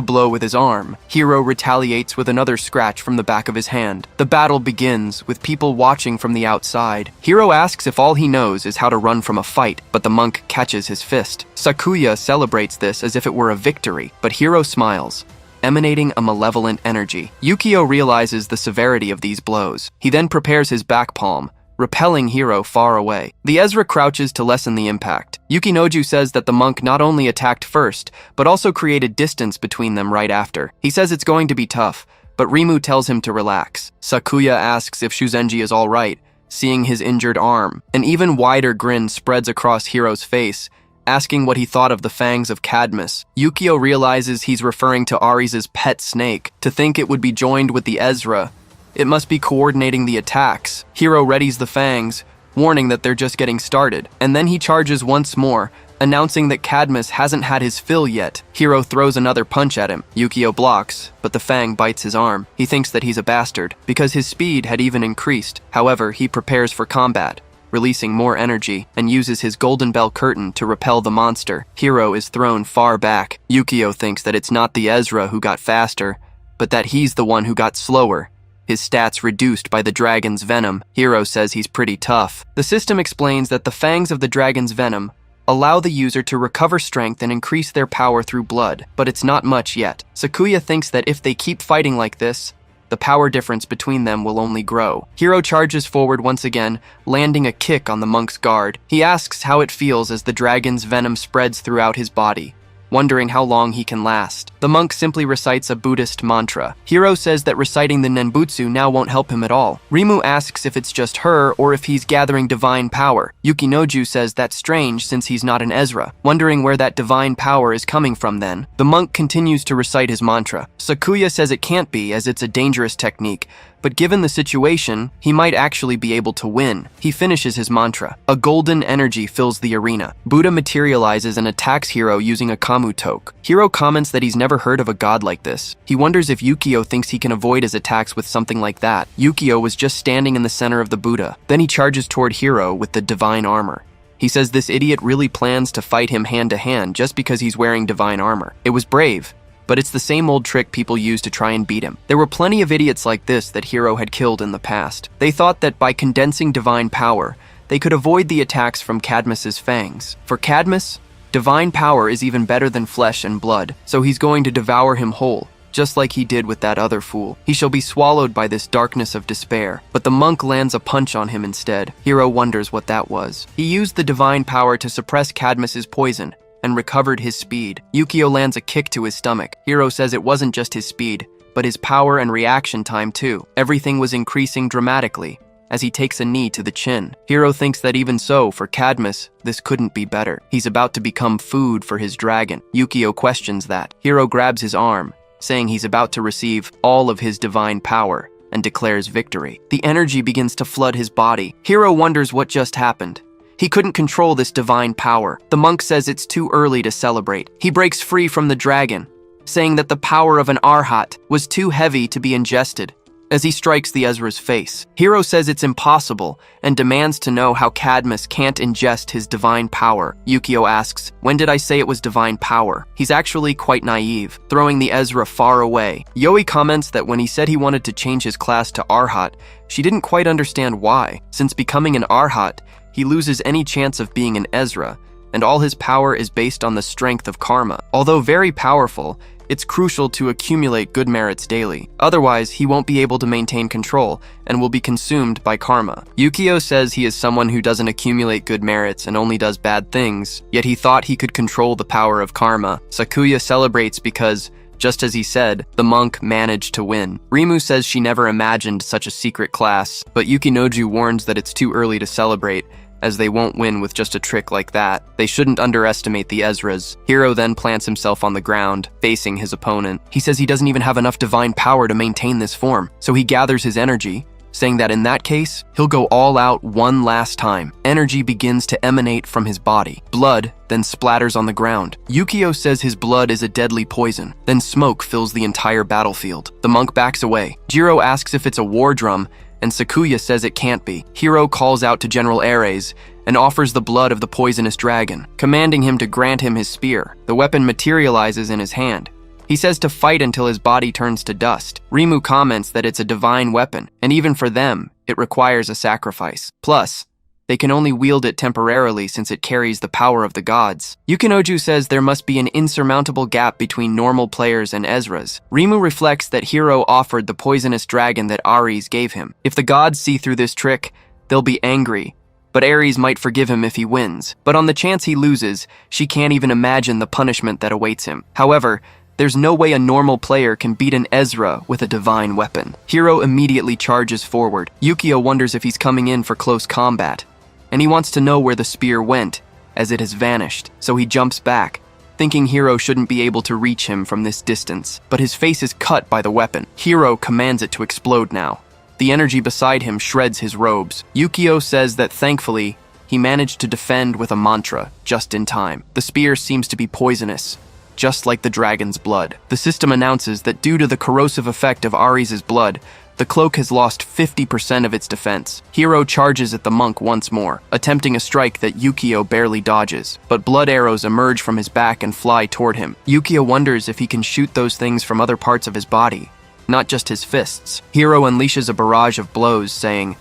Speaker 1: blow with his arm. Hiro retaliates with another scratch from the back of his hand. The battle begins, with people watching from the outside. Hiro asks if all he knows is how to run from a fight, but the monk catches his fist. Sakuya celebrates this as if it were a victory, but Hiro smiles, emanating a malevolent energy. Yukio realizes the severity of these blows. He then prepares his back palm, repelling Hiro far away. The Ezra crouches to lessen the impact. Yukinoju says that the monk not only attacked first, but also created distance between them right after. He says it's going to be tough, but Rimu tells him to relax. Sakuya asks if Shuzenji is alright, seeing his injured arm. An even wider grin spreads across Hiro's face, asking what he thought of the fangs of Cadmus. Yukio realizes he's referring to Ares' pet snake. To think it would be joined with the Ezra, it must be coordinating the attacks. Hiro readies the fangs, warning that they're just getting started. And then he charges once more, announcing that Cadmus hasn't had his fill yet. Hiro throws another punch at him. Yukio blocks, but the fang bites his arm. He thinks that he's a bastard, because his speed had even increased. However, he prepares for combat, releasing more energy, and uses his golden bell curtain to repel the monster. Hiro is thrown far back. Yukio thinks that it's not the Ezra who got faster, but that he's the one who got slower. His stats reduced by the dragon's venom. Hiro says he's pretty tough. The system explains that the fangs of the dragon's venom allow the user to recover strength and increase their power through blood, but it's not much yet. Sakuya thinks that if they keep fighting like this, the power difference between them will only grow. Hiro charges forward once again, landing a kick on the monk's guard. He asks how it feels as the dragon's venom spreads throughout his body. wondering how long he can last. The monk simply recites a Buddhist mantra. Hiro says that reciting the Nenbutsu now won't help him at all. Rimu asks if it's just her or if he's gathering divine power. Yukinoju says that's strange since he's not an Ezra, wondering where that divine power is coming from then. The monk continues to recite his mantra. Sakuya says it can't be as it's a dangerous technique, but given the situation, he might actually be able to win. He finishes his mantra. A golden energy fills the arena. Buddha materializes and attacks Hiro using a Kamu toke. Hiro comments that he's never heard of a god like this. He wonders if Yukio thinks he can avoid his attacks with something like that. Yukio was just standing in the center of the Buddha. Then he charges toward Hiro with the divine armor. He says this idiot really plans to fight him hand to hand just because he's wearing divine armor. It was brave, but it's the same old trick people use to try and beat him. There were plenty of idiots like this that Hiro had killed in the past. They thought that by condensing divine power, they could avoid the attacks from Cadmus's fangs. For Cadmus, divine power is even better than flesh and blood, so he's going to devour him whole, just like he did with that other fool. He shall be swallowed by this darkness of despair. But the monk lands a punch on him instead. Hiro wonders what that was. He used the divine power to suppress Cadmus's poison and recovered his speed. Yukio lands a kick to his stomach. Hiro says it wasn't just his speed, but his power and reaction time too. Everything was increasing dramatically as he takes a knee to the chin. Hiro thinks that even so, for Cadmus, this couldn't be better. He's about to become food for his dragon. Yukio questions that. Hiro grabs his arm, saying he's about to receive all of his divine power and declares victory. The energy begins to flood his body. Hiro wonders what just happened. He couldn't control this divine power. The monk says it's too early to celebrate. He breaks free from the dragon, saying that the power of an Arhat was too heavy to be ingested. As he strikes the Ezra's face, Hiro says it's impossible and demands to know how Cadmus can't ingest his divine power. Yukio asks, when did I say it was divine power? He's actually quite naive, throwing the Ezra far away. Yoi comments that when he said he wanted to change his class to Arhat, she didn't quite understand why. Since becoming an Arhat, he loses any chance of being an Ezra, and all his power is based on the strength of karma. Although very powerful, it's crucial to accumulate good merits daily. Otherwise, he won't be able to maintain control and will be consumed by karma. Yukio says he is someone who doesn't accumulate good merits and only does bad things, yet he thought he could control the power of karma. Sakuya celebrates because, just as he said, the monk managed to win. Rimu says she never imagined such a secret class, but Yukinoju warns that it's too early to celebrate, as they won't win with just a trick like that. They shouldn't underestimate the Ezras. Hiro then plants himself on the ground, facing his opponent. He says he doesn't even have enough divine power to maintain this form, so he gathers his energy, saying that in that case, he'll go all out one last time. Energy begins to emanate from his body. Blood then splatters on the ground. Yukio says his blood is a deadly poison. Then smoke fills the entire battlefield. The monk backs away. Jiro asks if it's a war drum, and Sakuya says it can't be. Hiro calls out to General Ares and offers the blood of the poisonous dragon, commanding him to grant him his spear. The weapon materializes in his hand. He says to fight until his body turns to dust. Rimu comments that it's a divine weapon, and even for them, it requires a sacrifice. Plus, they can only wield it temporarily since it carries the power of the gods. Yukinoju says there must be an insurmountable gap between normal players and Ezra's. Rimu reflects that Hiro offered the poisonous dragon that Ares gave him. If the gods see through this trick, they'll be angry, but Ares might forgive him if he wins. But on the chance he loses, she can't even imagine the punishment that awaits him. However, there's no way a normal player can beat an Ezra with a divine weapon. Hiro immediately charges forward. Yukio wonders if he's coming in for close combat, and he wants to know where the spear went, as it has vanished. So he jumps back, thinking Hiro shouldn't be able to reach him from this distance. But his face is cut by the weapon. Hiro commands it to explode now. The energy beside him shreds his robes. Yukio says that thankfully, he managed to defend with a mantra, just in time. The spear seems to be poisonous, just like the dragon's blood. The system announces that due to the corrosive effect of Ares' blood, the cloak has lost 50% of its defense. Hiro charges at the monk once more, attempting a strike that Yukio barely dodges, but blood arrows emerge from his back and fly toward him. Yukio wonders if he can shoot those things from other parts of his body, not just his fists. Hiro unleashes a barrage of blows, saying,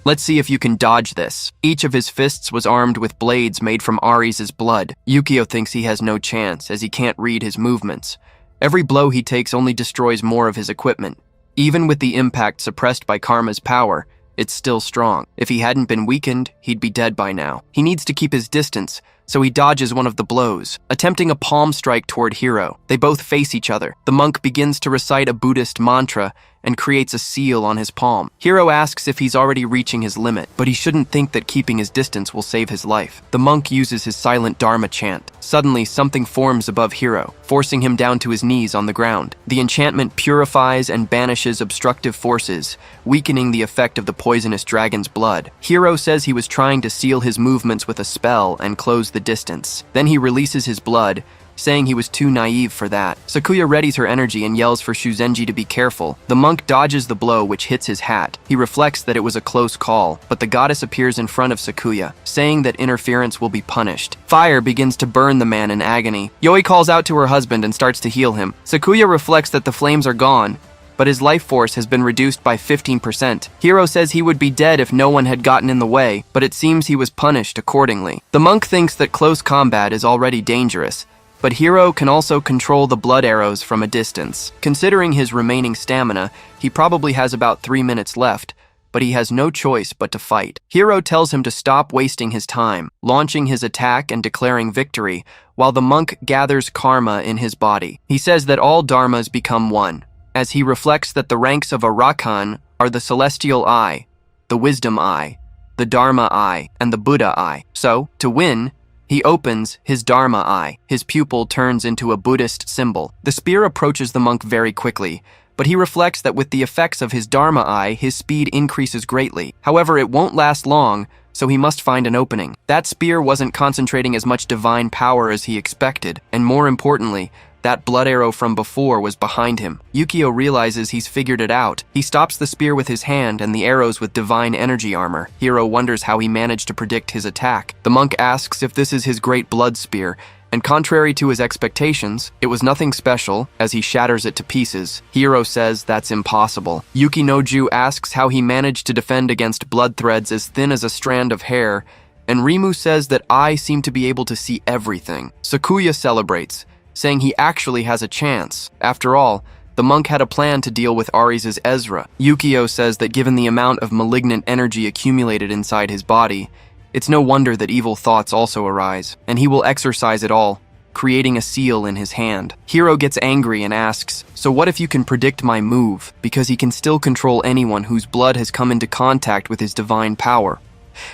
Speaker 1: "Let's see if you can dodge this." Each of his fists was armed with blades made from Ares' blood. Yukio thinks he has no chance, as he can't read his movements. Every blow he takes only destroys more of his equipment. Even with the impact suppressed by Karma's power, it's still strong. If he hadn't been weakened, he'd be dead by now. He needs to keep his distance, so he dodges one of the blows, attempting a palm strike toward Hiro. They both face each other. The monk begins to recite a Buddhist mantra and creates a seal on his palm. Hiro asks if he's already reaching his limit, but he shouldn't think that keeping his distance will save his life. The monk uses his silent Dharma chant. Suddenly, something forms above Hiro, forcing him down to his knees on the ground. The enchantment purifies and banishes obstructive forces, weakening the effect of the poisonous dragon's blood. Hiro says he was trying to seal his movements with a spell and close the distance. Then he releases his blood, saying he was too naive for that. Sakuya readies her energy and yells for Shuzenji to be careful. The monk dodges the blow, which hits his hat. He reflects that it was a close call, but the goddess appears in front of Sakuya, saying that interference will be punished. Fire begins to burn the man in agony. Yoi calls out to her husband and starts to heal him. Sakuya reflects that the flames are gone, but his life force has been reduced by 15%. Hiro says he would be dead if no one had gotten in the way, but it seems he was punished accordingly. The monk thinks that close combat is already dangerous, but Hiro can also control the blood arrows from a distance. Considering his remaining stamina, he probably has about 3 minutes left, but he has no choice but to fight. Hiro tells him to stop wasting his time, launching his attack and declaring victory, while the monk gathers karma in his body. He says that all dharmas become one, as he reflects that the ranks of a Rakan are the Celestial Eye, the Wisdom Eye, the Dharma Eye, and the Buddha Eye. So, to win, he opens his Dharma Eye. His pupil turns into a Buddhist symbol. The spear approaches the monk very quickly, but he reflects that with the effects of his Dharma Eye, his speed increases greatly. However, it won't last long, so he must find an opening. That spear wasn't concentrating as much divine power as he expected, and more importantly, that blood arrow from before was behind him. Yukio realizes he's figured it out. He stops the spear with his hand and the arrows with divine energy armor. Hiro wonders how he managed to predict his attack. The monk asks if this is his great blood spear, and contrary to his expectations, it was nothing special as he shatters it to pieces. Hiro says that's impossible. Yukinoju asks how he managed to defend against blood threads as thin as a strand of hair, and Rimu says that I seem to be able to see everything. Sakuya celebrates, saying he actually has a chance. After all, the monk had a plan to deal with Ares' Ezra. Yukio says that given the amount of malignant energy accumulated inside his body, it's no wonder that evil thoughts also arise, and he will exorcise it all, creating a seal in his hand. Hiro gets angry and asks, so what if you can predict my move, because he can still control anyone whose blood has come into contact with his divine power.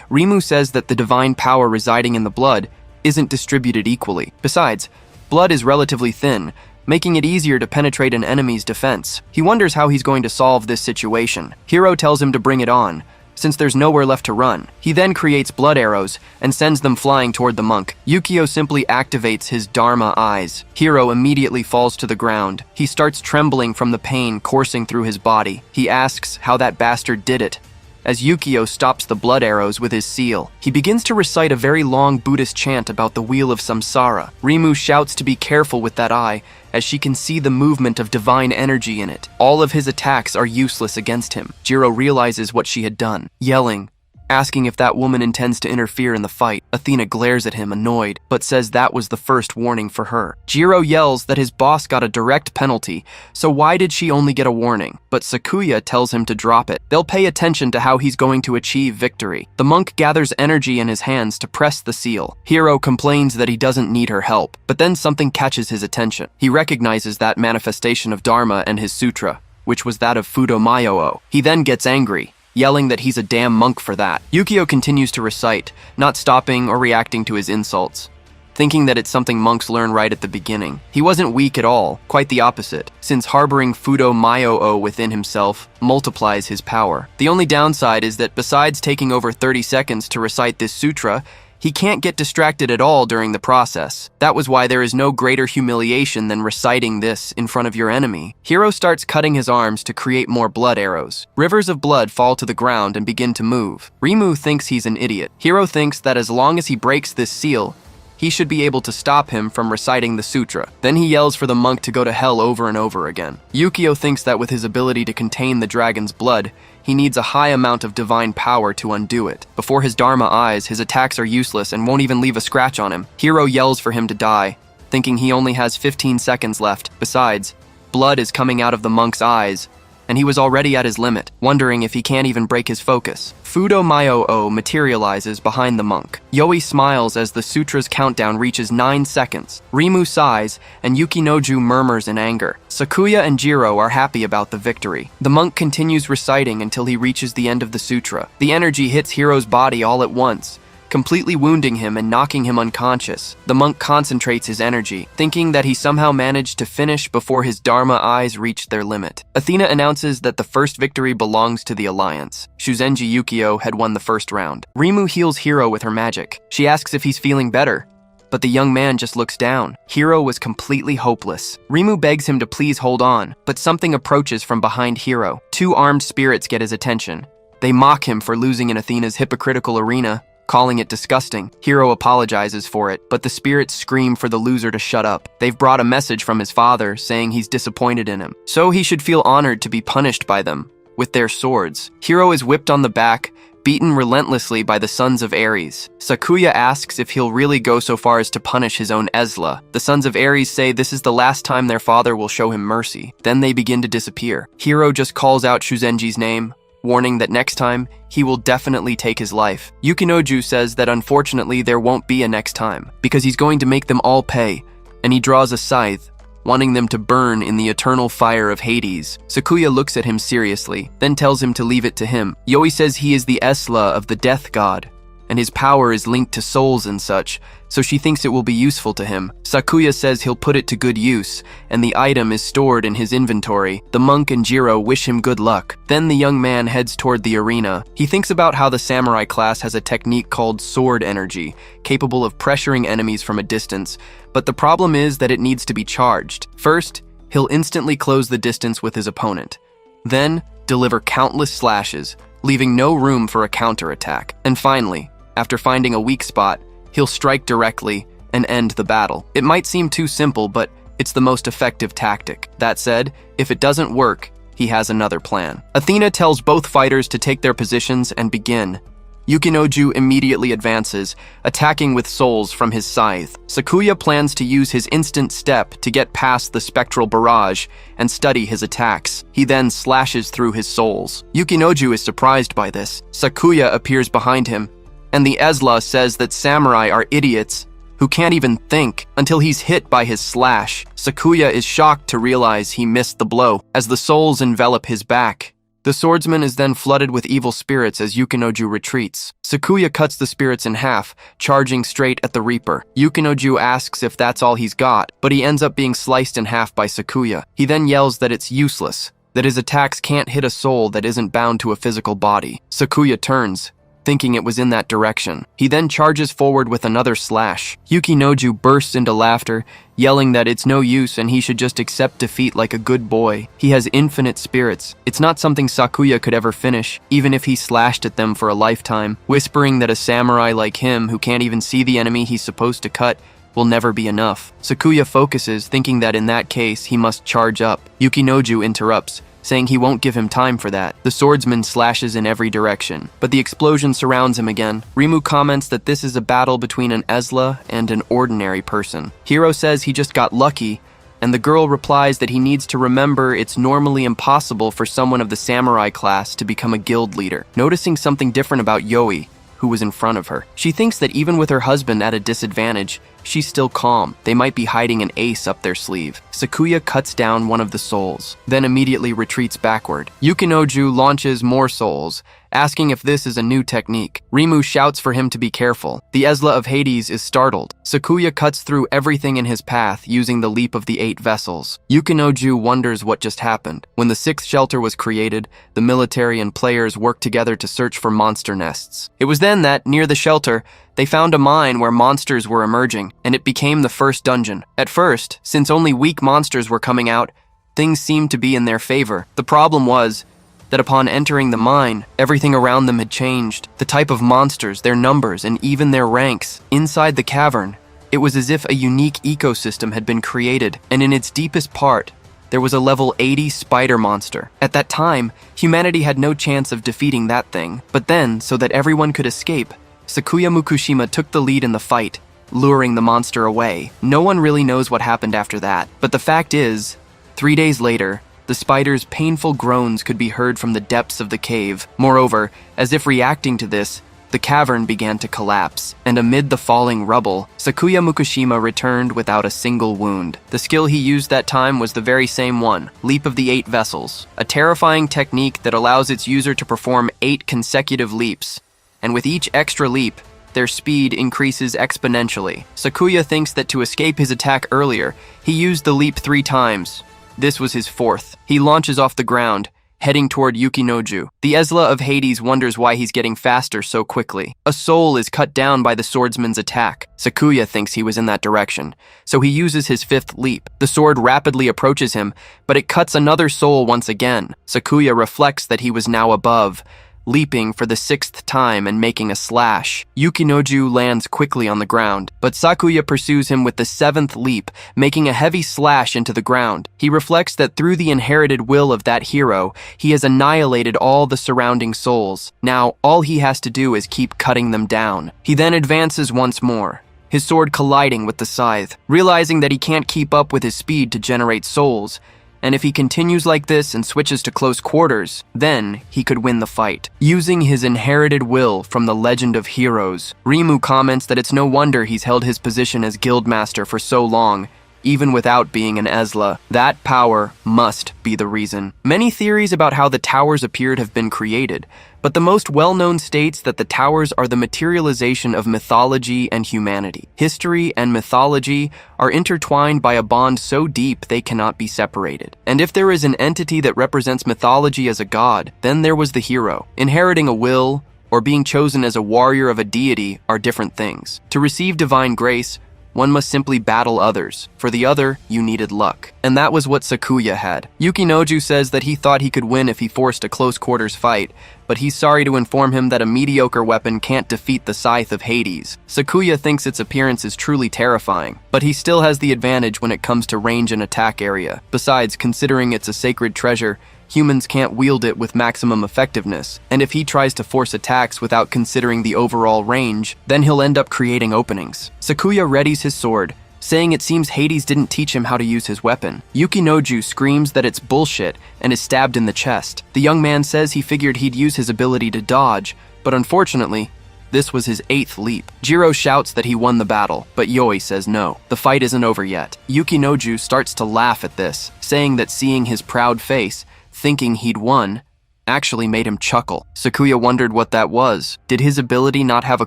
Speaker 1: Rimu says that the divine power residing in the blood isn't distributed equally. Besides, blood is relatively thin, making it easier to penetrate an enemy's defense. He wonders how he's going to solve this situation. Hiro tells him to bring it on, since there's nowhere left to run. He then creates blood arrows and sends them flying toward the monk. Yukio simply activates his Dharma eyes. Hiro immediately falls to the ground. He starts trembling from the pain coursing through his body. He asks how that bastard did it, as Yukio stops the blood arrows with his seal. He begins to recite a very long Buddhist chant about the wheel of samsara. Rimu shouts to be careful with that eye, as she can see the movement of divine energy in it. All of his attacks are useless against him. Jiro realizes what she had done, yelling, asking if that woman intends to interfere in the fight. Athena glares at him, annoyed, but says that was the first warning for her. Jiro yells that his boss got a direct penalty, so why did she only get a warning? But Sakuya tells him to drop it. They'll pay attention to how he's going to achieve victory. The monk gathers energy in his hands to press the seal. Hiro complains that he doesn't need her help, but then something catches his attention. He recognizes that manifestation of Dharma and his sutra, which was that of Fudo Mayoo. He then gets angry, yelling that he's a damn monk for that. Yukio continues to recite, not stopping or reacting to his insults, thinking that it's something monks learn right at the beginning. He wasn't weak at all, quite the opposite, since harboring Fudo Mayoo within himself multiplies his power. The only downside is that besides taking over 30 seconds to recite this sutra, he can't get distracted at all during the process. That was why there is no greater humiliation than reciting this in front of your enemy. Hiro starts cutting his arms to create more blood arrows. Rivers of blood fall to the ground and begin to move. Rimu thinks he's an idiot. Hiro thinks that as long as he breaks this seal, he should be able to stop him from reciting the sutra. Then he yells for the monk to go to hell over and over again. Yukio thinks that with his ability to contain the dragon's blood, he needs a high amount of divine power to undo it. Before his Dharma eyes, his attacks are useless and won't even leave a scratch on him. Hiro yells for him to die, thinking he only has 15 seconds left. Besides, blood is coming out of the monk's eyes, and he was already at his limit, wondering if he can't even break his focus. Fudo Myo-o materializes behind the monk. Yoi smiles as the sutra's countdown reaches 9 seconds. Rimu sighs, and Yukinoju murmurs in anger. Sakuya and Jiro are happy about the victory. The monk continues reciting until he reaches the end of the sutra. The energy hits Hiro's body all at once, completely wounding him and knocking him unconscious. The monk concentrates his energy, thinking that he somehow managed to finish before his Dharma eyes reached their limit. Athena announces that the first victory belongs to the Alliance. Shuzenji Yukio had won the first round. Rimu heals Hiro with her magic. She asks if he's feeling better, but the young man just looks down. Hiro was completely hopeless. Rimu begs him to please hold on, but something approaches from behind Hiro. 2 armed spirits get his attention. They mock him for losing in Athena's hypocritical arena, calling it disgusting. Hiro apologizes for it, but the spirits scream for the loser to shut up. They've brought a message from his father saying he's disappointed in him, so he should feel honored to be punished by them with their swords. Hiro is whipped on the back, beaten relentlessly by the Sons of Ares. Sakuya asks if he'll really go so far as to punish his own Ezra. The Sons of Ares say this is the last time their father will show him mercy. Then they begin to disappear. Hiro just calls out Shuzenji's name, warning that next time, he will definitely take his life. Yukinoju says that unfortunately there won't be a next time, because he's going to make them all pay, and he draws a scythe, wanting them to burn in the eternal fire of Hades. Sakuya looks at him seriously, then tells him to leave it to him. Yoi says he is the Esla of the death god, and his power is linked to souls and such, so she thinks it will be useful to him. Sakuya says he'll put it to good use, and the item is stored in his inventory. The monk and Jiro wish him good luck. Then the young man heads toward the arena. He thinks about how the samurai class has a technique called sword energy, capable of pressuring enemies from a distance, but the problem is that it needs to be charged. First, he'll instantly close the distance with his opponent, then deliver countless slashes, leaving no room for a counterattack. And finally, after finding a weak spot, he'll strike directly and end the battle. It might seem too simple, but it's the most effective tactic. That said, if it doesn't work, he has another plan. Athena tells both fighters to take their positions and begin. Yukinoju immediately advances, attacking with souls from his scythe. Sakuya plans to use his instant step to get past the spectral barrage and study his attacks. He then slashes through his souls. Yukinoju is surprised by this. Sakuya appears behind him, and the Ezra says that samurai are idiots who can't even think until he's hit by his slash. Sakuya is shocked to realize he missed the blow as the souls envelop his back. The swordsman is then flooded with evil spirits as Yukinoju retreats. Sakuya cuts the spirits in half, charging straight at the Reaper. Yukinoju asks if that's all he's got, but he ends up being sliced in half by Sakuya. He then yells that it's useless, that his attacks can't hit a soul that isn't bound to a physical body. Sakuya turns, thinking it was in that direction. He then charges forward with another slash. Yukinoju bursts into laughter, yelling that it's no use and he should just accept defeat like a good boy. He has infinite spirits. It's not something Sakuya could ever finish, even if he slashed at them for a lifetime, whispering that a samurai like him, who can't even see the enemy he's supposed to cut, will never be enough. Sakuya focuses, thinking that in that case, he must charge up. Yukinoju interrupts, saying he won't give him time for that. The swordsman slashes in every direction, but the explosion surrounds him again. Rimu comments that this is a battle between an Ezra and an ordinary person. Hiro says he just got lucky, and the girl replies that he needs to remember it's normally impossible for someone of the samurai class to become a guild leader. Noticing something different about Yoi, who was in front of her, she thinks that even with her husband at a disadvantage, she's still calm. They might be hiding an ace up their sleeve. Sakuya cuts down one of the souls, then immediately retreats backward. Yukinoju launches more souls, asking if this is a new technique. Rimu shouts for him to be careful. The Ezra of Hades is startled. Sakuya cuts through everything in his path using the leap of the 8 vessels. Yukinoju wonders what just happened. When the 6th shelter was created, the military and players worked together to search for monster nests. It was then that, near the shelter, they found a mine where monsters were emerging, and it became the first dungeon. At first, since only weak monsters were coming out, things seemed to be in their favor. The problem was that upon entering the mine, everything around them had changed. The type of monsters, their numbers, and even their ranks. Inside the cavern, it was as if a unique ecosystem had been created, and in its deepest part, there was a level 80 spider monster. At that time, humanity had no chance of defeating that thing. But then, so that everyone could escape, Sakuya Mukushima took the lead in the fight, luring the monster away. No one really knows what happened after that, but the fact is, 3 days later, The spider's painful groans could be heard from the depths of the cave. Moreover, as if reacting to this, the cavern began to collapse, and amid the falling rubble, Sakuya Mukushima returned without a single wound. The skill he used that time was the very same one, Leap of the 8 Vessels, a terrifying technique that allows its user to perform 8 consecutive leaps. And with each extra leap, their speed increases exponentially. Sakuya thinks that to escape his attack earlier, he used the leap 3 times. This was his 4th. He launches off the ground, heading toward Yukinoju. The Ezra of Hades wonders why he's getting faster so quickly. A soul is cut down by the swordsman's attack. Sakuya thinks he was in that direction, so he uses his 5th leap. The sword rapidly approaches him, but it cuts another soul once again. Sakuya reflects that he was now above, leaping for the 6th time and making a slash. Yukinoju lands quickly on the ground, but Sakuya pursues him with the 7th leap, making a heavy slash into the ground. He reflects that through the inherited will of that hero, he has annihilated all the surrounding souls. Now, all he has to do is keep cutting them down. He then advances once more, his sword colliding with the scythe. Realizing that he can't keep up with his speed to generate souls, and if he continues like this and switches to close quarters, then he could win the fight. Using his inherited will from the Legend of Heroes, Rimu comments that it's no wonder he's held his position as guildmaster for so long, even without being an Ezra. That power must be the reason. Many theories about how the towers appeared have been created, but the most well-known states that the towers are the materialization of mythology and humanity. History and mythology are intertwined by a bond so deep they cannot be separated. And if there is an entity that represents mythology as a god, then there was the hero. Inheriting a will or being chosen as a warrior of a deity are different things. To receive divine grace, one must simply battle others. For the other, you needed luck. And that was what Sakuya had. Yukinoju says that he thought he could win if he forced a close quarters fight, but he's sorry to inform him that a mediocre weapon can't defeat the Scythe of Hades. Sakuya thinks its appearance is truly terrifying, but he still has the advantage when it comes to range and attack area. Besides, considering it's a sacred treasure, humans can't wield it with maximum effectiveness, and if he tries to force attacks without considering the overall range, then he'll end up creating openings. Sakuya readies his sword, saying it seems Hades didn't teach him how to use his weapon. Yukinoju screams that it's bullshit and is stabbed in the chest. The young man says he figured he'd use his ability to dodge, but unfortunately, this was his 8th leap. Jiro shouts that he won the battle, but Yoi says no. The fight isn't over yet. Yukinoju starts to laugh at this, saying that seeing his proud face, thinking he'd won, actually made him chuckle. Sakuya wondered what that was. Did his ability not have a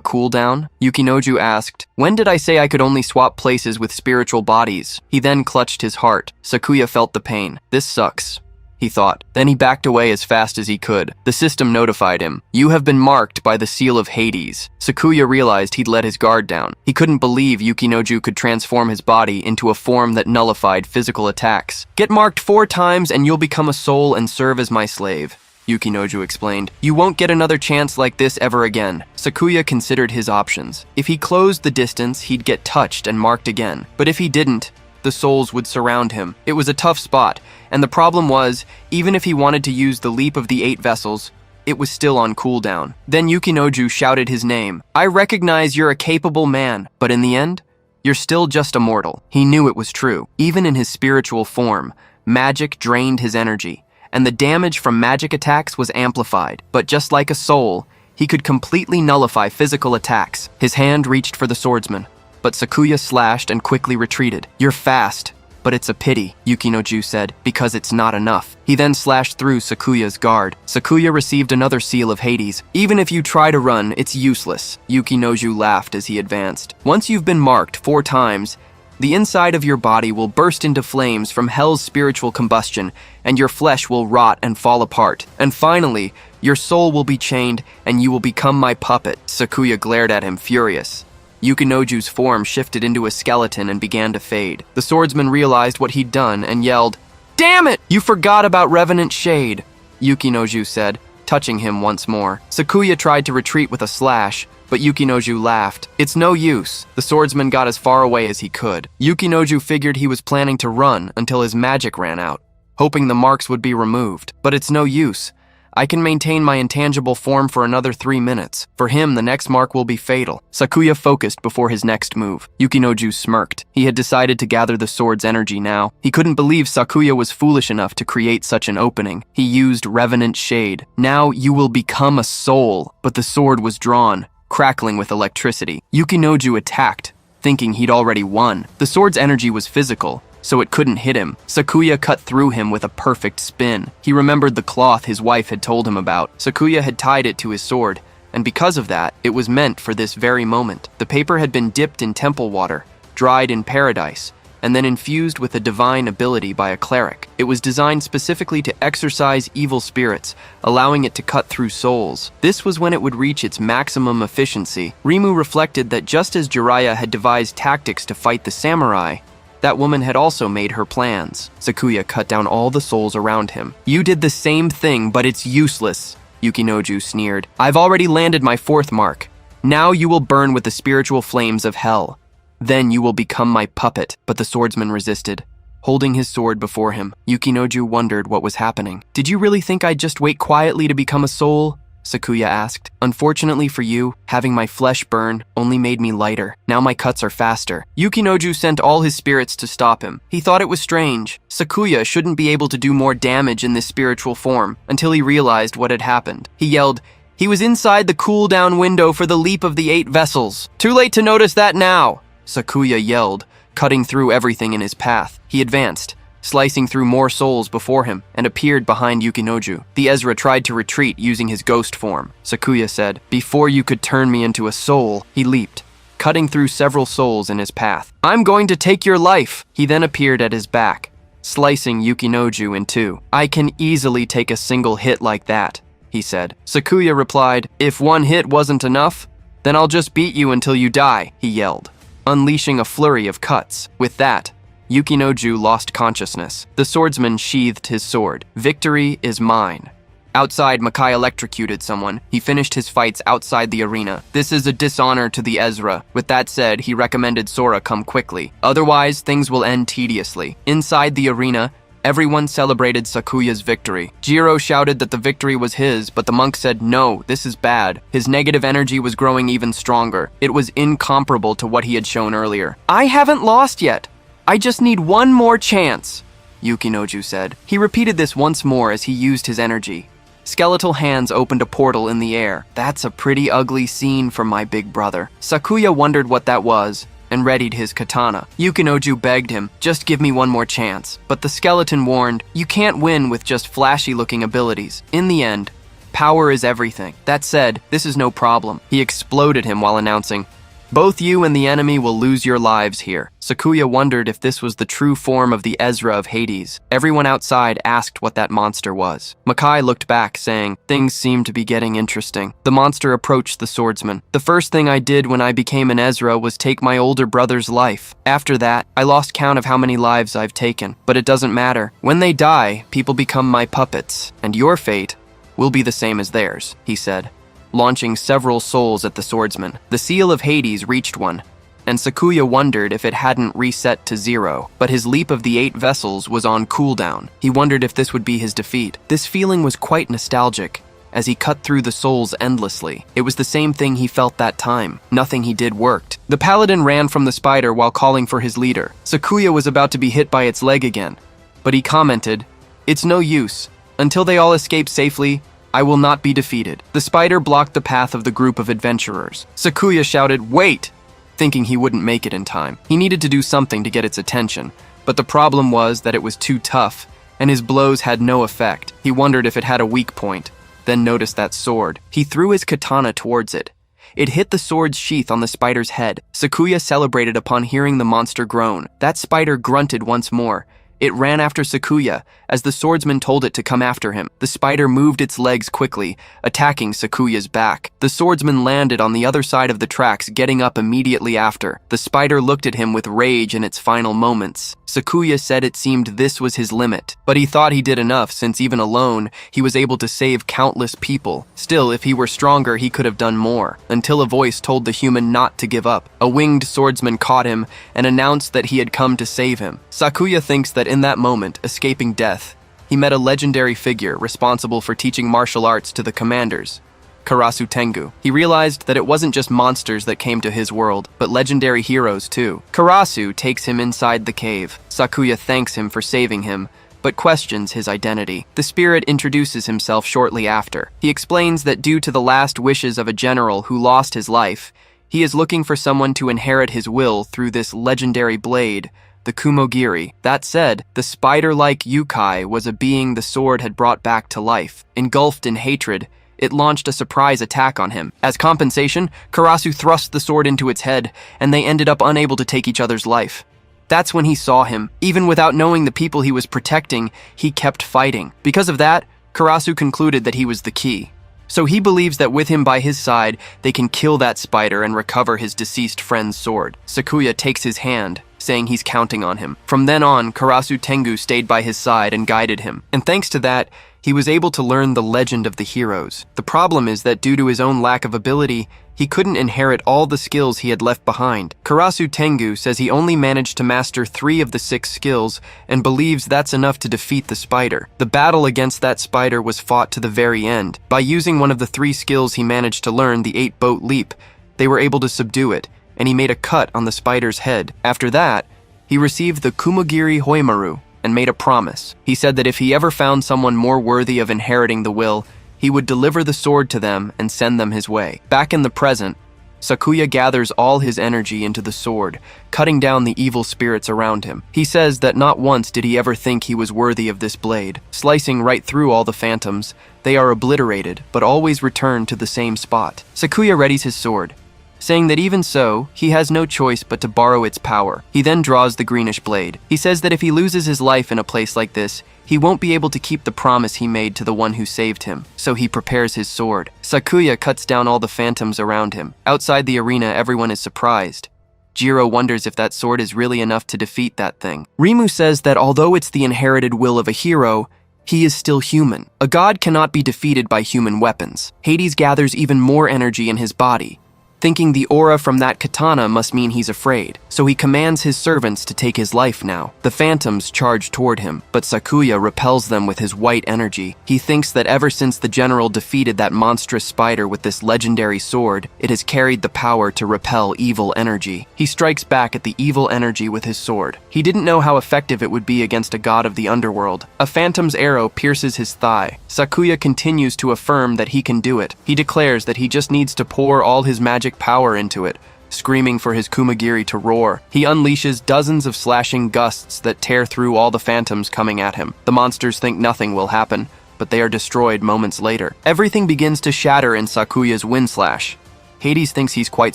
Speaker 1: cooldown? Yukinoju asked, "When did I say I could only swap places with spiritual bodies?" He then clutched his heart. Sakuya felt the pain. This sucks, he thought. Then he backed away as fast as he could. The system notified him. You have been marked by the seal of Hades. Sakuya realized he'd let his guard down. He couldn't believe Yukinoju could transform his body into a form that nullified physical attacks. Get marked 4 times and you'll become a soul and serve as my slave, Yukinoju explained. You won't get another chance like this ever again. Sakuya considered his options. If he closed the distance, he'd get touched and marked again. But if he didn't, the souls would surround him. It was a tough spot, and the problem was, even if he wanted to use the leap of the 8 vessels, it was still on cooldown. Then Yukinoju shouted his name. I recognize you're a capable man, but in the end, you're still just a mortal. He knew it was true. Even in his spiritual form, magic drained his energy, and the damage from magic attacks was amplified. But just like a soul, he could completely nullify physical attacks. His hand reached for the swordsman, but Sakuya slashed and quickly retreated. You're fast, but it's a pity, Yukinoju said, because it's not enough. He then slashed through Sakuya's guard. Sakuya received another seal of Hades. Even if you try to run, it's useless, Yukinoju laughed as he advanced. Once you've been marked 4 times, the inside of your body will burst into flames from hell's spiritual combustion, and your flesh will rot and fall apart. And finally, your soul will be chained, and you will become my puppet. Sakuya glared at him, furious. Yukinoju's form shifted into a skeleton and began to fade. The swordsman realized what he'd done and yelled, Damn it! You forgot about Revenant Shade, Yukinoju said, touching him once more. Sakuya tried to retreat with a slash, but Yukinoju laughed. It's no use. The swordsman got as far away as he could. Yukinoju figured he was planning to run until his magic ran out, hoping the marks would be removed. But it's no use. I can maintain my intangible form for another 3 minutes. For him, the next mark will be fatal. Sakuya focused before his next move. Yukinoju smirked. He had decided to gather the sword's energy now. He couldn't believe Sakuya was foolish enough to create such an opening. He used Revenant Shade. Now you will become a soul. But the sword was drawn, crackling with electricity. Yukinoju attacked, thinking he'd already won. The sword's energy was physical, so it couldn't hit him. Sakuya cut through him with a perfect spin. He remembered the cloth his wife had told him about. Sakuya had tied it to his sword, and because of that, it was meant for this very moment. The paper had been dipped in temple water, dried in paradise, and then infused with a divine ability by a cleric. It was designed specifically to exorcise evil spirits, allowing it to cut through souls. This was when it would reach its maximum efficiency. Rimu reflected that just as Jiraiya had devised tactics to fight the samurai, that woman had also made her plans. Sakuya cut down all the souls around him. You did the same thing, but it's useless, Yukinoju sneered. I've already landed my 4th mark. Now you will burn with the spiritual flames of hell. Then you will become my puppet. But the swordsman resisted, holding his sword before him. Yukinoju wondered what was happening. Did you really think I'd just wait quietly to become a soul? Sakuya asked. Unfortunately for you, having my flesh burn only made me lighter. Now my cuts are faster. Yukinoju sent all his spirits to stop him. He thought it was strange. Sakuya shouldn't be able to do more damage in this spiritual form until he realized what had happened. He yelled, "He was inside the cooldown window for the leap of the 8 vessels. Too late to notice that now," Sakuya yelled, cutting through everything in his path. He advanced, slicing through more souls before him, and appeared behind Yukinoju. The Ezra tried to retreat using his ghost form. Sakuya said, "Before you could turn me into a soul," he leaped, cutting through several souls in his path. "I'm going to take your life." He then appeared at his back, slicing Yukinoju in 2. "I can easily take a single hit like that," he said. Sakuya replied, "If 1 hit wasn't enough, then I'll just beat you until you die," he yelled, unleashing a flurry of cuts. With that, Yukinoju lost consciousness. The swordsman sheathed his sword. "Victory is mine." Outside, Makai electrocuted someone. He finished his fights outside the arena. "This is a dishonor to the Ezra." With that said, he recommended Sora come quickly. Otherwise, things will end tediously. Inside the arena, everyone celebrated Sakuya's victory. Jiro shouted that the victory was his, but the monk said, "No, this is bad." His negative energy was growing even stronger. It was incomparable to what he had shown earlier. "I haven't lost yet. I just need 1 more chance," Yukinoju said. He repeated this once more as he used his energy. Skeletal hands opened a portal in the air. "That's a pretty ugly scene for my big brother." Sakuya wondered what that was, and readied his katana. Yukinoju begged him, "Just give me 1 more chance." But the skeleton warned, "You can't win with just flashy-looking abilities. In the end, power is everything." That said, this is no problem. He exploded him while announcing, "Both you and the enemy will lose your lives here." Sakuya wondered if this was the true form of the Ezra of Hades. Everyone outside asked what that monster was. Makai looked back, saying, "Things seem to be getting interesting." The monster approached the swordsman. "The first thing I did when I became an Ezra was take my older brother's life. After that, I lost count of how many lives I've taken. But it doesn't matter. When they die, people become my puppets, and your fate will be the same as theirs," he said, launching several souls at the swordsman. The seal of Hades reached one, and Sakuya wondered if it hadn't reset to 0, but his leap of the 8 vessels was on cooldown. He wondered if this would be his defeat. This feeling was quite nostalgic, as he cut through the souls endlessly. It was the same thing he felt that time. Nothing he did worked. The paladin ran from the spider while calling for his leader. Sakuya was about to be hit by its leg again, but he commented, "It's no use. Until they all escape safely, I will not be defeated." The spider blocked the path of the group of adventurers. Sakuya shouted, "Wait!" thinking he wouldn't make it in time. He needed to do something to get its attention, but the problem was that it was too tough, and his blows had no effect. He wondered if it had a weak point, then noticed that sword. He threw his katana towards it. It hit the sword's sheath on the spider's head. Sakuya celebrated upon hearing the monster groan. That spider grunted once more. It ran after Sakuya, as the swordsman told it to come after him. The spider moved its legs quickly, attacking Sakuya's back. The swordsman landed on the other side of the tracks, getting up immediately after. The spider looked at him with rage in its final moments. Sakuya said it seemed this was his limit, but he thought he did enough since even alone, he was able to save countless people. Still, if he were stronger, he could have done more, until a voice told the human not to give up. A winged swordsman caught him and announced that he had come to save him. Sakuya thinks that in that moment, escaping death he met a legendary figure responsible for teaching martial arts to the commanders, Karasu Tengu. He realized that it wasn't just monsters that came to his world, but legendary heroes too. Karasu takes him inside the cave. Sakuya thanks him for saving him, but questions his identity. The spirit introduces himself shortly after. He explains that due to the last wishes of a general who lost his life, he is looking for someone to inherit his will through this legendary blade, the Kumogiri. That said, the spider-like Yukai was a being the sword had brought back to life. Engulfed in hatred, it launched a surprise attack on him. As compensation, Karasu thrust the sword into its head, and they ended up unable to take each other's life. That's when he saw him. Even without knowing the people he was protecting, he kept fighting. Because of that, Karasu concluded that he was the key. So he believes that with him by his side, they can kill that spider and recover his deceased friend's sword. Sakuya takes his hand, saying he's counting on him. From then on, Karasu Tengu stayed by his side and guided him. And thanks to that, he was able to learn the legend of the heroes. The problem is that due to his own lack of ability, he couldn't inherit all the skills he had left behind. Karasu Tengu says he only managed to master 3 of the 6 skills and believes that's enough to defeat the spider. The battle against that spider was fought to the very end. By using one of the 3 skills he managed to learn, the 8-boat leap, they were able to subdue it, and he made a cut on the spider's head. After that, he received the Kumogiri Hoimaru and made a promise. He said that if he ever found someone more worthy of inheriting the will, he would deliver the sword to them and send them his way. Back in the present, Sakuya gathers all his energy into the sword, cutting down the evil spirits around him. He says that not once did he ever think he was worthy of this blade. Slicing right through all the phantoms, they are obliterated, but always return to the same spot. Sakuya readies his sword, saying that even so, he has no choice but to borrow its power. He then draws the greenish blade. He says that if he loses his life in a place like this, he won't be able to keep the promise he made to the one who saved him, so he prepares his sword. Sakuya cuts down all the phantoms around him. Outside the arena, everyone is surprised. Jiro wonders if that sword is really enough to defeat that thing. Rimu says that although it's the inherited will of a hero, he is still human. A god cannot be defeated by human weapons. Hades gathers even more energy in his body, thinking the aura from that katana must mean he's afraid, so he commands his servants to take his life now. The phantoms charge toward him, but Sakuya repels them with his white energy. He thinks that ever since the general defeated that monstrous spider with this legendary sword, it has carried the power to repel evil energy. He strikes back at the evil energy with his sword. He didn't know how effective it would be against a god of the underworld. A phantom's arrow pierces his thigh. Sakuya continues to affirm that he can do it. He declares that he just needs to pour all his magic power into it, screaming for his Kumogiri to roar. He unleashes dozens of slashing gusts that tear through all the phantoms coming at him. The monsters think nothing will happen, but they are destroyed moments later. Everything begins to shatter in Sakuya's wind slash. Hades thinks he's quite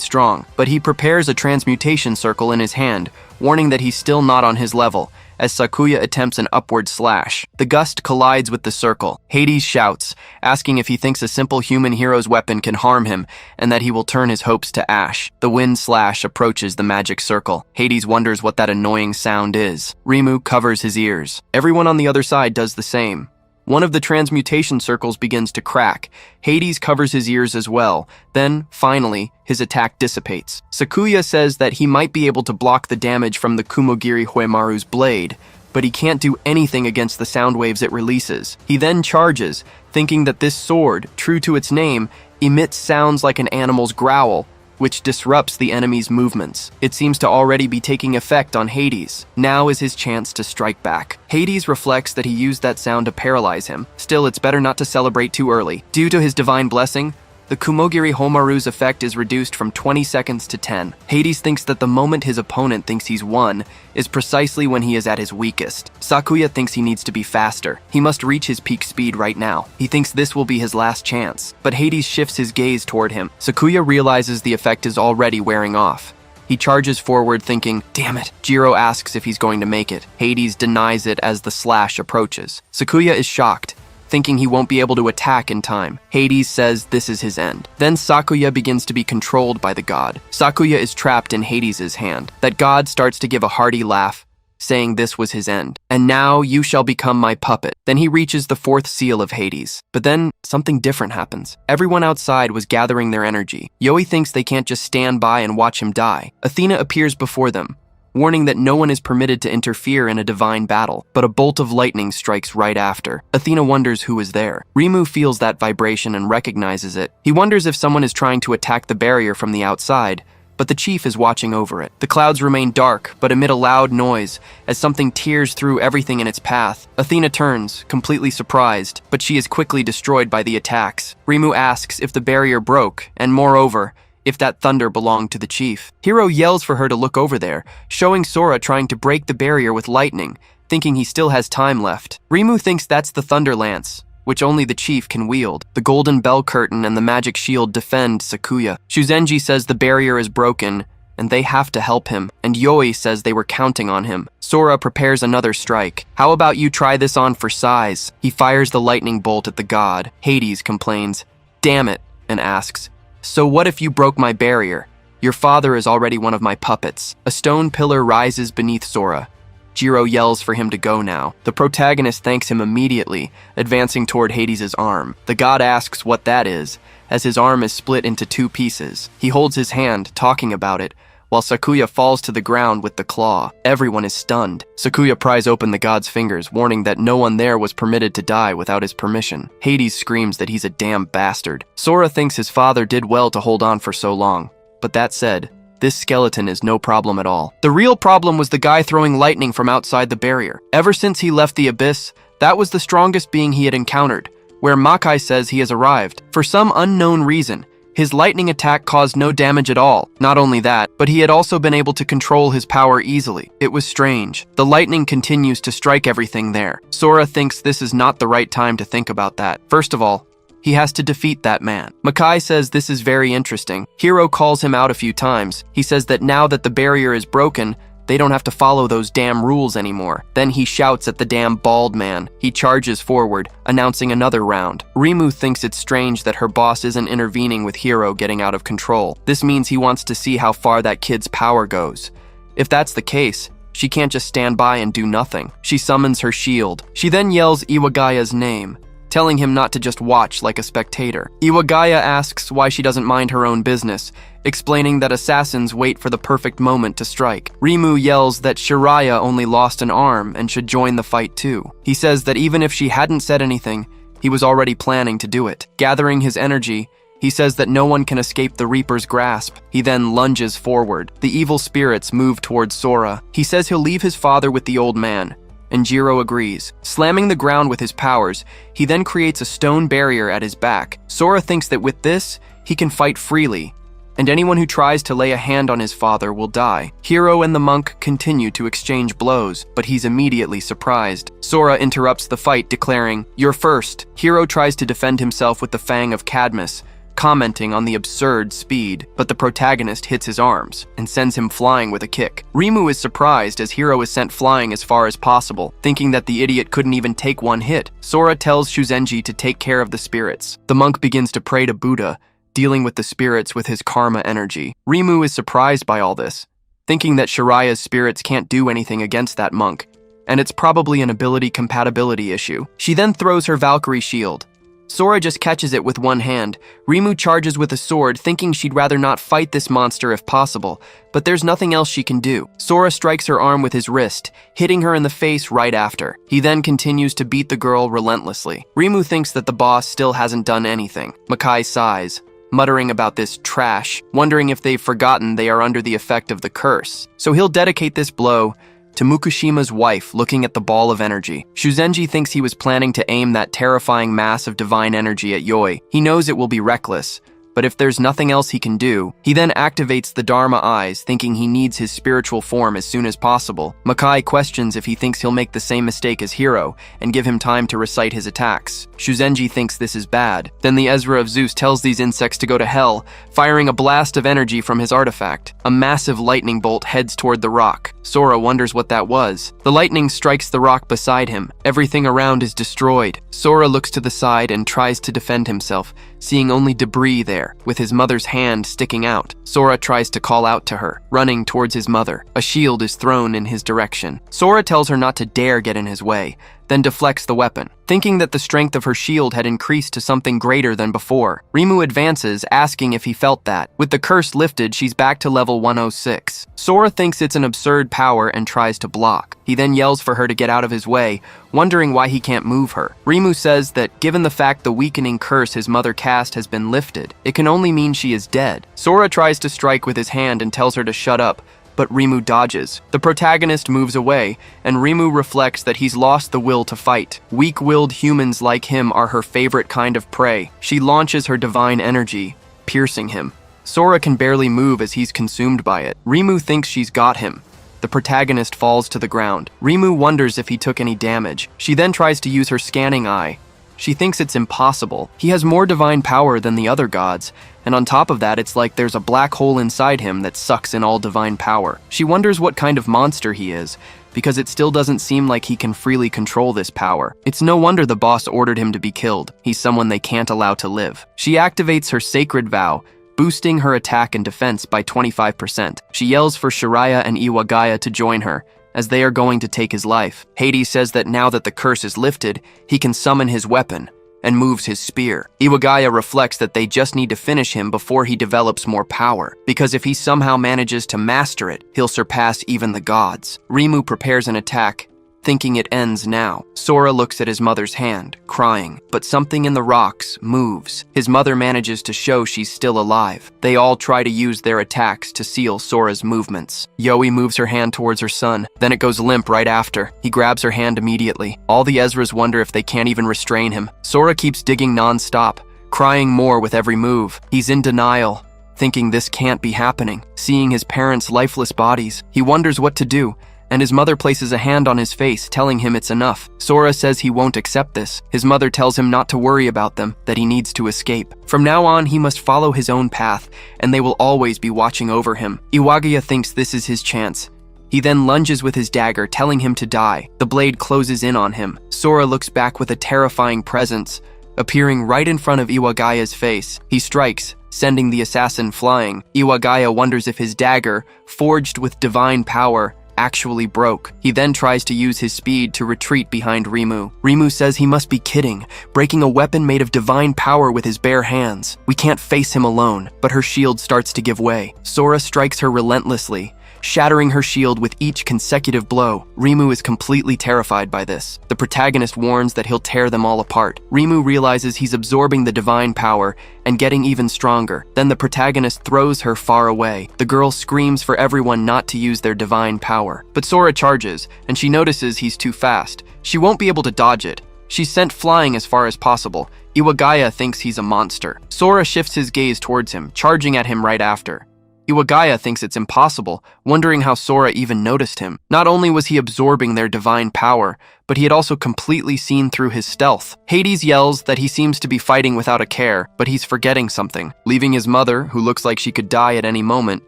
Speaker 1: strong, but he prepares a transmutation circle in his hand, warning that he's still not on his level, as Sakuya attempts an upward slash. The gust collides with the circle. Hades shouts, asking if he thinks a simple human hero's weapon can harm him, and that he will turn his hopes to ash. The wind slash approaches the magic circle. Hades wonders what that annoying sound is. Rimu covers his ears. Everyone on the other side does the same. One of the transmutation circles begins to crack. Hades covers his ears as well. Then, finally, his attack dissipates. Sakuya says that he might be able to block the damage from the Kumogiri Hoimaru's blade, but he can't do anything against the sound waves it releases. He then charges, thinking that this sword, true to its name, emits sounds like an animal's growl, which disrupts the enemy's movements. It seems to already be taking effect on Hades. Now is his chance to strike back. Hades reflects that he used that sound to paralyze him. Still, it's better not to celebrate too early. Due to his divine blessing, the Kumogiri Homaru's effect is reduced from 20 seconds to 10. Hades thinks that the moment his opponent thinks he's won is precisely when he is at his weakest. Sakuya thinks he needs to be faster. He must reach his peak speed right now. He thinks this will be his last chance. But Hades shifts his gaze toward him. Sakuya realizes the effect is already wearing off. He charges forward thinking, damn it. Jiro asks if he's going to make it. Hades denies it as the slash approaches. Sakuya is shocked, thinking he won't be able to attack in time. Hades says this is his end. Then Sakuya begins to be controlled by the god. Sakuya is trapped in Hades' hand. That god starts to give a hearty laugh, saying this was his end. And now you shall become my puppet. Then he reaches the 4th seal of Hades. But then something different happens. Everyone outside was gathering their energy. Yoi thinks they can't just stand by and watch him die. Athena appears before them, warning that no one is permitted to interfere in a divine battle, but a bolt of lightning strikes right after. Athena wonders who is there. Rimu feels that vibration and recognizes it. He wonders if someone is trying to attack the barrier from the outside, but the chief is watching over it. The clouds remain dark, but emit a loud noise as something tears through everything in its path. Athena turns, completely surprised, but she is quickly destroyed by the attacks. Rimu asks if the barrier broke, and moreover, if that thunder belonged to the chief. Hero yells for her to look over there, showing Sora trying to break the barrier with lightning, thinking he still has time left. Rimu thinks that's the Thunder Lance, which only the chief can wield. The golden bell curtain and the magic shield defend Sakuya. Shuzenji says the barrier is broken, and they have to help him, and Yoi says they were counting on him. Sora prepares another strike. How about you try this on for size? He fires the lightning bolt at the god. Hades complains, "Damn it," and asks, "So what if you broke my barrier? Your father is already one of my puppets." A stone pillar rises beneath Sora. Jiro yells for him to go now. The protagonist thanks him immediately, advancing toward Hades' arm. The god asks what that is, as his arm is split into two pieces. He holds his hand, talking about it, while Sakuya falls to the ground with the claw. Everyone is stunned. Sakuya pries open the god's fingers, warning that no one there was permitted to die without his permission. Hades screams that he's a damn bastard. Sora thinks his father did well to hold on for so long, but that said, this skeleton is no problem at all. The real problem was the guy throwing lightning from outside the barrier. Ever since he left the abyss, that was the strongest being he had encountered, where Makai says he has arrived. For some unknown reason, his lightning attack caused no damage at all. Not only that, but he had also been able to control his power easily. It was strange. The lightning continues to strike everything there. Sora thinks this is not the right time to think about that. First of all, he has to defeat that man. Makai says this is very interesting. Hero calls him out a few times. He says that now that the barrier is broken, they don't have to follow those damn rules anymore. Then he shouts at the damn bald man. He charges forward, announcing another round. Rimu thinks it's strange that her boss isn't intervening with Hero getting out of control. This means he wants to see how far that kid's power goes. If that's the case, she can't just stand by and do nothing. She summons her shield. She then yells Iwagaya's name, telling him not to just watch like a spectator. Iwagaya asks why she doesn't mind her own business, explaining that assassins wait for the perfect moment to strike. Rimu yells that Shiraya only lost an arm and should join the fight too. He says that even if she hadn't said anything, he was already planning to do it. Gathering his energy, he says that no one can escape the Reaper's grasp. He then lunges forward. The evil spirits move towards Sora. He says he'll leave his father with the old man, and Jiro agrees. Slamming the ground with his powers, he then creates a stone barrier at his back. Sora thinks that with this, he can fight freely, and anyone who tries to lay a hand on his father will die. Hero and the monk continue to exchange blows, but he's immediately surprised. Sora interrupts the fight, declaring, "You're first." Hero tries to defend himself with the Fang of Cadmus, commenting on the absurd speed, but the protagonist hits his arms and sends him flying with a kick. Rimu is surprised as Hero is sent flying as far as possible, thinking that the idiot couldn't even take one hit. Sora tells Shuzenji to take care of the spirits. The monk begins to pray to Buddha, dealing with the spirits with his karma energy. Rimu is surprised by all this, thinking that Shiraya's spirits can't do anything against that monk, and it's probably an ability compatibility issue. She then throws her Valkyrie shield. Sora just catches it with one hand. Rimu charges with a sword, thinking she'd rather not fight this monster if possible, but there's nothing else she can do. Sora strikes her arm with his wrist, hitting her in the face right after. He then continues to beat the girl relentlessly. Rimu thinks that the boss still hasn't done anything. Makai sighs, muttering about this trash, wondering if they've forgotten they are under the effect of the curse. So he'll dedicate this blow to Mukushima's wife looking at the ball of energy. Shuzenji thinks he was planning to aim that terrifying mass of divine energy at Yoi. He knows it will be reckless, but if there's nothing else he can do, he then activates the Dharma eyes, thinking he needs his spiritual form as soon as possible. Makai questions if he thinks he'll make the same mistake as Hero and give him time to recite his attacks. Shuzenji thinks this is bad. Then the Ezra of Zeus tells these insects to go to hell, firing a blast of energy from his artifact. A massive lightning bolt heads toward the rock. Sora wonders what that was. The lightning strikes the rock beside him. Everything around is destroyed. Sora looks to the side and tries to defend himself, seeing only debris there, with his mother's hand sticking out. Sora tries to call out to her, running towards his mother. A shield is thrown in his direction. Sora tells her not to dare get in his way, then deflects the weapon, thinking that the strength of her shield had increased to something greater than before. Rimu advances, asking if he felt that. With the curse lifted, she's back to level 106. Sora thinks it's an absurd power and tries to block. He then yells for her to get out of his way, wondering why he can't move her. Rimu says that given the fact the weakening curse his mother cast has been lifted, it can only mean she is dead. Sora tries to strike with his hand and tells her to shut up, but Rimu dodges. The protagonist moves away, and Rimu reflects that he's lost the will to fight. Weak-willed humans like him are her favorite kind of prey. She launches her divine energy, piercing him. Sora can barely move as he's consumed by it. Rimu thinks she's got him. The protagonist falls to the ground. Rimu wonders if he took any damage. She then tries to use her scanning eye. She thinks it's impossible. He has more divine power than the other gods, and on top of that, it's like there's a black hole inside him that sucks in all divine power. She wonders what kind of monster he is, because it still doesn't seem like he can freely control this power. It's no wonder the boss ordered him to be killed. He's someone they can't allow to live. She activates her sacred vow, boosting her attack and defense by 25%. She yells for Shiraya and Iwagaya to join her, as they are going to take his life. Hades says that now that the curse is lifted, he can summon his weapon, and moves his spear. Iwagaya reflects that they just need to finish him before he develops more power, because if he somehow manages to master it, he'll surpass even the gods. Rimu prepares an attack, thinking it ends now. Sora looks at his mother's hand, crying, but something in the rocks moves. His mother manages to show she's still alive. They all try to use their attacks to seal Sora's movements. Yoi moves her hand towards her son, then it goes limp right after. He grabs her hand immediately. All the Ezras wonder if they can't even restrain him. Sora keeps digging non-stop, crying more with every move. He's in denial, thinking this can't be happening. Seeing his parents' lifeless bodies, he wonders what to do, and his mother places a hand on his face, telling him it's enough. Sora says he won't accept this. His mother tells him not to worry about them, that he needs to escape. From now on, he must follow his own path, and they will always be watching over him. Iwagaya thinks this is his chance. He then lunges with his dagger, telling him to die. The blade closes in on him. Sora looks back with a terrifying presence, appearing right in front of Iwagaya's face. He strikes, sending the assassin flying. Iwagaya wonders if his dagger, forged with divine power, actually broke. He then tries to use his speed to retreat behind Rimu. Rimu says he must be kidding, breaking a weapon made of divine power with his bare hands. We can't face him alone, but her shield starts to give way. Sora strikes her relentlessly, shattering her shield with each consecutive blow. Rimu is completely terrified by this. The protagonist warns that he'll tear them all apart. Rimu realizes he's absorbing the divine power and getting even stronger. Then the protagonist throws her far away. The girl screams for everyone not to use their divine power. But Sora charges, and she notices he's too fast. She won't be able to dodge it. She's sent flying as far as possible. Iwagaya thinks he's a monster. Sora shifts his gaze towards him, charging at him right after. Iwagaya thinks it's impossible, wondering how Sora even noticed him. Not only was he absorbing their divine power, but he had also completely seen through his stealth. Hades yells that he seems to be fighting without a care, but he's forgetting something. Leaving his mother, who looks like she could die at any moment,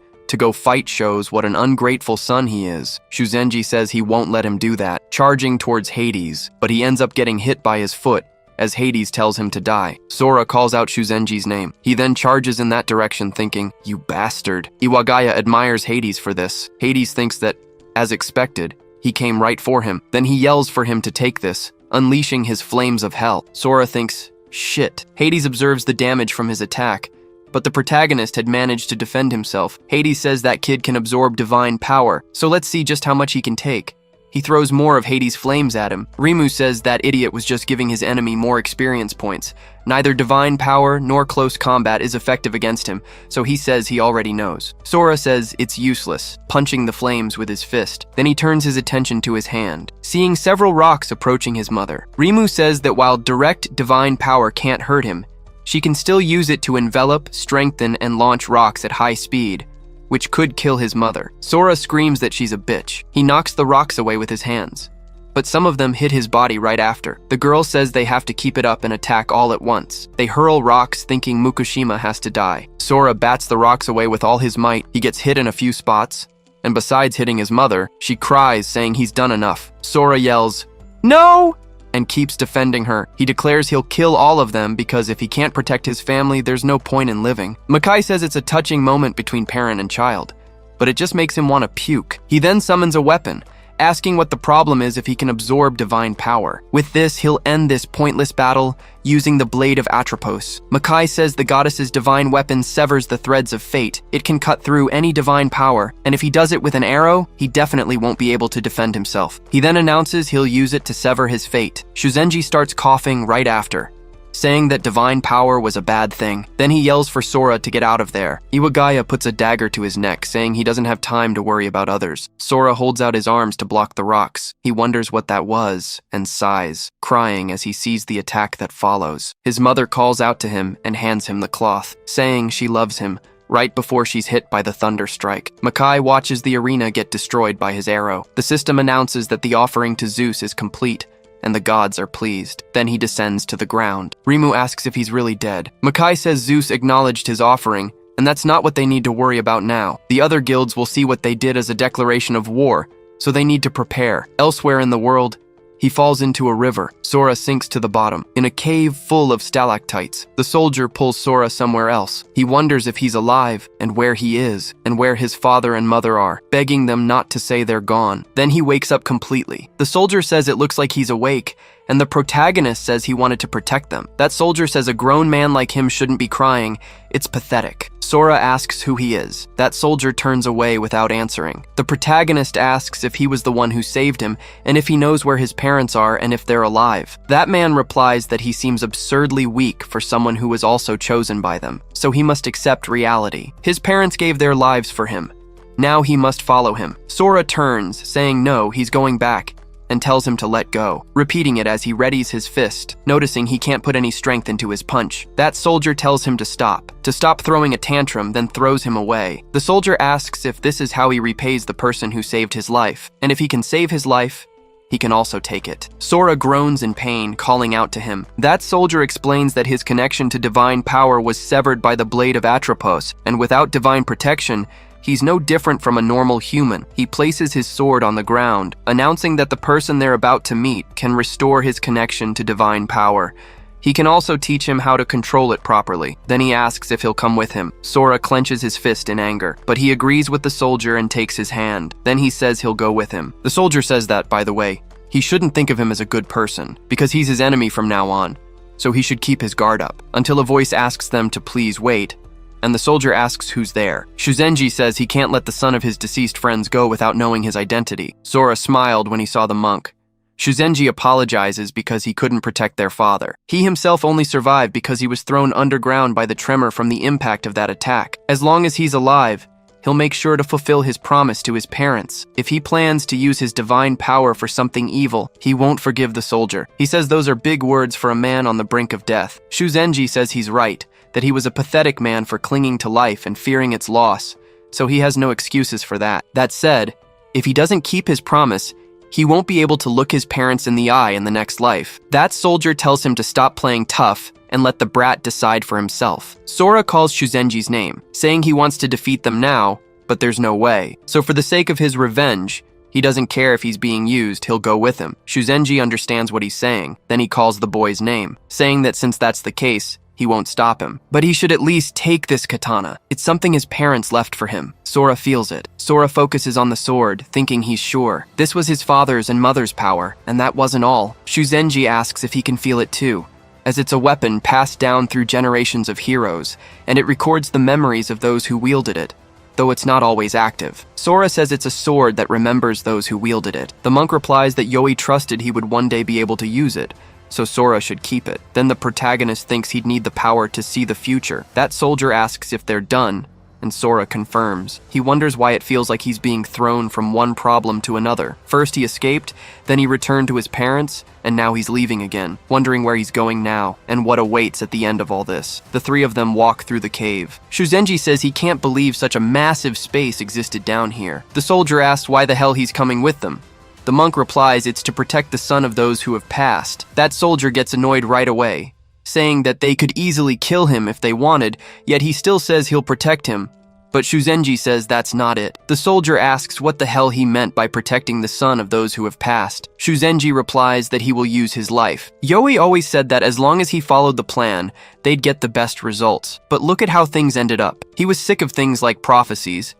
Speaker 1: to go fight shows what an ungrateful son he is. Shuzenji says he won't let him do that, charging towards Hades, but he ends up getting hit by his foot, as Hades tells him to die. Sora calls out Shuzenji's name. He then charges in that direction, thinking, "You bastard." Iwagaya admires Hades for this. Hades thinks that, as expected, he came right for him. Then he yells for him to take this, unleashing his flames of hell. Sora thinks, shit. Hades observes the damage from his attack, but the protagonist had managed to defend himself. Hades says that kid can absorb divine power, so let's see just how much he can take. He throws more of Hades' flames at him. Rimu says that idiot was just giving his enemy more experience points. Neither divine power nor close combat is effective against him, so he says he already knows. Sora says it's useless, punching the flames with his fist. Then he turns his attention to his hand, seeing several rocks approaching his mother. Rimu says that while direct divine power can't hurt him, she can still use it to envelop, strengthen, and launch rocks at high speed, which could kill his mother. Sora screams that she's a bitch. He knocks the rocks away with his hands, but some of them hit his body right after. The girl says they have to keep it up and attack all at once. They hurl rocks, thinking Mukushima has to die. Sora bats the rocks away with all his might. He gets hit in a few spots, and besides hitting his mother, she cries, saying he's done enough. Sora yells, "No!" and keeps defending her. He declares he'll kill all of them because if he can't protect his family, there's no point in living. Makai says it's a touching moment between parent and child, but it just makes him want to puke. He then summons a weapon, asking what the problem is if he can absorb divine power. With this, he'll end this pointless battle using the blade of Atropos. Makai says the goddess's divine weapon severs the threads of fate. It can cut through any divine power, and if he does it with an arrow, he definitely won't be able to defend himself. He then announces he'll use it to sever his fate. Shuzenji starts coughing right after, saying that divine power was a bad thing. Then he yells for Sora to get out of there. Iwagaya puts a dagger to his neck, saying he doesn't have time to worry about others. Sora holds out his arms to block the rocks. He wonders what that was and sighs, crying as he sees the attack that follows. His mother calls out to him and hands him the cloth, saying she loves him, right before she's hit by the thunder strike. Makai watches the arena get destroyed by his arrow. The system announces that the offering to Zeus is complete, and the gods are pleased. Then he descends to the ground. Rimu asks if he's really dead. Makai says Zeus acknowledged his offering, and that's not what they need to worry about now. The other guilds will see what they did as a declaration of war, so they need to prepare. Elsewhere in the world, he falls into a river. Sora sinks to the bottom, in a cave full of stalactites. The soldier pulls Sora somewhere else. He wonders if he's alive, and where he is, and where his father and mother are, begging them not to say they're gone. Then he wakes up completely. The soldier says it looks like he's awake, and the protagonist says he wanted to protect them. That soldier says a grown man like him shouldn't be crying. It's pathetic. Sora asks who he is. That soldier turns away without answering. The protagonist asks if he was the one who saved him, and if he knows where his parents are and if they're alive. That man replies that he seems absurdly weak for someone who was also chosen by them, so he must accept reality. His parents gave their lives for him. Now he must follow him. Sora turns, saying no, he's going back, and tells him to let go, repeating it as he readies his fist, noticing he can't put any strength into his punch. That soldier tells him to stop throwing a tantrum, then throws him away. The soldier asks if this is how he repays the person who saved his life, and if he can save his life, he can also take it. Sora groans in pain, calling out to him. That soldier explains that his connection to divine power was severed by the blade of Atropos, and without divine protection, he's no different from a normal human. He places his sword on the ground, announcing that the person they're about to meet can restore his connection to divine power. He can also teach him how to control it properly. Then he asks if he'll come with him. Sora clenches his fist in anger, but he agrees with the soldier and takes his hand. Then he says he'll go with him. The soldier says that, by the way, he shouldn't think of him as a good person, because he's his enemy from now on, so he should keep his guard up, until a voice asks them to please wait, and the soldier asks who's there. Shuzenji says he can't let the son of his deceased friends go without knowing his identity. Sora smiled when he saw the monk. Shuzenji apologizes because he couldn't protect their father. He himself only survived because he was thrown underground by the tremor from the impact of that attack. As long as he's alive, he'll make sure to fulfill his promise to his parents. If he plans to use his divine power for something evil, he won't forgive the soldier. He says those are big words for a man on the brink of death. Shuzenji says he's right, that he was a pathetic man for clinging to life and fearing its loss, so he has no excuses for that. That said, if he doesn't keep his promise, he won't be able to look his parents in the eye in the next life. That soldier tells him to stop playing tough and let the brat decide for himself. Sora calls Shuzenji's name, saying he wants to defeat them now, but there's no way. So for the sake of his revenge, he doesn't care if he's being used, he'll go with him. Shuzenji understands what he's saying. Then he calls the boy's name, saying that since that's the case, he won't stop him. But he should at least take this katana. It's something his parents left for him. Sora feels it. Sora focuses on the sword, thinking he's sure. This was his father's and mother's power, and that wasn't all. Shuzenji asks if he can feel it too, as it's a weapon passed down through generations of heroes, and it records the memories of those who wielded it, though it's not always active. Sora says it's a sword that remembers those who wielded it. The monk replies that Yoi trusted he would one day be able to use it, so Sora should keep it. Then the protagonist thinks he'd need the power to see the future. That soldier asks if they're done, and Sora confirms. He wonders why it feels like he's being thrown from one problem to another. First he escaped, then he returned to his parents, and now he's leaving again, wondering where he's going now, and what awaits at the end of all this. The three of them walk through the cave. Shuzenji says he can't believe such a massive space existed down here. The soldier asks why the hell he's coming with them. The monk replies it's to protect the son of those who have passed. That soldier gets annoyed right away, saying that they could easily kill him if they wanted, yet he still says he'll protect him. But Shuzenji says that's not it. The soldier asks what the hell he meant by protecting the son of those who have passed. Shuzenji replies that he will use his life. Yoi always said that as long as he followed the plan, they'd get the best results. But look at how things ended up. He was sick of things like prophecies,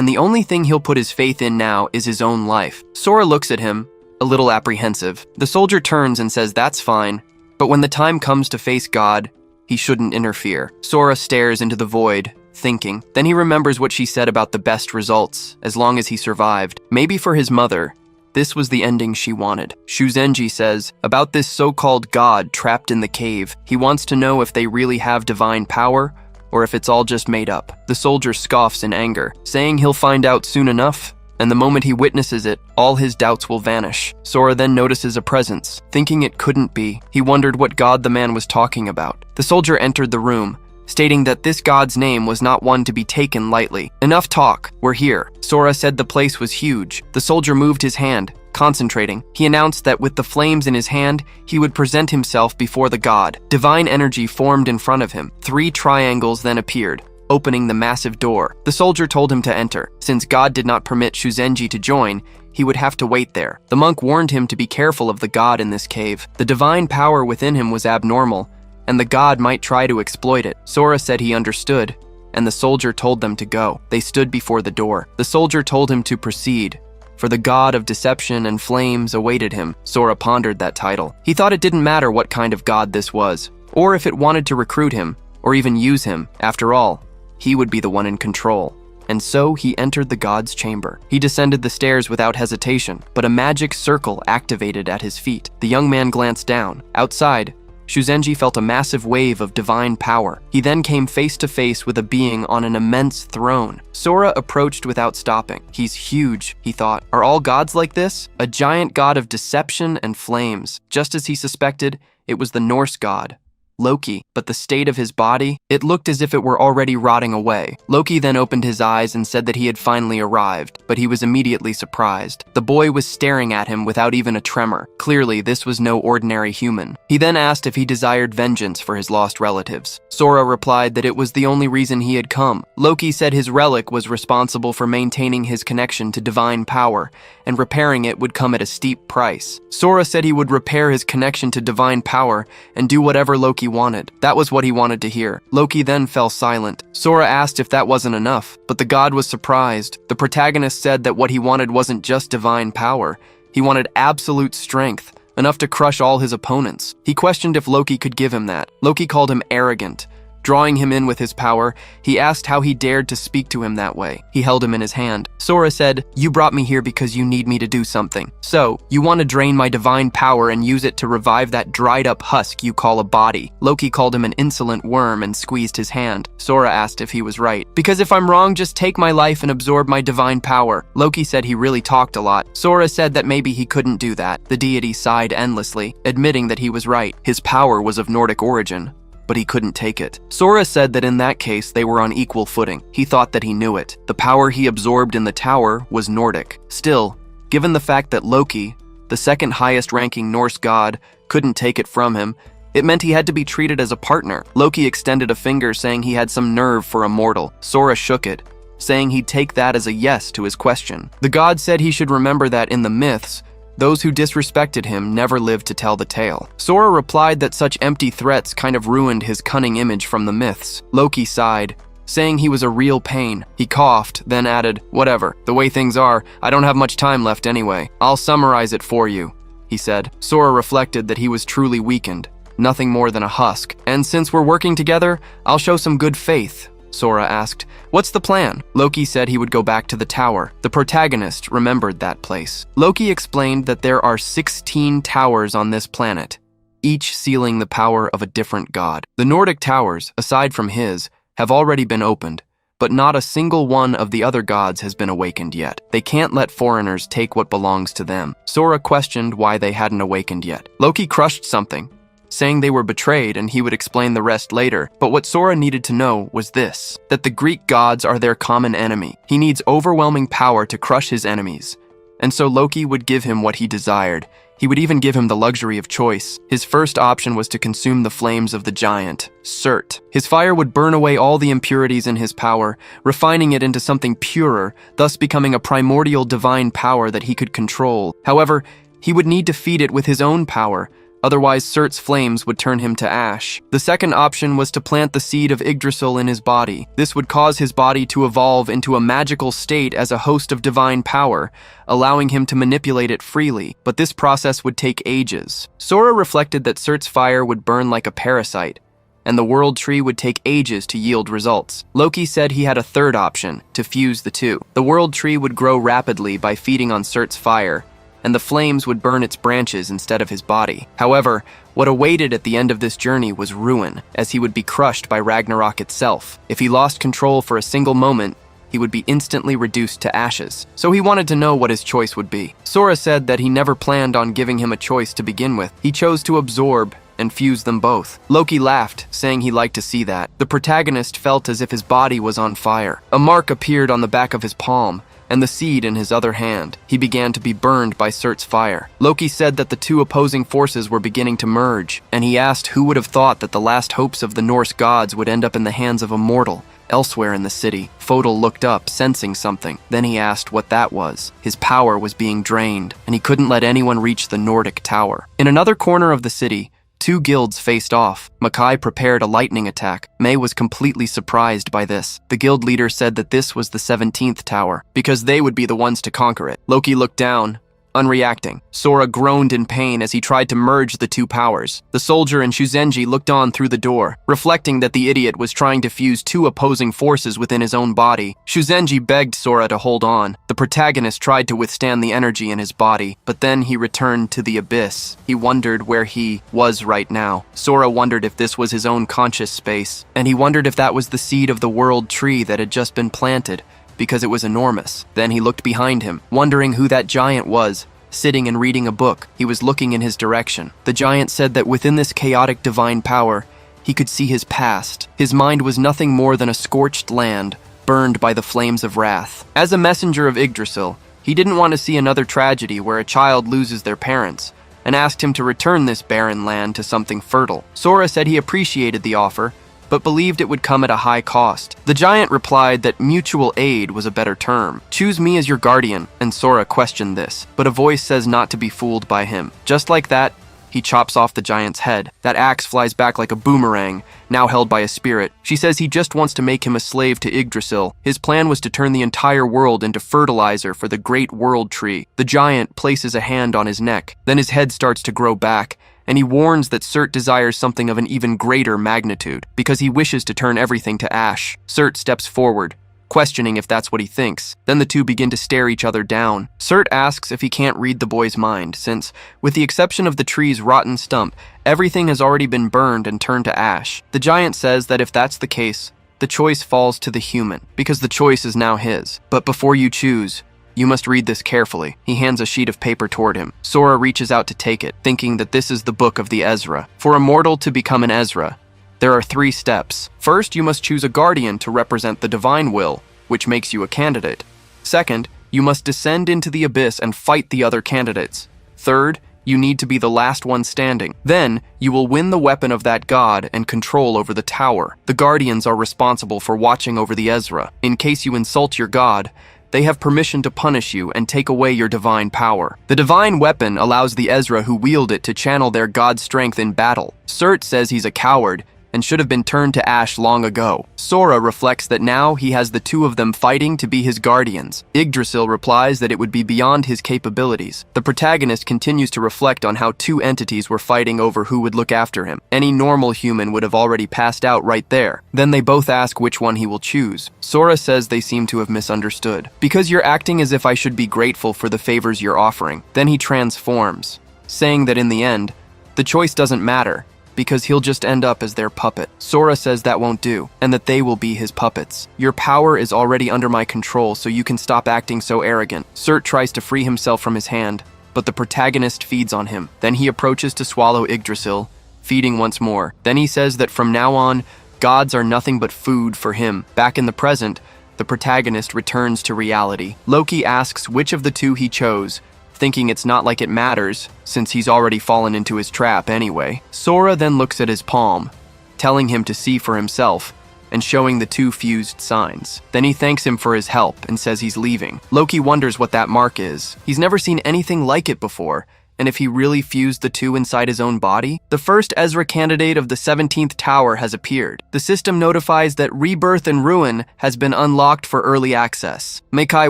Speaker 1: and the only thing he'll put his faith in now is his own life. Sora looks at him, a little apprehensive. The soldier turns and says that's fine, but when the time comes to face God, he shouldn't interfere. Sora stares into the void, thinking. Then he remembers what she said about the best results, as long as he survived. Maybe for his mother, this was the ending she wanted. Shuzenji says, about this so-called god trapped in the cave, he wants to know if they really have divine power, or if it's all just made up. The soldier scoffs in anger, saying he'll find out soon enough, and the moment he witnesses it, all his doubts will vanish. Sora then notices a presence. Thinking it couldn't be, he wondered what god the man was talking about. The soldier entered the room, stating that this god's name was not one to be taken lightly. Enough talk, we're here. Sora said the place was huge. The soldier moved his hand, concentrating. He announced that with the flames in his hand, he would present himself before the god. Divine energy formed in front of him. 3 triangles then appeared, opening the massive door. The soldier told him to enter. Since God did not permit Shuzenji to join, he would have to wait there. The monk warned him to be careful of the god in this cave. The divine power within him was abnormal, and the god might try to exploit it. Sora said he understood, and the soldier told them to go. They stood before the door. The soldier told him to proceed, for the god of deception and flames awaited him. Sora pondered that title. He thought it didn't matter what kind of god this was, or if it wanted to recruit him, or even use him. After all, he would be the one in control. And so he entered the god's chamber. He descended the stairs without hesitation, but a magic circle activated at his feet. The young man glanced down. Outside, Shuzenji felt a massive wave of divine power. He then came face to face with a being on an immense throne. Sora approached without stopping. He's huge, he thought. Are all gods like this? A giant god of deception and flames. Just as he suspected, it was the Norse god, Loki, but the state of his body, it looked as if it were already rotting away. Loki then opened his eyes and said that he had finally arrived, but he was immediately surprised. The boy was staring at him without even a tremor. Clearly, this was no ordinary human. He then asked if he desired vengeance for his lost relatives. Sora replied that it was the only reason he had come. Loki said his relic was responsible for maintaining his connection to divine power, and repairing it would come at a steep price. Sora said he would repair his connection to divine power and do whatever Loki wanted. That was what he wanted to hear. Loki then fell silent. Sora asked if that wasn't enough, but the god was surprised. The protagonist said that what he wanted wasn't just divine power. He wanted absolute strength, enough to crush all his opponents. He questioned if Loki could give him that. Loki called him arrogant. Drawing him in with his power, he asked how he dared to speak to him that way. He held him in his hand. Sora said, "You brought me here because you need me to do something. So, you want to drain my divine power and use it to revive that dried-up husk you call a body." Loki called him an insolent worm and squeezed his hand. Sora asked if he was right. "Because if I'm wrong, just take my life and absorb my divine power." Loki said he really talked a lot. Sora said that maybe he couldn't do that. The deity sighed endlessly, admitting that he was right. His power was of Nordic origin, but he couldn't take it. Sora said that in that case, they were on equal footing. He thought that he knew it. The power he absorbed in the tower was Nordic. Still, given the fact that Loki, the second highest ranking Norse god, couldn't take it from him, it meant he had to be treated as a partner. Loki extended a finger saying he had some nerve for a mortal. Sora shook it, saying he'd take that as a yes to his question. The god said he should remember that in the myths, those who disrespected him never lived to tell the tale. Sora replied that such empty threats kind of ruined his cunning image from the myths. Loki sighed, saying he was a real pain. He coughed, then added, "Whatever, the way things are, I don't have much time left anyway. I'll summarize it for you," he said. Sora reflected that he was truly weakened, nothing more than a husk. "And since we're working together, I'll show some good faith." Sora asked, "What's the plan?" Loki said he would go back to the tower. The protagonist remembered that place. Loki explained that there are 16 towers on this planet, each sealing the power of a different god. The Nordic towers, aside from his, have already been opened, but not a single one of the other gods has been awakened yet. They can't let foreigners take what belongs to them. Sora questioned why they hadn't awakened yet. Loki crushed something, saying they were betrayed and he would explain the rest later. But what Sora needed to know was this, that the Greek gods are their common enemy. He needs overwhelming power to crush his enemies, and so Loki would give him what he desired. He would even give him the luxury of choice. His first option was to consume the flames of the giant, Surt. His fire would burn away all the impurities in his power, refining it into something purer, thus becoming a primordial divine power that he could control. However, he would need to feed it with his own power, otherwise Surt's flames would turn him to ash. The second option was to plant the seed of Yggdrasil in his body. This would cause his body to evolve into a magical state as a host of divine power, allowing him to manipulate it freely, but this process would take ages. Sora reflected that Surt's fire would burn like a parasite, and the world tree would take ages to yield results. Loki said he had a third option, to fuse the two. The world tree would grow rapidly by feeding on Surt's fire, and the flames would burn its branches instead of his body. However, what awaited at the end of this journey was ruin, as he would be crushed by Ragnarok itself. If he lost control for a single moment, he would be instantly reduced to ashes. So he wanted to know what his choice would be. Sora said that he never planned on giving him a choice to begin with. He chose to absorb and fuse them both. Loki laughed, saying he liked to see that. The protagonist felt as if his body was on fire. A mark appeared on the back of his palm, and the seed in his other hand. He began to be burned by Surt's fire. Loki said that the two opposing forces were beginning to merge, and he asked who would have thought that the last hopes of the Norse gods would end up in the hands of a mortal. Elsewhere in the city, Fodal looked up, sensing something. Then he asked what that was. His power was being drained, and he couldn't let anyone reach the Nordic tower. In another corner of the city, two guilds faced off. Makai prepared a lightning attack. May was completely surprised by this. The guild leader said that this was the 17th tower, because they would be the ones to conquer it. Loki looked down, unreacting. Sora groaned in pain as he tried to merge the two powers. The soldier and Shuzenji looked on through the door, reflecting that the idiot was trying to fuse two opposing forces within his own body. Shuzenji begged Sora to hold on. The protagonist tried to withstand the energy in his body, but then he returned to the abyss. He wondered where he was right now. Sora wondered if this was his own conscious space, and he wondered if that was the seed of the world tree that had just been planted, because it was enormous. Then he looked behind him, wondering who that giant was, sitting and reading a book. He was looking in his direction. The giant said that within this chaotic divine power, he could see his past. His mind was nothing more than a scorched land, burned by the flames of wrath. As a messenger of Yggdrasil, he didn't want to see another tragedy where a child loses their parents, and asked him to return this barren land to something fertile. Sora said he appreciated the offer, but believed it would come at a high cost. The giant replied that mutual aid was a better term. Choose me as your guardian, and Sora questioned this, but a voice says not to be fooled by him. Just like that, he chops off the giant's head. That axe flies back like a boomerang, now held by a spirit. She says he just wants to make him a slave to Yggdrasil. His plan was to turn the entire world into fertilizer for the great world tree. The giant places a hand on his neck. Then his head starts to grow back, and he warns that Surt desires something of an even greater magnitude, because he wishes to turn everything to ash. Surt steps forward, questioning if that's what he thinks. Then the two begin to stare each other down. Surt asks if he can't read the boy's mind, since, with the exception of the tree's rotten stump, everything has already been burned and turned to ash. The giant says that if that's the case, the choice falls to the human, because the choice is now his. But before you choose, you must read this carefully. He hands a sheet of paper toward him. Sora reaches out to take it, thinking that this is the book of the Ezra. For a mortal to become an Ezra, there are 3 steps. First, you must choose a guardian to represent the divine will, which makes you a candidate. Second, you must descend into the abyss and fight the other candidates. Third, you need to be the last one standing. Then, you will win the weapon of that god and control over the tower. The guardians are responsible for watching over the Ezra. In case you insult your god, they have permission to punish you and take away your divine power. The divine weapon allows the Ezra who wield it to channel their god's strength in battle. Surt says he's a coward and should have been turned to ash long ago. Sora reflects that now he has the two of them fighting to be his guardians. Yggdrasil replies that it would be beyond his capabilities. The protagonist continues to reflect on how 2 entities were fighting over who would look after him. Any normal human would have already passed out right there. Then they both ask which one he will choose. Sora says they seem to have misunderstood. Because you're acting as if I should be grateful for the favors you're offering. Then he transforms, saying that in the end, the choice doesn't matter, because he'll just end up as their puppet. Sora says that won't do, and that they will be his puppets. Your power is already under my control, so you can stop acting so arrogant. Surt tries to free himself from his hand, but the protagonist feeds on him. Then he approaches to swallow Yggdrasil, feeding once more. Then he says that from now on, gods are nothing but food for him. Back in the present, the protagonist returns to reality. Loki asks which of the 2 he chose, thinking it's not like it matters, since he's already fallen into his trap anyway. Sora then looks at his palm, telling him to see for himself, and showing the 2 fused signs. Then he thanks him for his help and says he's leaving. Loki wonders what that mark is. He's never seen anything like it before, And if he really fused the two inside his own body? The first Ezra candidate of the 17th Tower has appeared. The system notifies that Rebirth and Ruin has been unlocked for early access. Meikai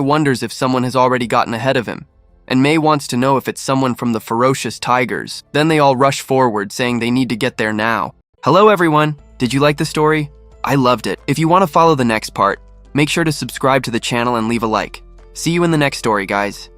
Speaker 1: wonders if someone has already gotten ahead of him, and Mei wants to know if it's someone from the Ferocious Tigers. Then they all rush forward, saying they need to get there now. Hello everyone! Did you like the story? I loved it. If you want to follow the next part, make sure to subscribe to the channel and leave a like. See you in the next story, guys.